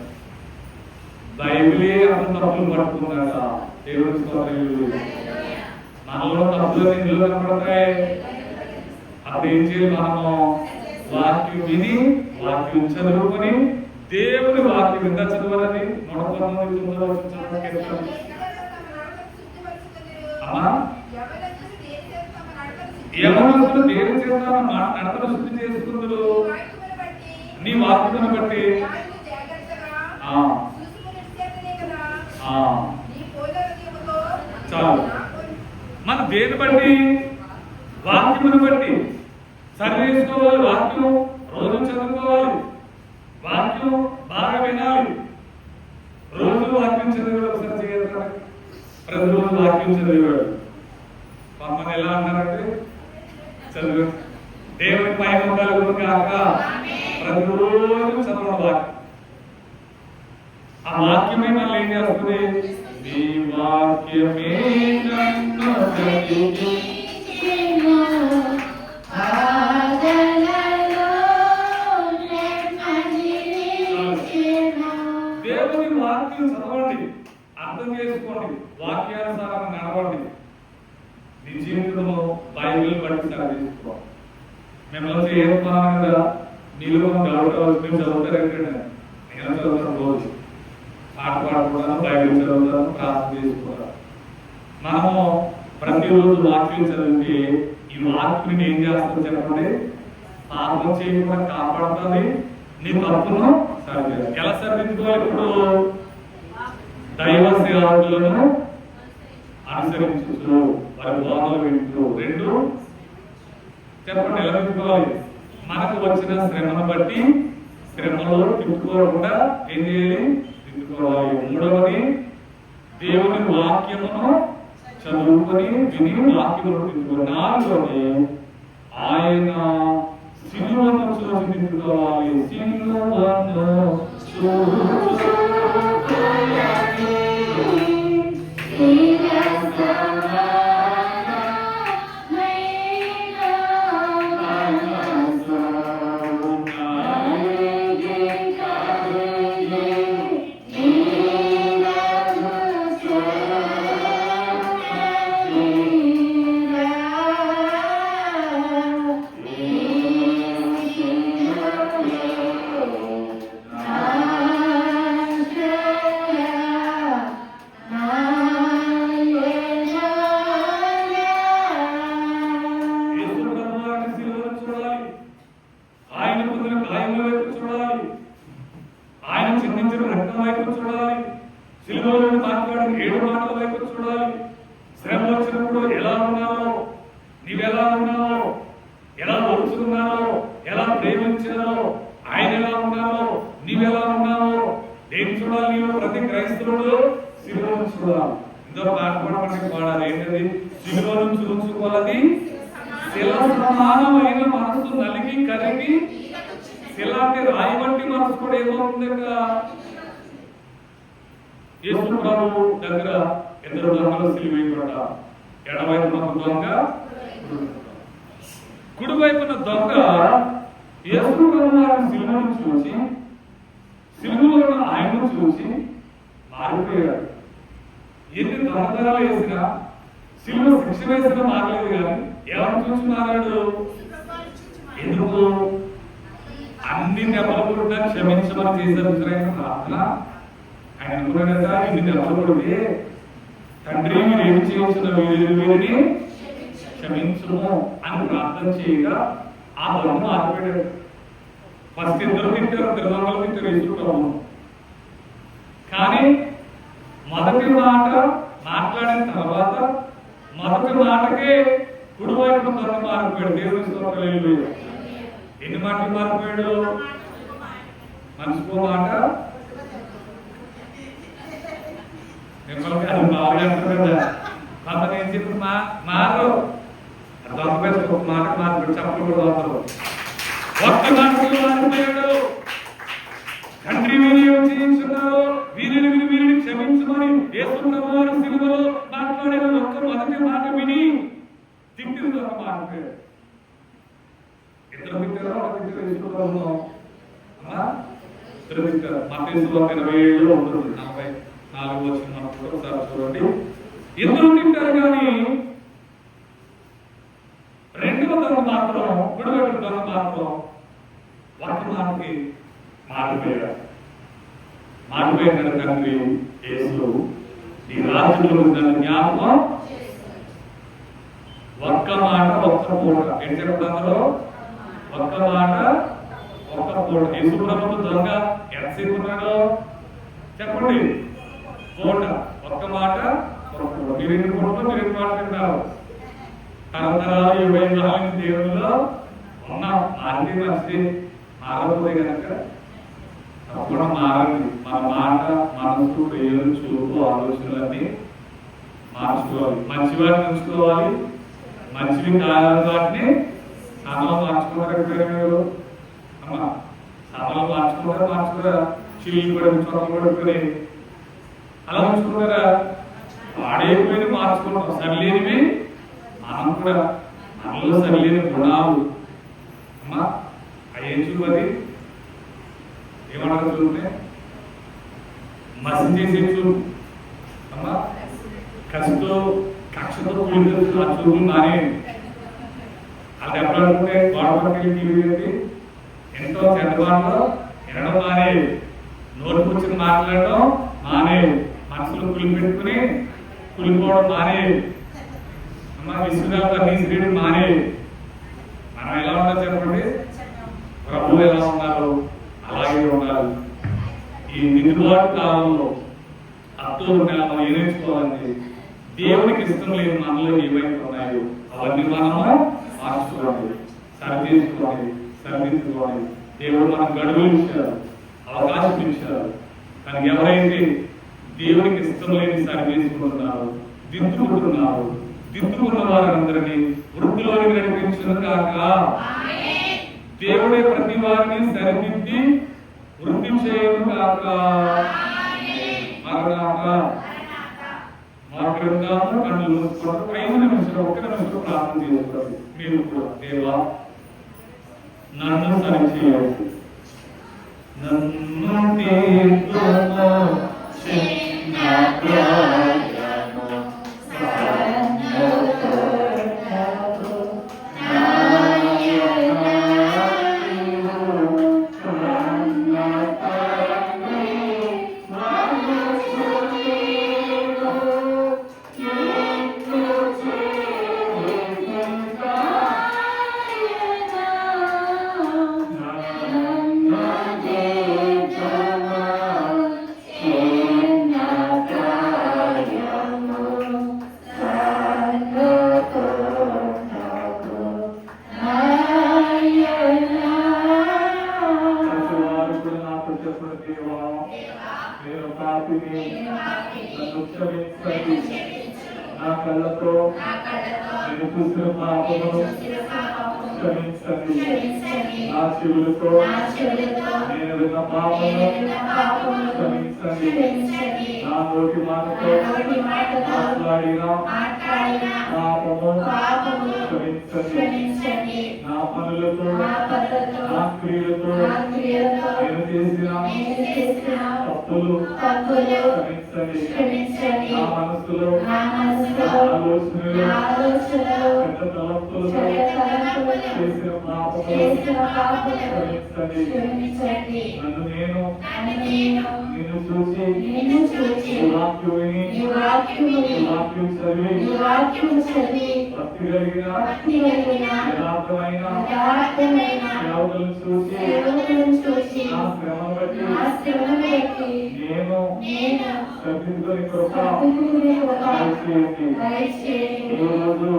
బైబిలే అంత తప్పులు పట్టుకున్నాడా? దేవుడి స్తోత్రం. మనలో తప్పులు ఇందులో కనపడతాయి. అప్పుడు ఏం చేయాలి? మనము వాక్యం విని వాక్యం చదువుకొని దేవుని వాక్యం ఎంత చదవాలని 119:9 యవనస్తులు దేని చేత నడతను శుద్ధి చేసుకుందరు? నీ వాక్యమును బట్టి. చాలు. మన దేని బట్టి? వాక్యమును బట్టి సరి చేసుకోవాలి. వాక్యం రోజు చదువుకోవాలి, వాక్యం బాగా వినాలి. రోజు వాక్యం చదివాడు. ఒకసారి చేయాలి, ప్రతిరోజు వాక్యం చదివాడు. కొంతమంది ఎలా అన్నారంటే చదువు దేవుని మహిమ కలుగును గాక, ప్రతిరోజు చదవడం వాక్యం. ఆ వాక్యమే మళ్ళీ ఏం చేస్తుంది? నీ వాక్యమే నన్ను దేవుని వాక్యం చదవండి, అర్థం చేసుకోండి, వాక్యానుసారం నడవండి. నీ జీవితంలో బైబిల్ బట్టి సాధించుకోవాలి. మిమ్మల్ని ఏమన్నా కదా నీళ్ళు మేము చదువుతారంటే నేను చదువుతాను. రోజు పాట పాడుకుంటాను, బైబిల్ చదువుతాను, ప్రార్థన చేసుకుంటాను. మనము ప్రతిరోజు వాక్యం చదివితే ఈ వాక్యం ఏం చేస్తుంది చెప్పండి? పాపం చేయకుండా కాపాడుతుంది, నీ తప్పును సరిచేయాలి. ఎలా సరిదిద్దుకోవాలి? ఇప్పుడు దైవ సేవకులను అనుసరించు, వారి బోధలు వింటూ. రెండు చెప్పండి ఎలా దిద్దుకోవాలి? మనకు వచ్చిన శ్రమను బట్టి శ్రమలో తిప్పుకోకుండా ఏం చేయాలి? దిద్దుకోవాలి. మూడవది దేవుని వాక్యమును చదువుకొని విని వాక్యమును దిద్దుకోవాలి. నాలుగవది ఆయన సిలువను చూసి దిద్దుకోవాలి. సిలువను మాట్లాడి 7 మాటల వైపు చూడాలి. శ్రమ వచ్చినప్పుడు ఎలా ఉన్నావో, నీవెలా ఉన్నావో, ఎలా ఓర్చుకున్నావో, ఎలా ప్రేమించావో, ఆయన ఎలా ఉన్నావో, నీవెలా ఉన్నావో ఏం చూడాలి? నీవు ప్రతి క్రైస్తవుడు సిలువను చూడాలి. ఇందులో పాటపడడానికి పాడాలి. ఏంటది? సిలువను చూసుకోవాలని శిల సమానమైన మనసు నలిగి కరిగి, శిల అంటే రాయి వంటి మనసు కూడా ఏమవుతుంది? యేసు ప్రభు దగ్గర 2 దొంగలు సిలువేయబడ్డారు. ఎడవైపున దొంగ, కుడివైపున దొంగ యేసు ప్రభు సిలువను చూసి, సిలువలో ఉన్న ఆయనను చూసి మారిపోయాడు. ఎన్ని దొంగతనాలు వేసినా, సిలువ శిక్ష వేసినా మారలేదు. కానీ ఎవరు చూసి మారాడు? ఎందుకు? అన్ని దెబ్బలు కూడా క్షమించమని చేశారు ప్రార్థన. ఆయన అనుకున్నాడు కదా, ఇన్ని దెబ్బలు కొడితే తండ్రి మీరు ఏమి చేయించిన వీరిని క్షమించము అని ప్రార్థన చేయగా ఆ దొంగ మారిపోయాడు. ఫస్ట్ 2 తింటారు, 2 దొంగలు తింటారు యేసు. కానీ మొదటి మాట మాట్లాడిన తర్వాత మొదటి మాటకే కుడివైపు దొంగ మారిపోయాడు. దేవుని స్తోత్రాలు. ఎన్ని మాటలు మారిపోయాడు? మనిషికో మాట. మిమ్మల్ని అది బాగా అంటారు కదా, కొంత నేను చెప్పి మారు దొంగ ఒక మాట మారిపోయాడు. చెప్పలు కూడా దొంగలు ఒక్క మాటలు మారిపోయాడు. తండ్రి వీరు ఏమి చేయించున్నారో వీరిని క్షమించమని యేసు ప్రభువు సిలువలో మాట్లాడిన ఒక్క మొదటి మాట విని తిట్టిన దొంగ మారిపోయాడు. 2 తిట్టారో 1 తిట్టారో యేసు ప్రభువును? 2 తిట్టారు. మత్తయి 27లో ఉంటుంది. 44 వచ్చిన ఒకసారి చూడండి. 2 తిట్టారు. కానీ 2వ దొంగ మాత్రం, కుడివైపు దొంగ మాత్రం ఒక్క మాటకి మారిపోయాడు. మారిపోయిన తండ్రి యేసు ఈ రాజులు జ్ఞాపకం ఒక్క మాట ఒక్క పూట. ఏం చెప్తారో? ఒక్క మాట ఒక్క పూట. యేసు ప్రభువు దొంగ ఎంతసేపు ఉన్నాడో చెప్పండి? పూట. ఒక్క మాట ఒక్క పూట. మీరు ఎన్ని పూటలో మీరు ఎన్ని మాట్లాడినారు? తరతరాలు 20 ఏళ్ళ దేవుల్లో ఉన్నాం. మారింది మంచిది. మారబోతే కనుక తప్పకుండా మారండి. మన మాట, మనసు, పేరు, చూపు, ఆలోచనలన్నీ మార్చుకోవాలి. మంచివాడిని ఉంచుకోవాలి. మంచివి కాదని వాటిని సమలం మార్చుకోవడం. అమ్మా సమలం మార్చుకోరా? చిల్లు పడుకుని అలా ఉంచుకున్నారా? పాడైపోయి మార్చుకుంటాం. సరిలేనివి మనం కూడా, మనలో సరిలేని గుణాలు అమ్మా అయ్యేం చూపది ఏమన్నా చూపే మసి చేసే చూపు అమ్మా, కక్షతో కూలిన ఆ చూపు మానే. అది ఎప్పుడంటే గోడ పక్కకి టీవీ పెట్టి ఎంతో చెడ్డబాటులో వినడం మానే, నోటు కూర్చొని మాట్లాడడం మానే, మనసులో కులి పెట్టుకుని కులిపోవడం మానే, అమ్మ విసుగాలతో నీసిరేయడం మానే. మనం ఎలా ఉండాలి చెప్పండి? ప్రభువు ఎలా ఉన్నారు అలాగే ఉండాలి. ఈ నిలుబాటు కాలంలో అక్టోబర్ మనం ఏం నేర్చుకోవాలంటే, దేవునికి ఇష్టం లేని మనలో ఏవైతే ఉన్నాయో అవన్నీ మనము మార్చుకోవాలి, సరిదిద్దుకోవాలి. దేవుడు మనకు గడువులు ఇచ్చారు, అవకాశం ఇచ్చారు. కానీ ఎవరైతే దేవునికి ఇష్టం లేని సరిదిద్దుకుంటున్నారు, దిద్దుకున్న వారందరినీ వృద్ధిలోకి నడిపించిన కాక దేవుడే ప్రతి వారిని సరిదిద్ది వృద్ధి చేయను కాక. మాట్లాడదాము. కళ్ళు మూసుకోవడం 5 నిమిషాలు, 1 నిమిషం ప్రార్థన చేసుకోండి. మీరు కూడా దేవా నన్ను సరిచేయండి, నన్ను తీర్చుము, కళ్ళతో నేను చూసిన పాపమును క్షమించండి. నా చెవులతో నేను విన్న పాపమును క్షమించండి. నా నోటి మాటతో మాట్లాడిన పాపము క్షమించండి. నా పనులతో నా క్రియలతో నేను చేసిన తప్పులు క్షమించండి. నా మనసులో ఆలోచనలు పెద్ద తలంపులతో చేసిన పాపములు క్షమించండి. నన్ను నేను నిన్ను చూసి వాక్యం చదివి భక్తి కలిగిన యథార్థమైన సేవకులను చూసి నా శ్రమను బట్టి నేను సరిదిద్దుకొని కృప దయచేయండి. ఈ రోజు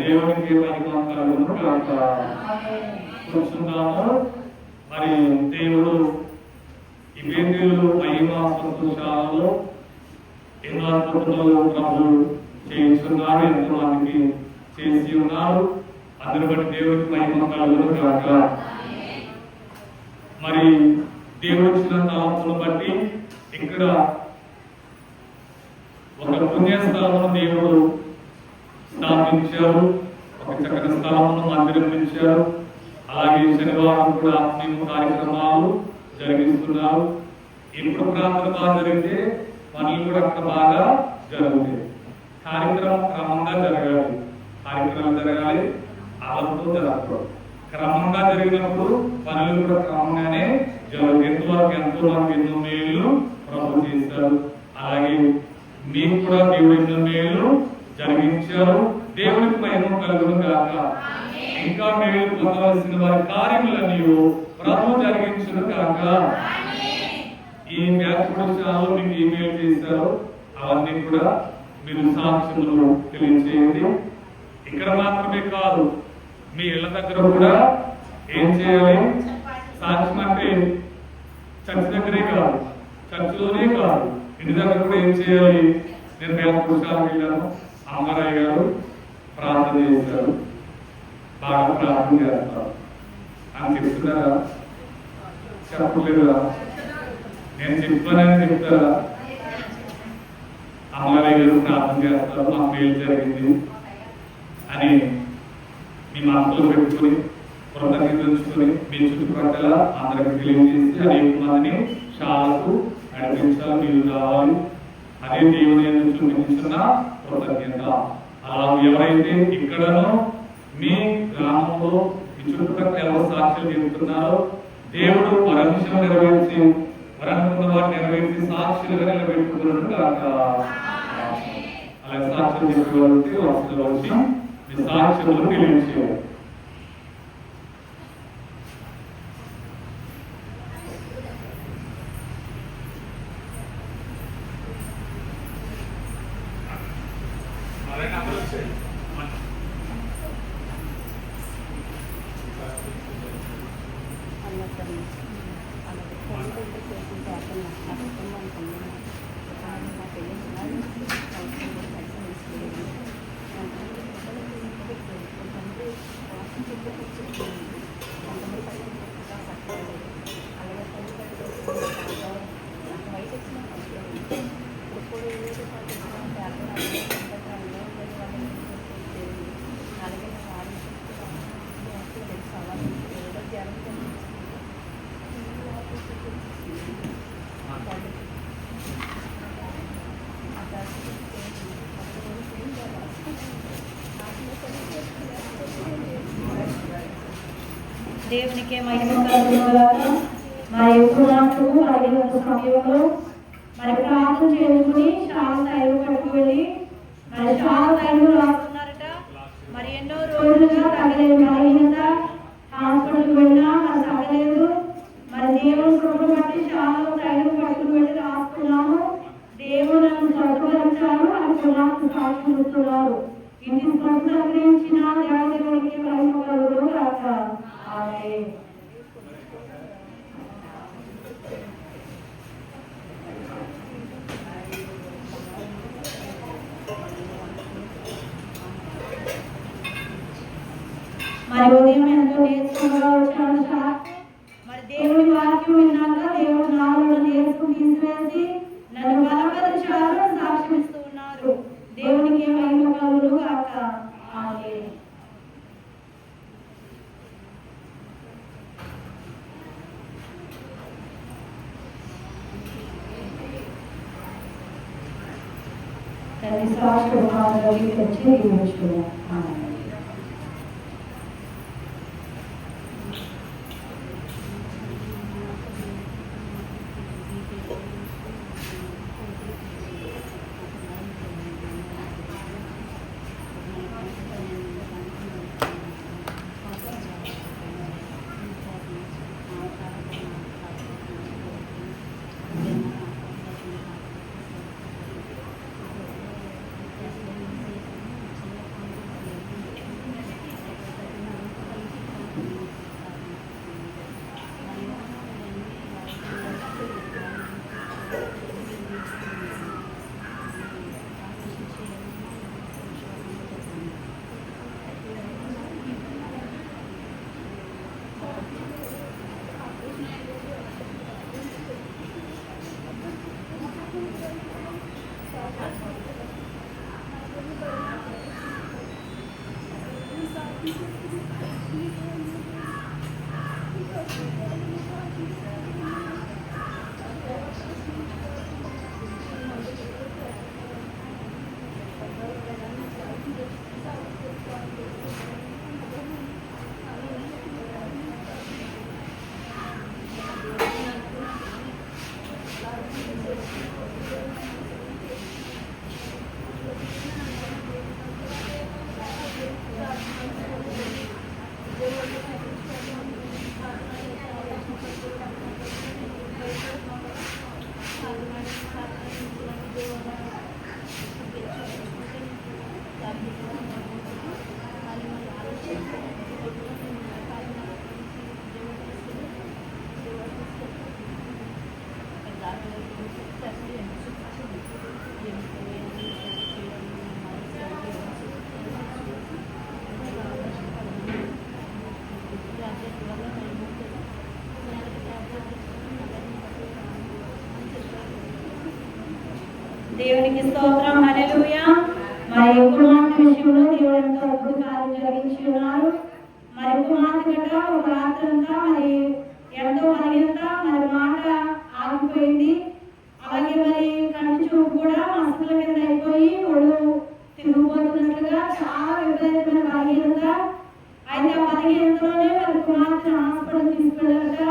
దేవునికి కూర్చున్నాము. మరి దేవుడు ఈ వేదికలు మహిమ సంతోషాలలో ఎన్నో అద్భుతాలు ప్రభు చేస్తున్నారు, ఎంతో మందికి చేసి ఉన్నారు. అందరి బట్టి దేవుడికి మహిమ కలుగును గాక. మరి దేవుడు ఇచ్చిన తలంపులను బట్టి ఇక్కడ ఒక పుణ్యస్థలమును దేవుడు స్థాపించారు, ఒక చక్కని స్థలమును మందిరం ఇచ్చారు. అలాగే శనివారం కూడా ఆత్మీయ కార్యక్రమాలు జరిగిస్తున్నారు. ఎప్పుడు ప్రార్థన బాగా జరిగితే పనులు కూడా అక్కడ బాగా జరుగుతాయి. కార్యక్రమం క్రమంగా జరగాలి, కార్యక్రమం జరగాలి, ఆలోచన జరగకూడదు. క్రమంగా జరిగినప్పుడు పనులు కూడా క్రమంగానే జరుగుతాయి. ఎంతవరకు ఎంతో మనకు ఎన్నో మేలు ప్రభు చేశారు. అలాగే మీకు కూడా దేవుడు ఎన్నో మేలు జరిగించారు. దేవుడికి మహిమ కలుగును గాక. ఇంకా మేలు పొందవలసిన వారి కార్యములన్నీ ప్రభు జరిగించును గాక. ఈ వ్యాఖ్యానాలు మీకు ఈమెయిల్ చేశారు, అవన్నీ కూడా మీరు సాక్ష్యములు తెలియజేయండి. ఇక్కడ మాత్రమే కాదు, మీ ఇళ్ల దగ్గర కూడా ఏం చేయాలి? సాక్ష్యం అంటే చర్చ్ దగ్గరే కాదు, చర్చిలోనే కాదు, ఇంటి దగ్గర కూడా ఏం చేయాలి? నేను పురుషాలకు వెళ్ళాను, అమ్మరాయ్య గారు ప్రార్థన చేశారు, బాగా ప్రార్థన చేస్తారు అని చెప్తున్నారా? చెప్పలేదా? నేను చెప్పానని చెప్తారా? అమ్మరాయ్య గారు ప్రార్థన చేస్తారు, మాకు మేలు జరిగింది అని మీ మనసులో పెట్టుకుని కృతజ్ఞతలుచుకుని మీ చుట్టుపక్కల అందరికి తెలియజేసి అనేక మందిని శాలకు నడిపించాలి, మీరు రావాలి. అదే దేవుని చూపించిన కృతజ్ఞత. అలా ఎవరైతే ఇక్కడనో మీ గ్రామంలో మీ చుట్టుపక్కల ఎవరు సాక్ష్యం చెబుతున్నారో దేవుడు పరమిషం నెరవేర్చి వరనుకున్న వారిని నెరవేర్చి సాక్షులుగా నిలబెట్టుకున్నాడు కాక. అలా సాక్ష్యం చెప్పేవారికి వస్తువులు వచ్చి మీ సాక్ష్యములు తెలియజేయాలి. దేవునికే మహిమ కలుగునుగాక. మరి ఉపవాసము మరి ఒక సమయంలో మరి ప్రార్థన చేసుకుని చాలా టైం పట్టుకు వెళ్ళి మరి చాలా టైంలో రాస్తున్నారట. మరి ఎన్నో రోజులుగా తగ్గలేదు బలహీనత, హాస్పిటల్కి వెళ్ళినా మరి తగ్గలేదు. మరి దేవుని కృపను బట్టి చాలా తైలం పట్టుకుని వెళ్ళి రాసుకున్నాము. దేవుడు నన్ను స్వస్థపరిచారు అని కుమార్తె సాక్షి ఇస్తున్నారు. ఇంటి స్వస్థ గురించిన దేవదేవునికి మహిమ కలుగును గాక. ఆమేన్. మరి ఉదయం ఎంతో నేర్చుకుంటూ వచ్చాను సార్. మరి దేవుని వాక్యం విన్నాక దేవుడు నాలో నేర్చుకుని తీసివేసి నన్ను బలపరిచారు, సాక్ష్యం ఇస్తూ ఉన్నారు. దేవునికి మహిమ కలుగును గాక. ఆమేన్. తల్లి సాక్షి భావంలోకి తెచ్చి దీవించుకున్నాం. ఆమేన్. దేవునికి స్తోత్రం. హల్లెలూయా. మరి కుమార్తె విషయంలో దేవుడు ఎంతో అద్భుత కార్యం జరిగించి ఉన్నారు. మరి కుమార్తె గట ఒక రాత్రంతా మరి ఎంతో బలహీనత, మరి మాట ఆగిపోయింది. అలాగే మరి కంటి చూపు కూడా మసకల కింద అయిపోయి ఒళ్ళు తిరిగిపోతున్నట్లుగా చాలా విపరీతమైన బలహీనత. అయితే ఆ బలహీనతలోనే మరి కుమార్తె హాస్పిటల్ తీసుకెళ్ళారట.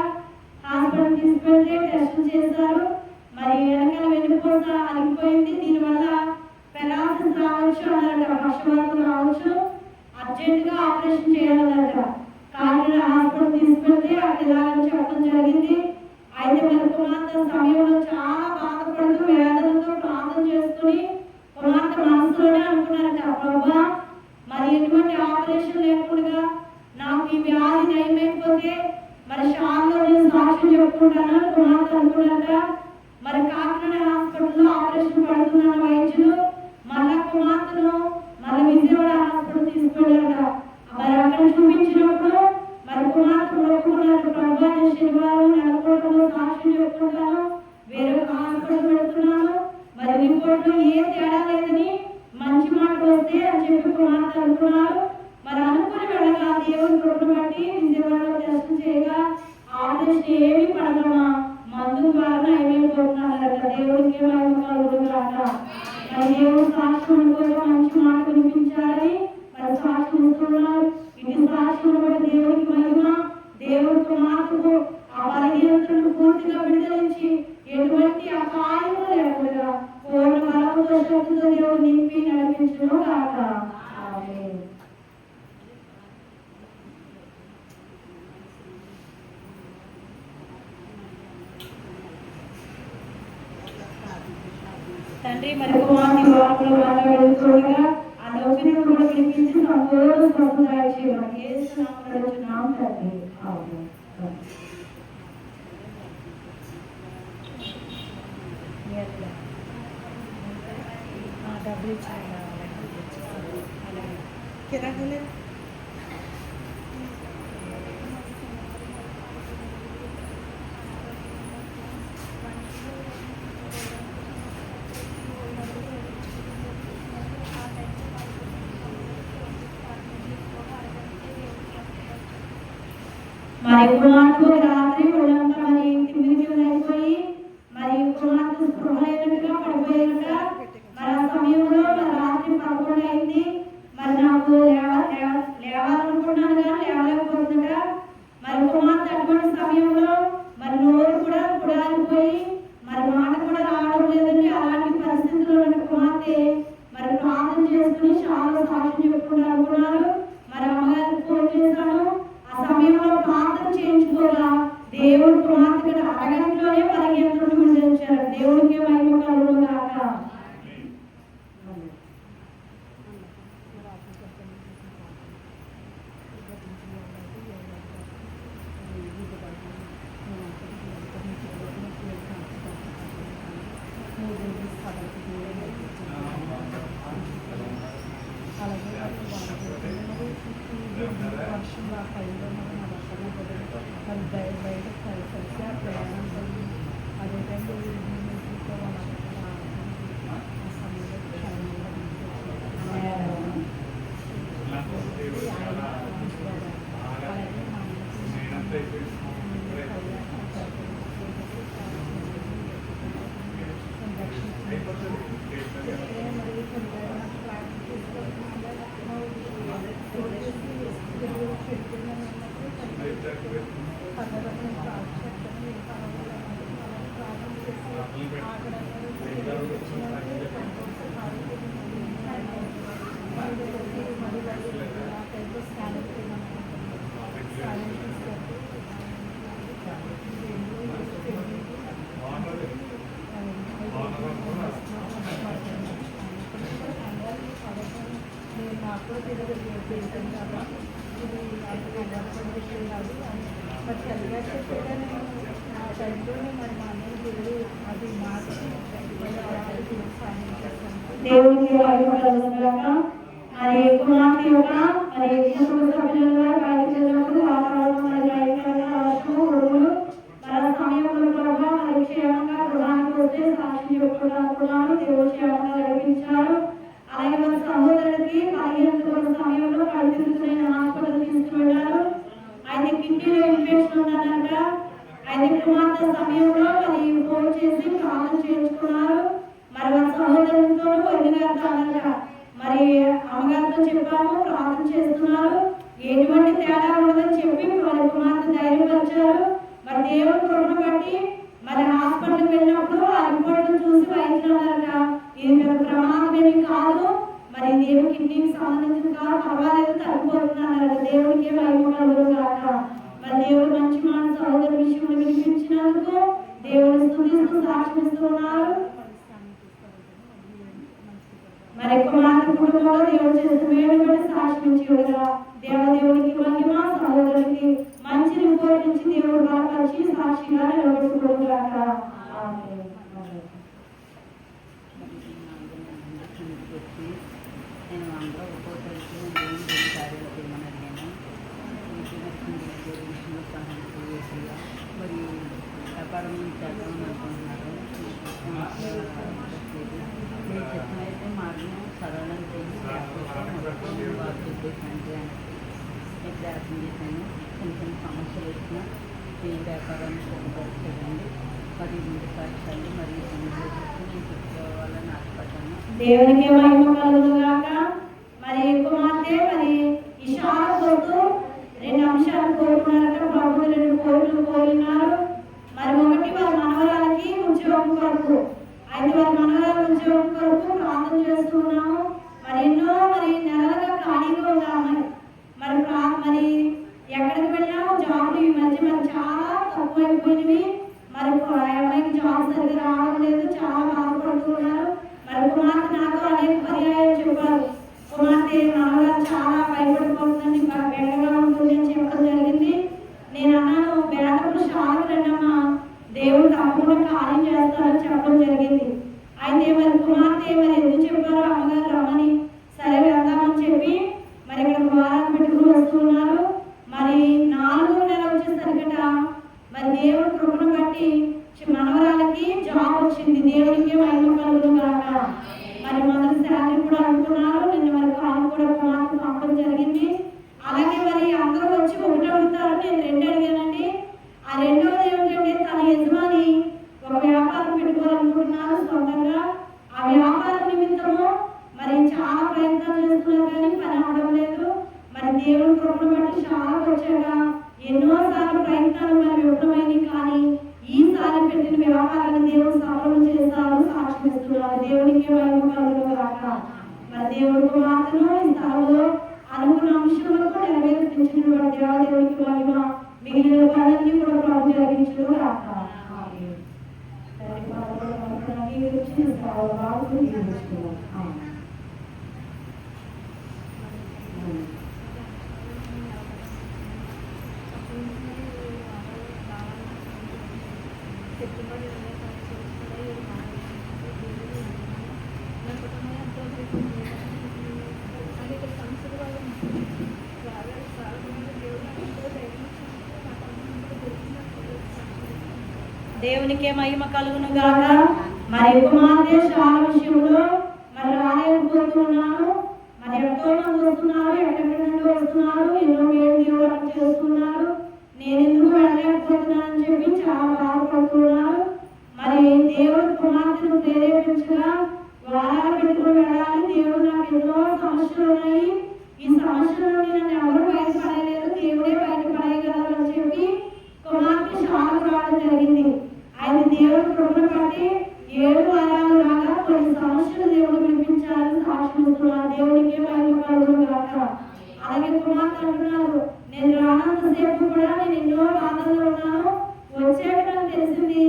హాస్పిటల్ తీసుకెళ్తే టెస్ట్ చేశారు. మరి వెనకాల వెన్నుపూస అరిగిపోయింది. దీనివల్ల పెరాలసిస్ రావచ్చు అన్నారట, పక్షవాతం రావచ్చు, అర్జెంటుగా ఆపరేషన్ చేయాలన్నారట. కానీ హాస్పిటల్ తీసుకెళ్తే అక్కడ ఇలాగని చెప్పడం జరిగింది. అయితే మరి కుమార్తె సమయంలో చాలా బాధపడుతూ వేదనతో ప్రార్థన చేసుకుని కుమార్తె మనసులోనే అనుకున్నారట, ప్రభా మరి ఎటువంటి ఆపరేషన్ లేకుండా నాకు ఈ వ్యాధి నయమైపోతే మరి షాన్లో నేను సాక్ష్యం చెప్పుకుంటానని కుమార్తె అనుకున్నారట. మరి కాకినాడ హాస్పిటల్లో ఆపరేషన్ పడుతున్న వైద్యులు మళ్ళా కుమార్తెను మళ్ళీ విజయవాడ హాస్పిటల్ తీసుకెళ్ళారట. మరి అక్కడ చూపించినప్పుడు మరి కుమార్తె ఒప్పుకున్నారు, ప్రభా నేను శనివారం నెలకోటలో సాక్ష్యం చెప్పుకుంటాను, వేరొక హాస్పిటల్ పెడుతున్నాను, మరి రిపోర్ట్లో ఏ తేడా లేదని మంచి మాట వస్తే అని చెప్పి కుమార్తె అనుకున్నారు. మరి అనుకుని వెళ్ళగా దేవుని కృపను బట్టి విజయవాడలో టెస్ట్ చేయగా ఆపరేషన్ ఏమీ పడగలమా మందు ద్వారా ఏమైపోతున్నారట. దేవుడికి మహిమ కలుగును గాక. మరి దేవుడు సాక్ష్యం కూడా మంచి మాట వినిపించాలని మరి సాక్ష్యం ఇస్తున్నారు. ఇది సాక్ష్యం బట్టి దేవుడికి మహిమ. దేవుడు కుమార్తెకు ఆ బలహీనతను పూర్తిగా విడుదలించి ఎటువంటి అపాయము లేకుండా పూర్ణ బలంతో శక్తితో దేవుడు నింపి నడిపించును గాక. ఆమేన్. తండ్రి మరి కుమార్తె వారంలో మాట్లాడుతుండగా ఆ నొప్పిని కూడా వినిపించి సంపూర్ణ స్వస్థత చేయమని యేసు నామములో అడుగుచున్నాం తండ్రి. ఆమేన్. డబ్బులు ఇచ్చాను కిరాకులే మరి కుమార్తె రాత్రి ఒళ్ళంతా మరి తిమ్మిరి అయిపోయి మరి కుమార్తె స్పృహ లేనట్టుగా పడిపోయాక మరి ఆ సమయంలో మరి రాత్రి 11 అయింది. మరి నాకు లేవాలనుకున్నాను కానీ లేవలేకపోతుండగా మరి కుమార్తె అటువంటి సమయంలో మరి నోరు కూడా కుడారిపోయి మరి మాట కూడా రావడం లేదండి. అలాంటి పరిస్థితుల్లో ఉన్న కుమార్తె మరి ప్రార్థన చేసుకుని చాలా సాక్ష్యం చెప్పుకుంటూ అనుకున్నారు. మరి అమ్మగారికి ఫోన్ చేశాను. ఆ సమయంలో ప్రార్థన చేయించుకోగా దేవుడు కుమార్తె అరగంటలోనే పరిగెత్తుడు విడిచారు. దేవుడికి మహిమ కలుగును గాక. దేవునికి మహిమ కలుగును గాక. మరి కుమార్తె యొక్క మరి కుటుంబ సభ్యులుగా బయటకు వెళ్ళినప్పుడు వాతావరణం మరి భయంకరంగా వర్షము ఉరుములు మరి సమయంలో ప్రభావ మరి క్షేమంగా గృహానికి వస్తే సాక్షి చెప్పుకున్నాను. దేవుడు క్షేమంగా నడిపించారు. అలాగే మన సహోదరుడికి 15 రోజుల సమయంలో కడుపుతున్న హాస్పిటల్ తీసుకువెళ్ళారు. అయితే కిడ్నీలో ఇన్ఫెక్షన్ ఉందన్నట. అయితే కుమార్తె సమయంలో మరి ఫోన్ చేసి ప్రార్థన చేయించుకున్నారు. మరి మన సహోదరులతో వదిలిగారితో అన్నట మరి అమ్మగారితో చెప్పాము, ప్రార్థన చేస్తున్నారు, ఎటువంటి తేడా ఉండదని చెప్పి మరి కుమార్తె ధైర్యపరిచారు. మరి దేవుడు కృపను బట్టి మరి హాస్పిటల్కి వెళ్ళినప్పుడు ఆ రిపోర్ట్ను చూసి వైద్యులు అన్నారట, ఇది ప్రమాదమేమి కాదు, మరి దేవుడు కిడ్నీకి సంబంధించిన కాదు, పర్వాలేదు తగ్గిపోతుంది అన్నారట. దేవుడికి మహిమ కలుగును గాక. మరి దేవుడు మంచి మాట సహోదరు విషయంలో వినిపించినందుకు దేవుని స్తుతిస్తూ సాక్షిస్తున్నారు. మరి కుమార్తె కుటుంబంలో దేవుడు చేసిన మేలు బట్టి సాక్షించేవారుగా దేవునికి మహిమ, సహోదరునికి మంచి రిపోర్ట్ నుంచి దేవుడు బలపరిచి సాక్షిగా నిలబెట్టుకోవడం గాక. ఆమేన్. నేను అందరూ ఒక్కొక్కరికి దేవుని కార్యాలు చేయమని అడిగాను. విషయంలో సహాయం చేయాలి. మరి వ్యాపారం చేద్దాం అనుకుంటున్నారు. మీరు చెప్పినైతే మార్గం సరళం చేసి వారు చెప్పేసినట్టు నేను ప్రయత్నం చేశాను. చిన్న చిన్న సమస్యలు వచ్చినా ఈ వ్యాపారాన్ని సిద్ధపరచండి. మరి ఇంటి పరీక్షలు మరియు సమస్యలు చెప్పి నేను చెప్పుకోవాలని ఆశపడ్డాను. దేవునికి మహిమ కలుగును గాక. మరి కుమార్తె మరి ఇషారా కొరకు 2 అంశాలు కోరుకున్నారట. ప్రభువు 2 కోరికలు కోరినారు. మరి ఒకటి వారి మనవరాలకి ఉద్యోగం కొరకు. అయితే వారి మనవరాల ఉద్యోగం కొరకు ప్రార్థన చేస్తున్నాము. మరి ఎన్నో మరి నెలలుగా ఖాళీగా ఉన్నాము. మరి మరి ఎక్కడికి వెళ్ళాము జాబ్లు ఈ మధ్య మరి చాలా తక్కువైపోయినవి. మరి అమ్మాయికి జాబ్ సరిగ్గా రావడం లేదు, చాలా బాధపడుతున్నారు. మరి కుమార్తె నాతో అనేక పర్యాయాలు చెప్పారు, కుమార్తె నాన్నగారు చాలా భయపడిపోతుందని బెడగా ఉంటుంది అని చెప్పడం జరిగింది. నేను అన్నాను, బేటప్పుడు షాకు రండమ్మా, దేవుడు తప్పకుండా కార్యం చేస్తారని చెప్పడం జరిగింది. అయితే మరి కుమార్తె మరి ఎందుకు చెప్పారో అమ్మగారు రమ్మని, సరే వెళ్దామని చెప్పి మరి ఇక్కడ వారాలు పెట్టుకుని వస్తున్నారు. మరి 4వ నెల వచ్చేసరికట మరి దేవుడు కృపను బట్టి మనవరాలకి జాబ్ వచ్చింది. దేవుడికి మహిమ కలుగును గాక. మరి మొదటి శాలరీ కూడా అనుకున్నారు. నిన్న మరి కాలు కూడా కుమార్తె పంపడం జరిగింది. అలాగే మరి అందరూ వచ్చి ఒకటి అడుగుతారు, నేను 2 అడిగానండి. ఆ రెండవది ఏమిటంటే తన యజమాని ఒక వ్యాపారం పెట్టుకోవాలనుకుంటున్నారు సొంతంగా. ఆ వ్యాపార నిమిత్తము మరి చాలా ప్రయత్నాలు చేస్తున్నారు కానీ పని అవడం లేదు. మరి దేవుడు కృపను బట్టి చాలా వచ్చాక ఎన్నోసార్లు ప్రయత్నాలు మరి విఫలమైనవి, కానీ ఈసారి పెట్టిన వ్యాపారాన్ని దేవుడు సఫలం చేస్తారు, సాక్ష్యం ఇస్తున్నారు. దేవునికి మహిమ కలుగును గాక. మరి దేవుడు కుమార్తెను ఈ స్థలంలో అనుకున్న అంశంలో నెరవేర్పించినటువంటి దేవునికి మహిమ, మిగిలిన పనులన్నీ కూడా ప్రభు జరిగించును గాక. దేవునికే మహిమ కలుగును గాక. మరి కుమార్తె చాలా విషయంలో మరి రాలేకపోతున్నాను. మరి ఎంతో మంది వస్తున్నారు, ఎక్కడెక్కడ నుండి వస్తున్నారు, ఎన్నో వేడి దేవుడు చేస్తున్నారు. నేను ఎందుకు వెళ్ళలేకపోతున్నానని చెప్పి చాలా బాధపడుతున్నారు. మరి దేవుడు కుమార్తెను ప్రేరేపించగా వారాలు పెట్టుకుని వెళ్ళాలి. దేవుడు నాకు ఎన్నో సమస్యలు ఉన్నాయి, ఈ సమస్యల నుండి నన్ను ఎవరు బయటపడలేదు, దేవుడే బయటపడగలరు అని చెప్పి కుమార్తె షాకు రావడం జరిగింది. ఆయన దేవుడు కృపను బట్టి 7 వారాలు రాగా కొన్ని సమస్యలు దేవుడు వినిపించాలని సాక్ష్యం ఇస్తున్నారు. దేవునికి మహిమ కలుగును గాక. అలాగే కుమార్తె అంటున్నారు, నేను రానంతసేపు కూడా నేను ఎన్నో బాధల్లో ఉన్నాను, వచ్చాక నాకు తెలిసింది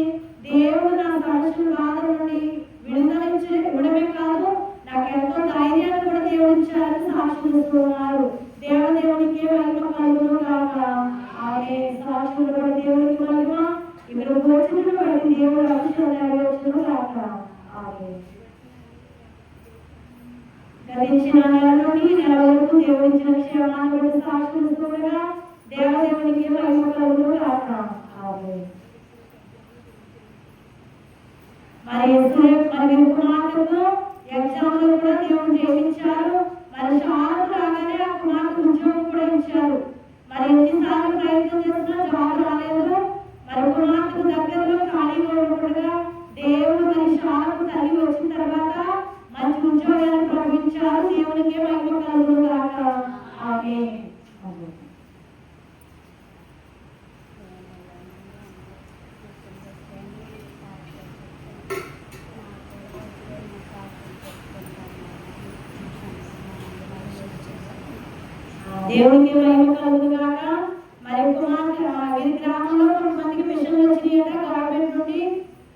దేవుడు నా సమస్యల బాధల నుండి విడుదలమే కాదు, నాకు ఎంతో ధైర్యాన్ని కూడా దేవుడు ఇచ్చారని సాక్ష్యం ఇస్తున్నారు. దేవునికి మహిమ కలుగును గాక. ఆమె సాక్షులు కూడా దేవునికి మహిమ, ఇక్కడ భోజనం బట్టి దేవుడు అవసరం నెరవేర్చును గాక. ఆమె గతించిన నెల నుండి నెల వరకు దేవుడు ఇచ్చిన క్షేమాన్ని బట్టి సాక్షులు ఇస్తుండగా దేవునికి మహిమ కలుగును గాక. ఆమె మరి కుమార్తెకు ఎగ్జామ్ లో కూడా దేవుడు చేయించారు. మరి షార్ట్ రాగానే ఆ కుమార్తె ఉద్యోగం కూడా ఇచ్చారు. మరి ఎన్నిసార్లు ప్రయత్నం చేసినా జాబ్ రాలేదు. మరి కుమార్తెకు దగ్గరలో ఖాళీగా ఉండకుండా దేవుడు మరి షార్ట్ తల్లి వచ్చిన తర్వాత మంచి ఉద్యోగాన్ని ప్రకటించారు. దేవునికే మహిమ కలుగును గాక. ఆమేన్. దేవునికి మహిమ కలుగును గాక. మరి కుమార్తె వీరి గ్రామంలో కొంతమందికి మిషన్లు వచ్చినాయట గవర్నమెంట్ నుండి.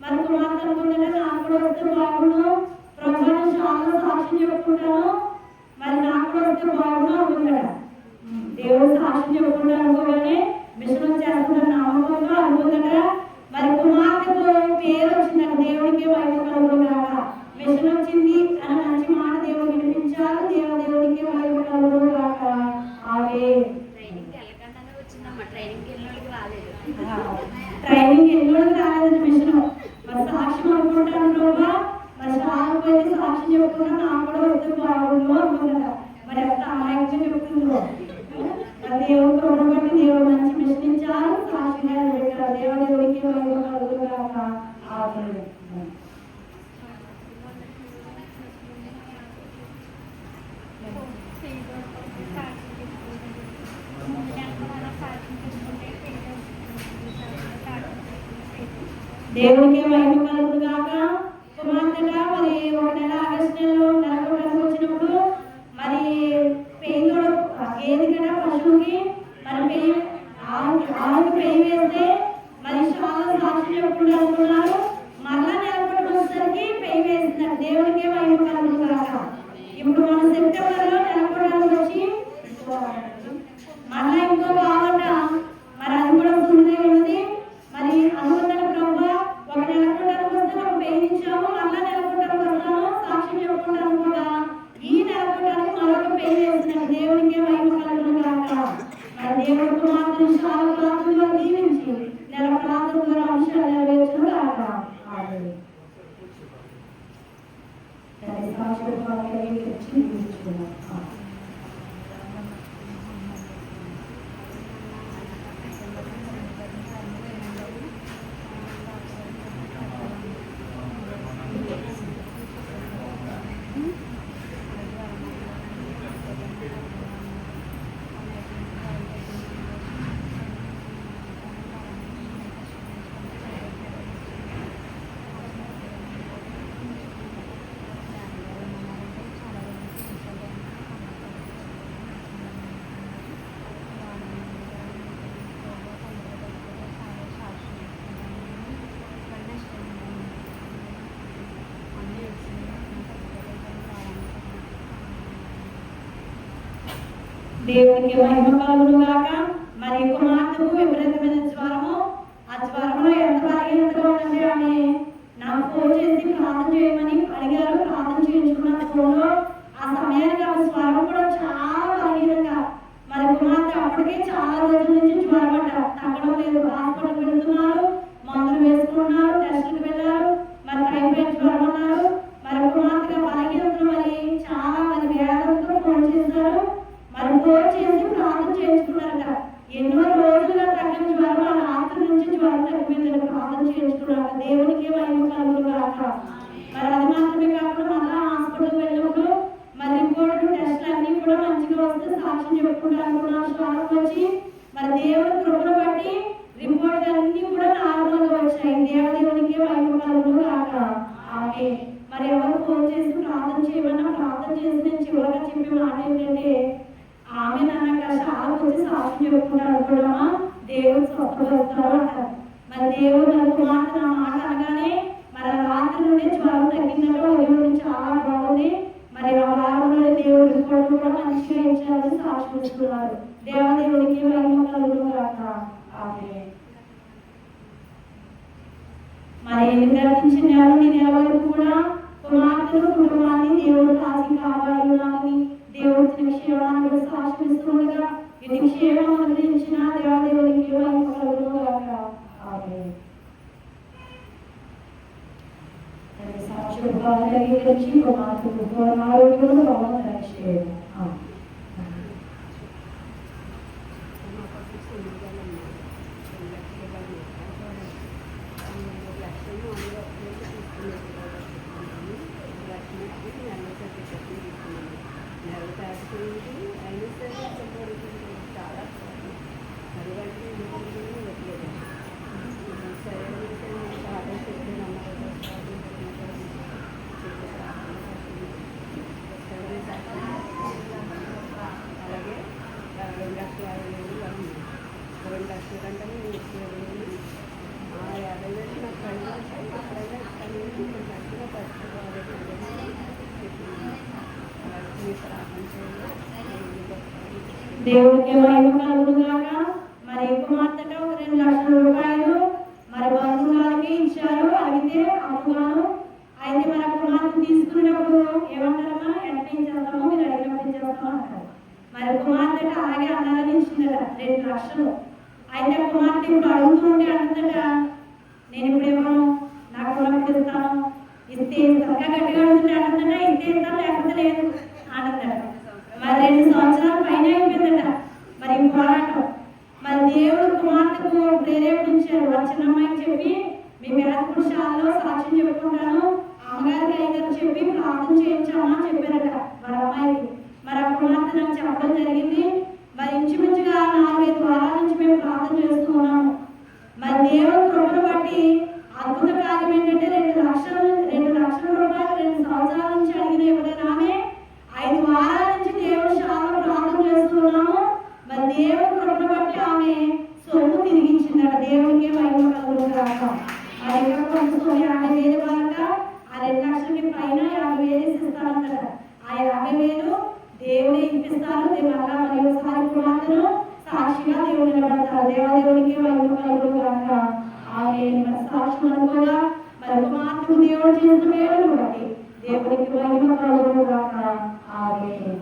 మరి కుమార్తె అనుకుంటే నాకు కూడా వస్తే బాగుండు, ప్రభుత్వం చాలా సాక్ష్యం చెప్పుకుంటాను, మరి నాకు కూడా వస్తే బాగుండు అనుకుంటాడు. దేవుడు సాక్ష్యం చెప్పుకుంటా అనుకోగానే మిషన్ వచ్చేస్తున్న నమ్మకంలో అనుకుందట. మరి కుమార్తెకు పేరు వచ్చిందట. దేవునికి మహిమ కలుగును గాక. మిషన్ వచ్చింది అని మంచి మాట దేవుడు వినిపించారు. దేవునికి మహిమ కలుగును గాక. ట్రైనింగ్ ఎన్నోళ్ళకి రాలేదు మిషన్. మరి సాక్ష్యం అనుకుంటాను ప్రభా, మరి సాగు పోయి సాక్ష్యం చెప్పుకున్నా నాకు కూడా వస్తే బాగుండు అనుకుంటా. మరి ఎంత అమాయకం చెప్తుందో. దేవుడు కృపను బట్టి దేవుడు మంచి మిషన్ ఇచ్చారు, సాక్షిగా పెట్టారు. దేవునికి మహిమ కలుగును గాక. ఆమేన్. దేవునికి మహిమ కలుగును గాక. కుమార్తెట మరి 1 నెల ఆగస్టు నెలలో నెలకు వచ్చినప్పుడు మరి పెయిన్ ఏది కదా పశువుకి మరి పెయిన్ ఆవుకి పెయిన్ వేస్తే మరి చాలా సాక్షి చెప్పుకుంటూ అనుకున్నారు. మరలా నెల పట్టుకు వచ్చేసరికి పెయిన్ వేస్తున్నారు. దేవునికి మహిమ ఆశీర్వాదాలు కలిగించి నిలుచుకున్నాం. దేవునికి మహిమ కలుగును గాక. మరి కుమార్తెకు విపరీతమైన జ్వరము, ఆ జ్వరంలో ఎంత బలహీనతగా ఉందంటే ఆమె నాకు ఫోన్ చేసి ప్రార్థన చేయమని అడిగారు. ప్రార్థన చేయించుకున్న ఫోన్లో ఆ సమయానికి ఆమె స్వరం కూడా చాలా బలహీనంగా, మరి కుమార్తె అప్పటికే చాలా రోజుల నుంచి జ్వరపడ్డ తగ్గడం లేదు. హాస్పిటల్ వెళ్తున్నారు, మందులు వేసుకున్నారు, టెస్టులకు వెళ్ళారు, మరి టైఫాయిడ్ జ్వరం ఉన్నారు. మరి కుమార్తెగా బలహీనతలు మరి చాలా మరి వేదంతో ఫోన్ చేశారు. మరి ఫోన్ చేసి ప్రార్థన చేయించుకున్నారట. ఎన్నో రోజులుగా తగ్గని జ్వరం ఆ రాత్రి నుంచి జ్వరం తగ్గిపోయిందని ప్రార్థన చేయించుకున్నారట. దేవునికి మహిమ కలుగును గాక. మరి అది మాత్రమే కాకుండా మళ్ళా హాస్పిటల్ వెళ్ళినప్పుడు మరి రిపోర్ట్లు టెస్ట్లు అన్ని కూడా మంచిగా వస్తే సాక్ష్యం చెప్పుకుంటారు కూడా వచ్చి మరి దేవుని కృపను బట్టి రిపోర్ట్లు అన్ని కూడా నార్మల్గా వచ్చాయి. దేవునికి మహిమ కలుగును గాక. ఆమె మరి ఎవరు ఫోన్ చేసి ప్రార్థన చేయమన్నా ప్రార్థన చేసి నేను చివరిగా చెప్పే మాట ఏంటంటే, ఆమె నాన్న చాలా వచ్చి సాక్ష్యం చెప్పుకుంటారు అనుకోవడమా, దేవుడు స్వస్థపరుస్తారు అంటారు. మరి దేవుడు నాకు మాట నా మాట అనగానే మరి రాత్రి నుండి జ్వరం తగ్గిందంటే దేవుడు చాలా బాగుంది. మరి ఆ వారంలో దేవుడు రిపోర్ట్ కూడా మంచిగా ఇచ్చారని సాక్ష్యం ఇస్తున్నారు. దేవదేవుడికి మహిమ కలుగును గాక. ఆమేన్. మరి నిర్వర్తించిన నేను ఎవరు కూడా కుమార్తెలు కుటుంబాన్ని దేవుడు కాసి కాపాడున్నామని దేవుడి విషయాన్ని కూడా సాక్షిస్తుండగా ఇది క్షేమం అందించిన దేవదేవునికి మహిమ కలుగును గాక. ఆమేన్. సాక్షులు కలిగించి కుమార్తెకు ఆరోగ్యం బాగుందని చేయడం. దేవుడికి మహిమ కలుగును గాక. మరి కుమార్తెట ఒక 2 లక్షల రూపాయలు మరి బంధువులకి ఇచ్చారు. అడిగితే అమ్ముగాను అయితే మరి కుమార్తె తీసుకున్నప్పుడు ఏమంటారమ్మా, ఎట్లా ఇచ్చేస్తామో మీరు అడిగినప్పుడు ఇచ్చేస్తాం అంటారు. మరి కుమార్తెట అలాగే అన్నారని ఇచ్చిందట 2 లక్షలు. అయితే కుమార్తె ఇప్పుడు అడుగుతుంటే అంటట, నేను ఇప్పుడేమో నాకు కులప్పుడు ఇస్తాను, ఇస్తే ఇంకా గట్టిగా అడుగుతుంటే అంటట, ఇస్తే ఇస్తాను లేకపోతే లేదు అంటట. మరి 2 సంవత్సరాల పైన అయిపోయిందట మరి పోరాటం. మరి దేవుడు కుమార్తెకు ప్రేరేపించారు. వాళ్ళ చిన్నమ్మాయికి చెప్పి మీ పేద పురుషాల్లో సాక్ష్యం చెప్పుకుంటాను, అమ్మగారికి ఐదారు చెప్పి ప్రార్థన చేయించామా చెప్పారట వాళ్ళ అమ్మాయికి. మరి ఆ కుమార్తె నాకు చెప్పడం జరిగింది. మరి ఇంచుమించుగా 4-5 వారాల నుంచి మేము ప్రార్థన చేస్తూ ఉన్నాము. మరి దేవుడు కృపను బట్టి అద్భుత కార్యం ఏంటంటే 2 లక్షల రూపాయలు 2 సంవత్సరాల నుంచి అడిగిన ఎవరైనా ఆమె 5 వారాల నుంచి దేవుడు చాలా ప్రార్థన చేస్తున్నాము. మరి దేవుడు కృపను బట్టి ఆమె సొమ్ము తిరిగించిందట. దేవుడికి మహిమ కలుగును గాక. ఆ ఇంకా కొంచెం 50,000 వరక ఆ 2 లక్షలకి పైన 50,000 ఇస్తారంట. ఆ 50,000 దేవుడే ఇప్పిస్తారు. మళ్ళా మరి ఒకసారి కుమార్తెను సాక్షిగా దేవుడు నిలబడతారు. దేవదేవునికి మహిమ కలుగును గాక. ఆమేన్. మరి సాక్షి అనుకోగా మరి కుమార్తెకు దేవుడు చేసిన మేలును బట్టి దేవునికి మహిమ కలుగును గాక. ఆమేన్.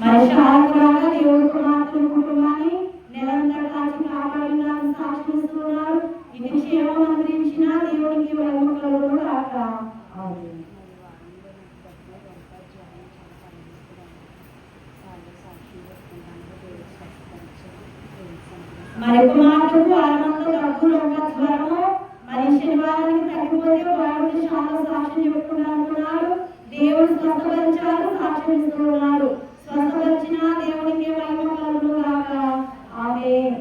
మరి శాంతిగా దేవుడు కుమార్తె కుటుంబాన్ని మరి కుమార్తెకు ఆరంభంలో డబ్బులు జ్వరము, మరి శనివారానికి తగ్గిపోతే వాడు చాలా సాక్ష్యం చెప్పుకుంటున్నారు. దేవుడు స్వస్థపరిచారు, సాక్ష్యం ఇస్తున్నారు. స్వస్థపరిచిన దేవునికి మహిమ కలుగును గాక. ఆమేన్.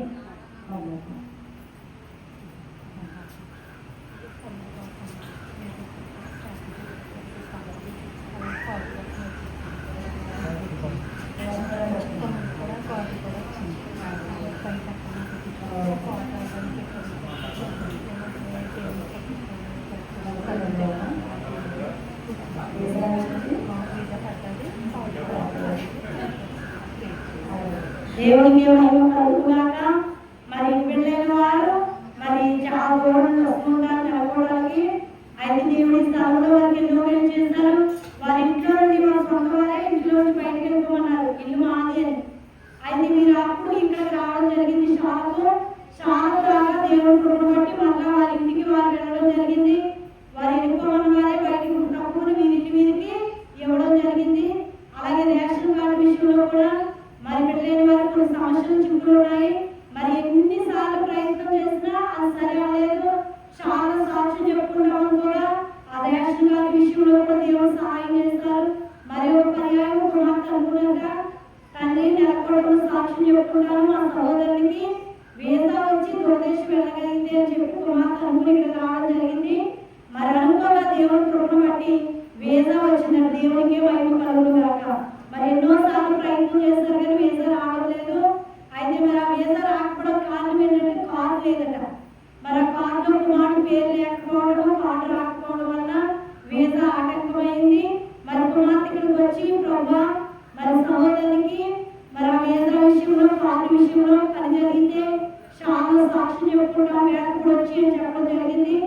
దేవునికి మహిమ కలుగుగాక. మరి పెళ్ళైన వారు మరి చాలా దూరం వస్తుంటారు చదువుకోవడానికి. అయితే దేవుడి స్థలంలో వారికి ఎన్నో మేలు చేస్తారు. వారి ఇంట్లో నుండి మా సొంత వారే ఇంట్లో నుంచి బయటకు వెళ్ళిపోమన్నారు, ఇల్లు మాది అని. అయితే మీరు అప్పుడు ఇక్కడికి రావడం జరిగింది. చాలా దేవుడి కృపను బట్టి మళ్ళా వారి ఇంటికి వారు వెళ్ళడం జరిగింది. వారి వెళ్ళిపోమన్న వారే బయటకు ఉన్నప్పుడు వీరికి ఇవ్వడం జరిగింది. అలాగే రేషన్ కార్డు విషయంలో కూడా మరి పెళ్ళైన వారికి కొన్ని సమస్యలు చుట్టూ ఉన్నాయి. మరి ఎన్నిసార్లు ప్రయత్నం చేసినా అది సరి అవ్వలేదు. చాలా సాక్ష్యం చెప్పుకుంటామని కూడా ఆ రేషన్ కార్డు విషయంలో కూడా దేవుడు సహాయం చేస్తారు. మరి ఒక పర్యాయం కుమార్తె అనుకున్నాక తండ్రి నెలకొడకుండా సాక్ష్యం చెప్పుకుంటాను. మా సహోదరునికి వీసా వచ్చి దూరదేశం వెళ్ళగలిగింది అని చెప్పి కుమార్తె అనుకుని ఇక్కడ రావడం జరిగింది. మరి అనుకోగా దేవుని కృపను బట్టి వీసా వచ్చిన దేవునికి మహిమ కలుగును గాక. మరి ఎన్నోసార్లు ప్రయత్నం చేస్తారు కానీ వీసా రావడం లేదు. అయితే మరి ఆ వీసా రాకపోవడం కారణం ఏంటంటే కార్డు లేదట. మరి ఆ కార్డు కుమారుడు పేరు లేకపోవడం, కార్డు రాకపోవడం వల్ల వీసా ఆటంకమైంది. మరి కుమార్తె ఇక్కడికి వచ్చి ప్రభా మరి సహోదరునికి మరి ఆ వీసా విషయంలో కార్డు విషయంలో పని జరిగితే చాలా సాక్ష్యం చెప్పుకుంటాం వేటప్పుడు వచ్చి అని చెప్పడం జరిగింది.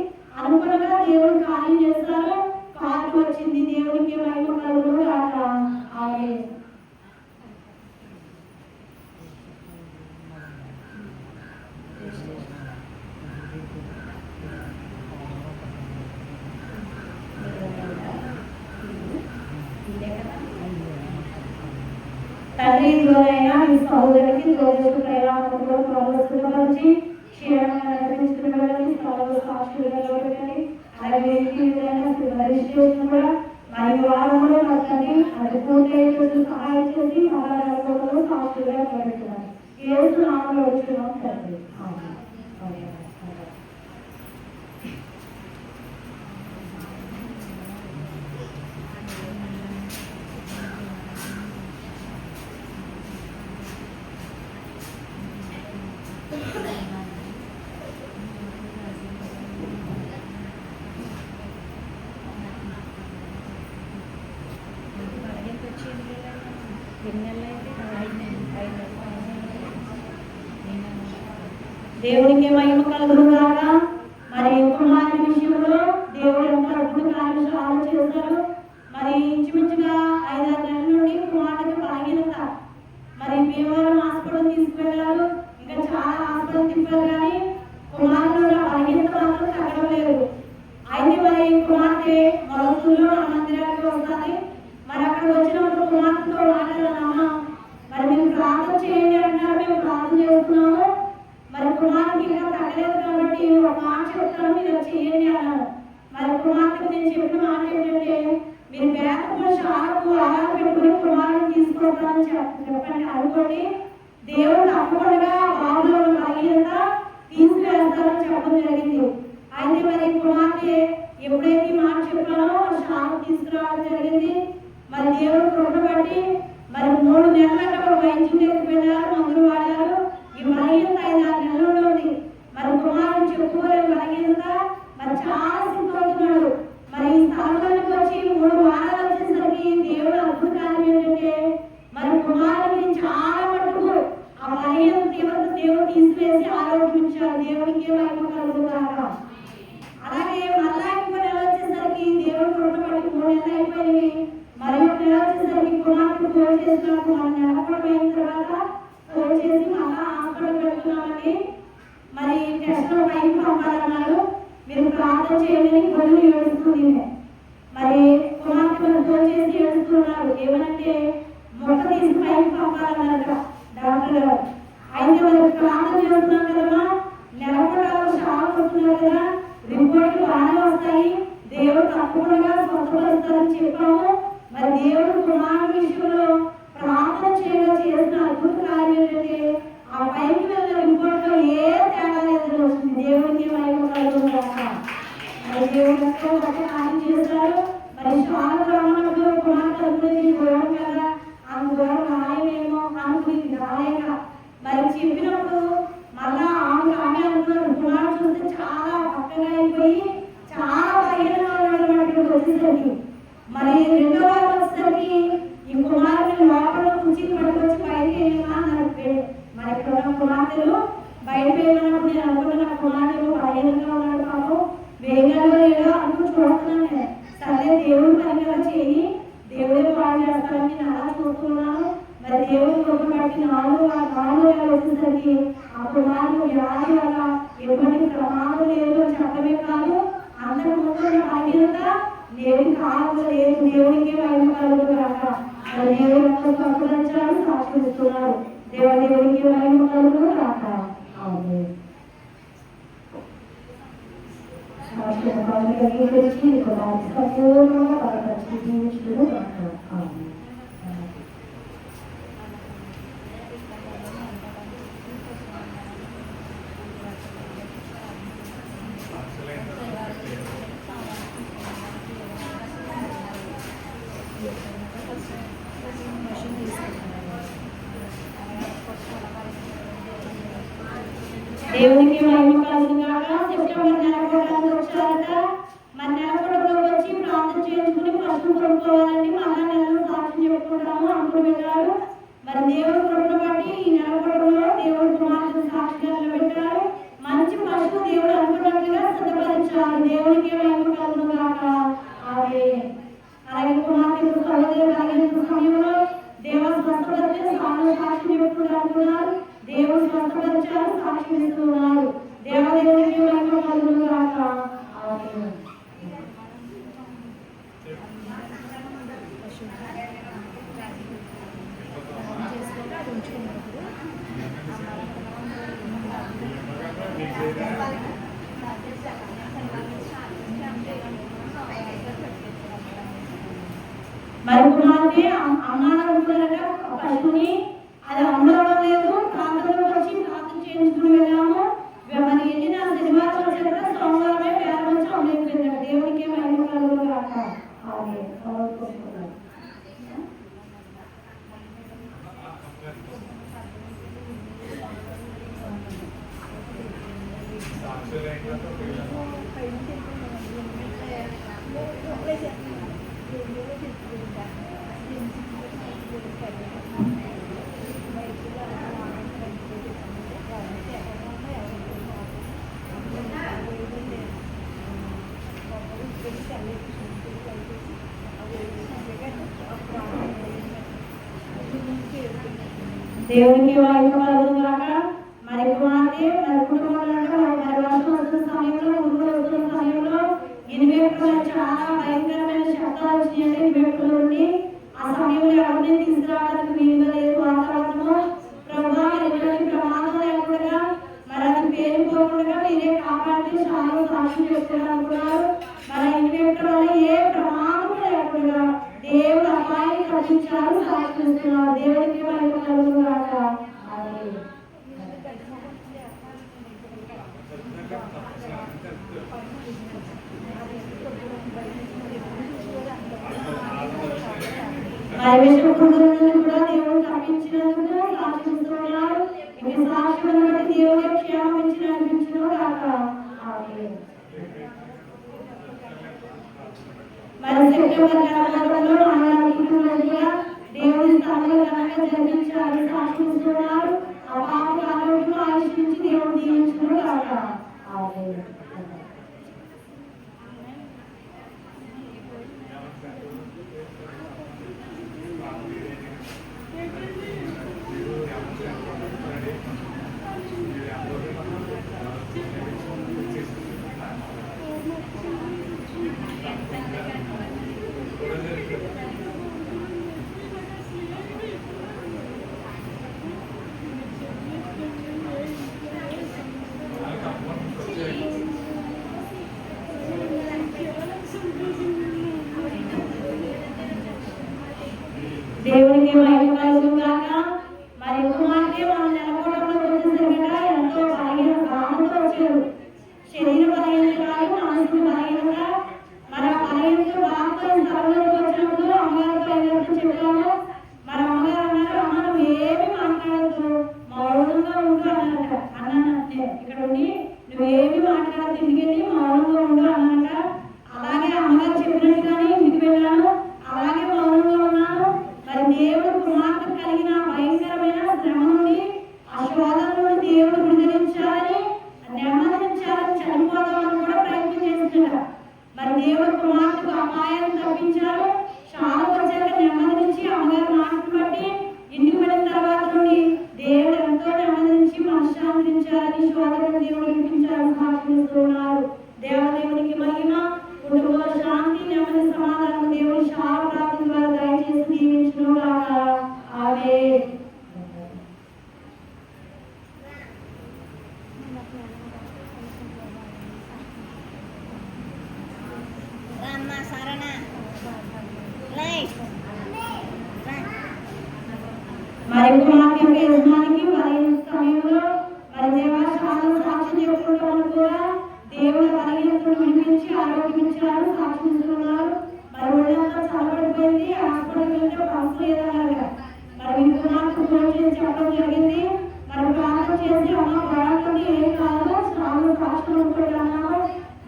అనుకున్నగా దేవుడు కార్యం చేస్తారు. కార్డు వచ్చింది. దేవునికి మహిమ కలుగును గాక. ఆమేన్. తండ్రి ఇదిగోనైనా ఈ సహోదరునికి దోషులు ప్రయాణంలో ప్రవర్తించి క్షేమంగా నడిపించుకుని వెళ్ళని స్థలంలో సాక్షులుగా నిలబెట్టండి. అలాగే రిజిస్ట్రేషన్ కూడా మరి వారంలో పట్టండి. అది పూర్తి సహాయం చేసి మహారాష్ట్రలో సాక్షులుగా నిలబెట్టాలి. ఏసు నామంలో వచ్చినాం తండ్రి. దేవునికి మహిమ కలుగును గాక. మరి కుమారుని విషయంలో దేవుడు ఎంత అద్భుత కార్యాలు చేశారు. మరి ఇంచుమించుగా 5-6 నెలల నుండి కుమారుడికి బలహీనత. మరి భీమవరం హాస్పిటల్ తీసుకువెళ్ళారు. ఇంకా చాలా హాస్పిటల్ తిప్పారు కానీ కుమారుడు బలహీనత మాత్రం తగ్గడం లేదు. అయితే మరి కుమార్తె మరుసూరులో మన మందిరానికి వస్తుంది. మరి అక్కడ వచ్చినప్పుడు కుమార్తెతో మాట్లాడాలమ్మా, మరి మీరు ప్రార్థన చేయండి అంటారు. మేము ప్రార్థన చేస్తున్నాము. మరి కుమార్తెకి ఇంకా తగ్గలేదు కాబట్టి ఒక మాట చెప్తాను, మీరు చేయండి అన్నారు. మరి కుమార్తెకు నేను చెప్పిన మాట ఏంటంటే, మీరు బ్యాగ్ షార్పు ఆహారం పెట్టుకుని కుమారుని తీసుకుంటామని చెప్పండి అనుకోండి. దేవుడు తప్పకుండా బాబులో బలహీనత తీసుకువేస్తారని చెప్పడం జరిగింది. అయితే మరి కుమార్తె ఎప్పుడైతే మాట చెప్పానో షార్పు తీసుకురావడం జరిగింది. మరి దేవుడు కృప బట్టి మరి 3 నెలల వైద్యం వెళ్ళారు, మందులు వాడారు. ఈ బలహీనత 5-6 నెలల్లో ఉంది. మరి కుమారుడు చెప్పుకోలేని బలహీనత. మరి చాలా సిద్ధవుతున్నాడు. మరి ఈ స్థలంలోకి వచ్చి 3 వారాలు వచ్చేసరికి దేవుడు అద్భుత కార్యం ఏంటంటే, మరి కుమారుడికి చాలా మటుకు ఆ బలహీనత తీవ్రత దేవుడు తీసివేసి ఆరోగ్యించారు. దేవుడికి మహిమ కలుగును గాక. అలాగే మళ్ళా ఇంకో నెల వచ్చేసరికి దేవుడు కృప బట్టి 3 నెలలు అయిపోయినాయి. మరి ఒక నెల వచ్చేసరికి కుమార్తె ఫోన్ చేసినప్పుడు మన నెలకొడమైన తర్వాత ఫోన్ చేసి మళ్ళా హాస్పిటల్ పెడుతున్నామని మరి టెస్ట్ టైం పంపాలన్నారు. మీరు ప్రార్థన చేయమని కొన్ని ఏడుస్తుంది. మరి కుమార్తె ఫోన్ చేసి ఏడుస్తున్నారు. ఏమనంటే మొక్క తీసి టైం పంపాలన్నారు డాక్టర్ గారు. అయితే మనకి ప్రార్థన చేస్తున్నాం కదా, నెలకొండలు చాలా వస్తున్నారు కదా, రిపోర్ట్లు బాగానే వస్తాయి, దేవుడు తప్పకుండా స్వస్థపరుస్తారని చెప్పాము. మరి దేవుడు కుమారుడు విషయంలో ప్రార్థన చేసిన అద్భుత కార్యం ఏంటంటే ఆ పైకి వెళ్ళిన రిపోర్ట్ లో ఏ తేడా లేదని వస్తుంది. దేవుడికి మహిమ కలుగును గాక. మరి దేవుడు గొప్ప కార్యం చేశారు. మరి చాలా బ్రాహ్మణుడు కుమార్తె అభివృద్ధి దూరం కదా, ఆ దూరం రాయమేమో అనుకుని రాలేక మరి చెప్పినప్పుడు మళ్ళా ఆమె అనుకున్నాడు, కుమారుడు చూస్తే చాలా పక్కగా అయిపోయి చాలా బహిరంగ వచ్చేసరికి మరి రెండో వారు వచ్చేసరికి ఈ కుమారుని లోపల నుంచి పట్టుకొచ్చి బయటకి మరి ఇక్కడ ఉన్న కుమార్తెలు బయట వెళ్ళినప్పుడు నేను అనుకున్న కుమారుడు బహిరంగ ఉన్నాడు, పాపం వేగాలో లేదో అనుకుని చూస్తున్నాను నేను. సరే దేవుడు పనిగా చేయి, దేవుడే పాడు చేస్తారని నేను అలా చూస్తున్నాను. మరి దేవుడు గొప్ప బట్టి 4 వేలు వచ్చేసరికి ఆ కుమారుడు వ్యాధి వల్ల ఎటువంటి ప్రమాదం లేదు చెప్పడమే కాదు, అంతకు ముందు బహిరంగ దేవుడి కాలంలో లేదు. దేవుడికి మహిమ కలుగును గాక. దేవుడు స్వస్థపరిచాడు, సాక్షిస్తున్నాడు. దేవుడికి మహిమ కలుగును గాక. ఆమేన్. దేవునికి మహిమ కలుగును గాక. సెప్టెంబర్ నెలకొండలకు వచ్చారట. మరి నెలకొండలో వచ్చి ప్రార్థన చేసుకుని పశువు కొనుక్కోవాలని మళ్ళా నెలలో సాక్ష్యం చెప్పుకుంటాము అప్పుడు వెళ్ళారు. మరి దేవుడు కృపను బట్టి ఈ నెలకొండలో దేవుడు కుమారుడు సాక్షిగా నిలబెట్టారు. మంచి పశువు దేవుడు అనుకున్నట్లుగా సిద్ధపరిచారు. దేవునికి మహిమ కలుగును గాక. అలాగే కుమార్తె సహోదరులు కలిగిన సమయంలో దేవుడు స్వస్థపరిచే సాక్ష్యం చెప్పుకుంటున్నారు. దేవుడు స్వస్థపరిచారు, సాక్ష్యం ఇస్తున్నారు. దేవునికి మహిమ కలుగును గాక. ఆమేన్. మరి కుమార్తె అమ్మానంటున్నారట పశువుని, అది అమ్మడం లేదు. ప్రాంతంలో వచ్చి ప్రార్థన చేయించుకుని వెళ్ళాము. మరి వెళ్ళిన శనివారం వచ్చాక సోమవారమే ప్రారంభించి అమ్మలేకపోయిందట. దేవునికి మహిమ కలుగును గాక. ఆమేన్. దేవునికి మహిమ కలుగును గాక. మరి కుమార్తె మరి కుటుంబంలో మరి వర్షం వస్తున్న సమయంలో, ఉరుములు వస్తున్న సమయంలో ఇన్వెక్టర్ చాలా భయంకరమైన శబ్దాలు వచ్చినాయండి. ఇన్వెక్టర్ నుండి ఆ సమయంలో ఎవరిని తీసుకురావడానికి వీలుగా లేదు. వాతావరణము ప్రభావ ఎటువంటి ప్రమాదం లేకుండా మరి అది పేరుకోకుండా మీరే కాపాడి చాలా సాక్షి చెప్తున్నారు. మరి ఇన్వెక్టర్ వల్ల ఏ ప్రమాదం లేకుండా దేవుడు అమ్మాయిని రక్షించారు, సాక్షిస్తున్నారు. దేవుడికి మహిమ కలుగును గాక. ఆమేన్. మరి విషపురుషులను కూడా దేవుడు తప్పించినందుకు సాక్షిస్తున్నారు. ఈ సాక్షులను బట్టి దేవుడే క్షేమం ఇచ్చి నడిపించును గాక. ఆమేన్. మరి సెప్టెంబర్ నెలలో కూడా దేవుడి స్థానంలో ఘనంగా జరిగించాలని సాక్షిస్తున్నారు. ఆ పాప ఆరోగ్యం ఆశించి దేవుడు దీవించును గాక. ఆమేన్. దేవునికి మహిమ కలుగును గాక. మరి కుమార్తె మనం నెలకొండలో వచ్చేసరికి ఎంతో బలహీన బాధతో వచ్చారు. శరీర బలహీనత కాదు, మనసు బలహీనత. మరి ఆ బలహీనత బాధతో సభలోకి వచ్చినప్పుడు అమ్మగారితో ఎవరితో చెప్పాము. మరి అమ్మగారు అన్నారు, అమ్మ నువ్వు ఏమి మాట్లాడద్దు, మౌనంగా ఉండు అన్నారట. అన్నానంటే ఇక్కడ ఉండి నువ్వేమి మాట్లాడద్దు, ఇంటికెళ్ళి మౌనంగా ఉండు అన్నారట. అలాగే అమ్మగారు చెప్పినట్టుగానే ఇంటికి వెళ్ళాను, అలాగే మౌనంగా ఉన్నాను. మరి దేవుడు కుమార్తె కలిగిన భయంకరమైన శ్రమ నుండి, ఆ శోధన నుండి దేవుడు విడుదలించాలని, నెమ్మదించాలని, చనిపోదామని కూడా ప్రయత్నం చేస్తున్నారు. మరి దేవుడు కుమార్తెకు అపాయాన్ని తప్పించారు. చాలా వచ్చాక నెమ్మదించి అమ్మగారు మాటలు బట్టి ఇంటికి వెళ్ళిన తర్వాత నుండి దేవుడు ఎంతో నెమ్మదించి మనశ్శాంతించాలని, శోధన దేవుడు వినిపించాలని సాక్షిస్తున్నారు. దేవదేవునికి మహిమ, కుటుంబ శాంతి, నెమ్మది, సమాధానం దేవుడు చాలా ప్రార్థన ద్వారా దయచేసి దీవించును గాక. ఆమేన్. మరి కుమార్తె యొక్క యజమానికి బలహీన సమయంలో మరి దేవాశాలను సాక్షి చెప్పుకుంటాను కూడా దేవుడు బలహీనతను విడిపించి ఆరోగ్యించారు, సాక్షిస్తున్నారు. మరి ఒళ్ళంతా చల్లబడిపోయింది, హాస్పిటల్ వెళ్తే పసుపు లేదన్నారు. మరి మీ కుమార్తె ఫోన్ చేసి చెప్పడం జరిగింది. మరి ప్రార్థన చేసి అమ్మ బాగుంటుంది, ఏం కాదు, చాలా సాక్షి అనుకుంటున్నాము.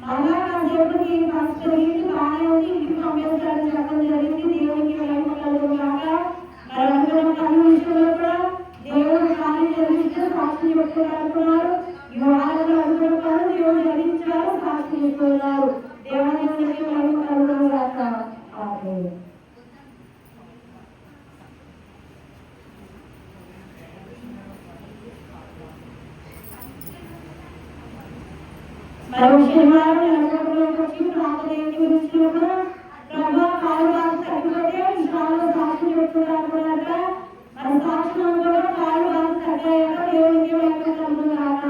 మళ్ళా కాసేపటికి పసుపు పెరిగింది, బాగానే ఉంది, ఇంటికి పంపిస్తారని చెప్పడం జరిగింది. దేవునికి మహిమ కలుగును గాక. మరి అనుకున్న పని విషయంలో కూడా దేవుడు కార్యం జరిగిస్తే సాక్షి చెప్పుకోవాలనుకున్నారు. ఈ వారంలో అనుకున్న పనులు దేవుడు జరిగించారు, సాక్షి చెప్పుకున్నారు. దేవునికి మహిమ కలుగును గాక. ఆమేన్. మరి శనివారం నెలకొండలోకి వచ్చి ప్రాంతదేవుని గురించినప్పుడు ప్రభు కాలు బాగా తగ్గిపోతే విషయాల్లో సాక్షి చెప్పుకున్నారట. మరి సాక్షులు కూడా కాలు బాగా తగ్గాయట. దేవునికి మహిమ కలుగును గాక.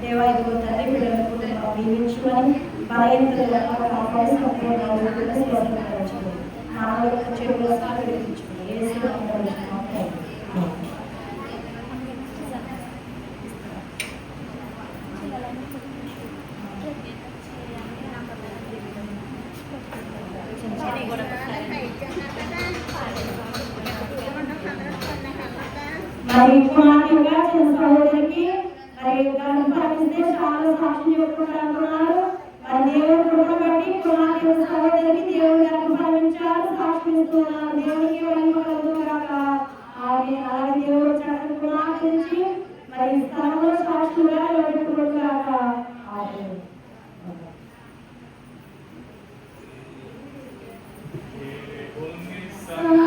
దేవా ఇదిగో తండ్రి బిడ్డలకు దీవించుకొని బలహీనతలు కాపాడి సంపూర్ణ ఆరోగ్యంగా స్వస్థపరచుకొని మానవ యొక్క చెడుల సాగు విడిపించుకొని యేసు నామములో ఆమేన్. మరి కుమార్తెగా చిన్న సహోదరికి మరి గర్భఫలిస్తే చాలా సాక్షి చెప్పుకుంటున్నారు. మరి దేవుడు కృప బట్టి కుమార్తె సహోదరికి దేవుడు గర్భఫలించారు, సాక్షిస్తున్నారు. దేవునికి మహిమ కలుగును గాక. ఆమేన్. అలాగే దేవుడు చక్కని కుమార్తె నుంచి మరి స్థలంలో సాక్షులుగా నిలబెట్టుకోను గాక. ఆమేన్. Son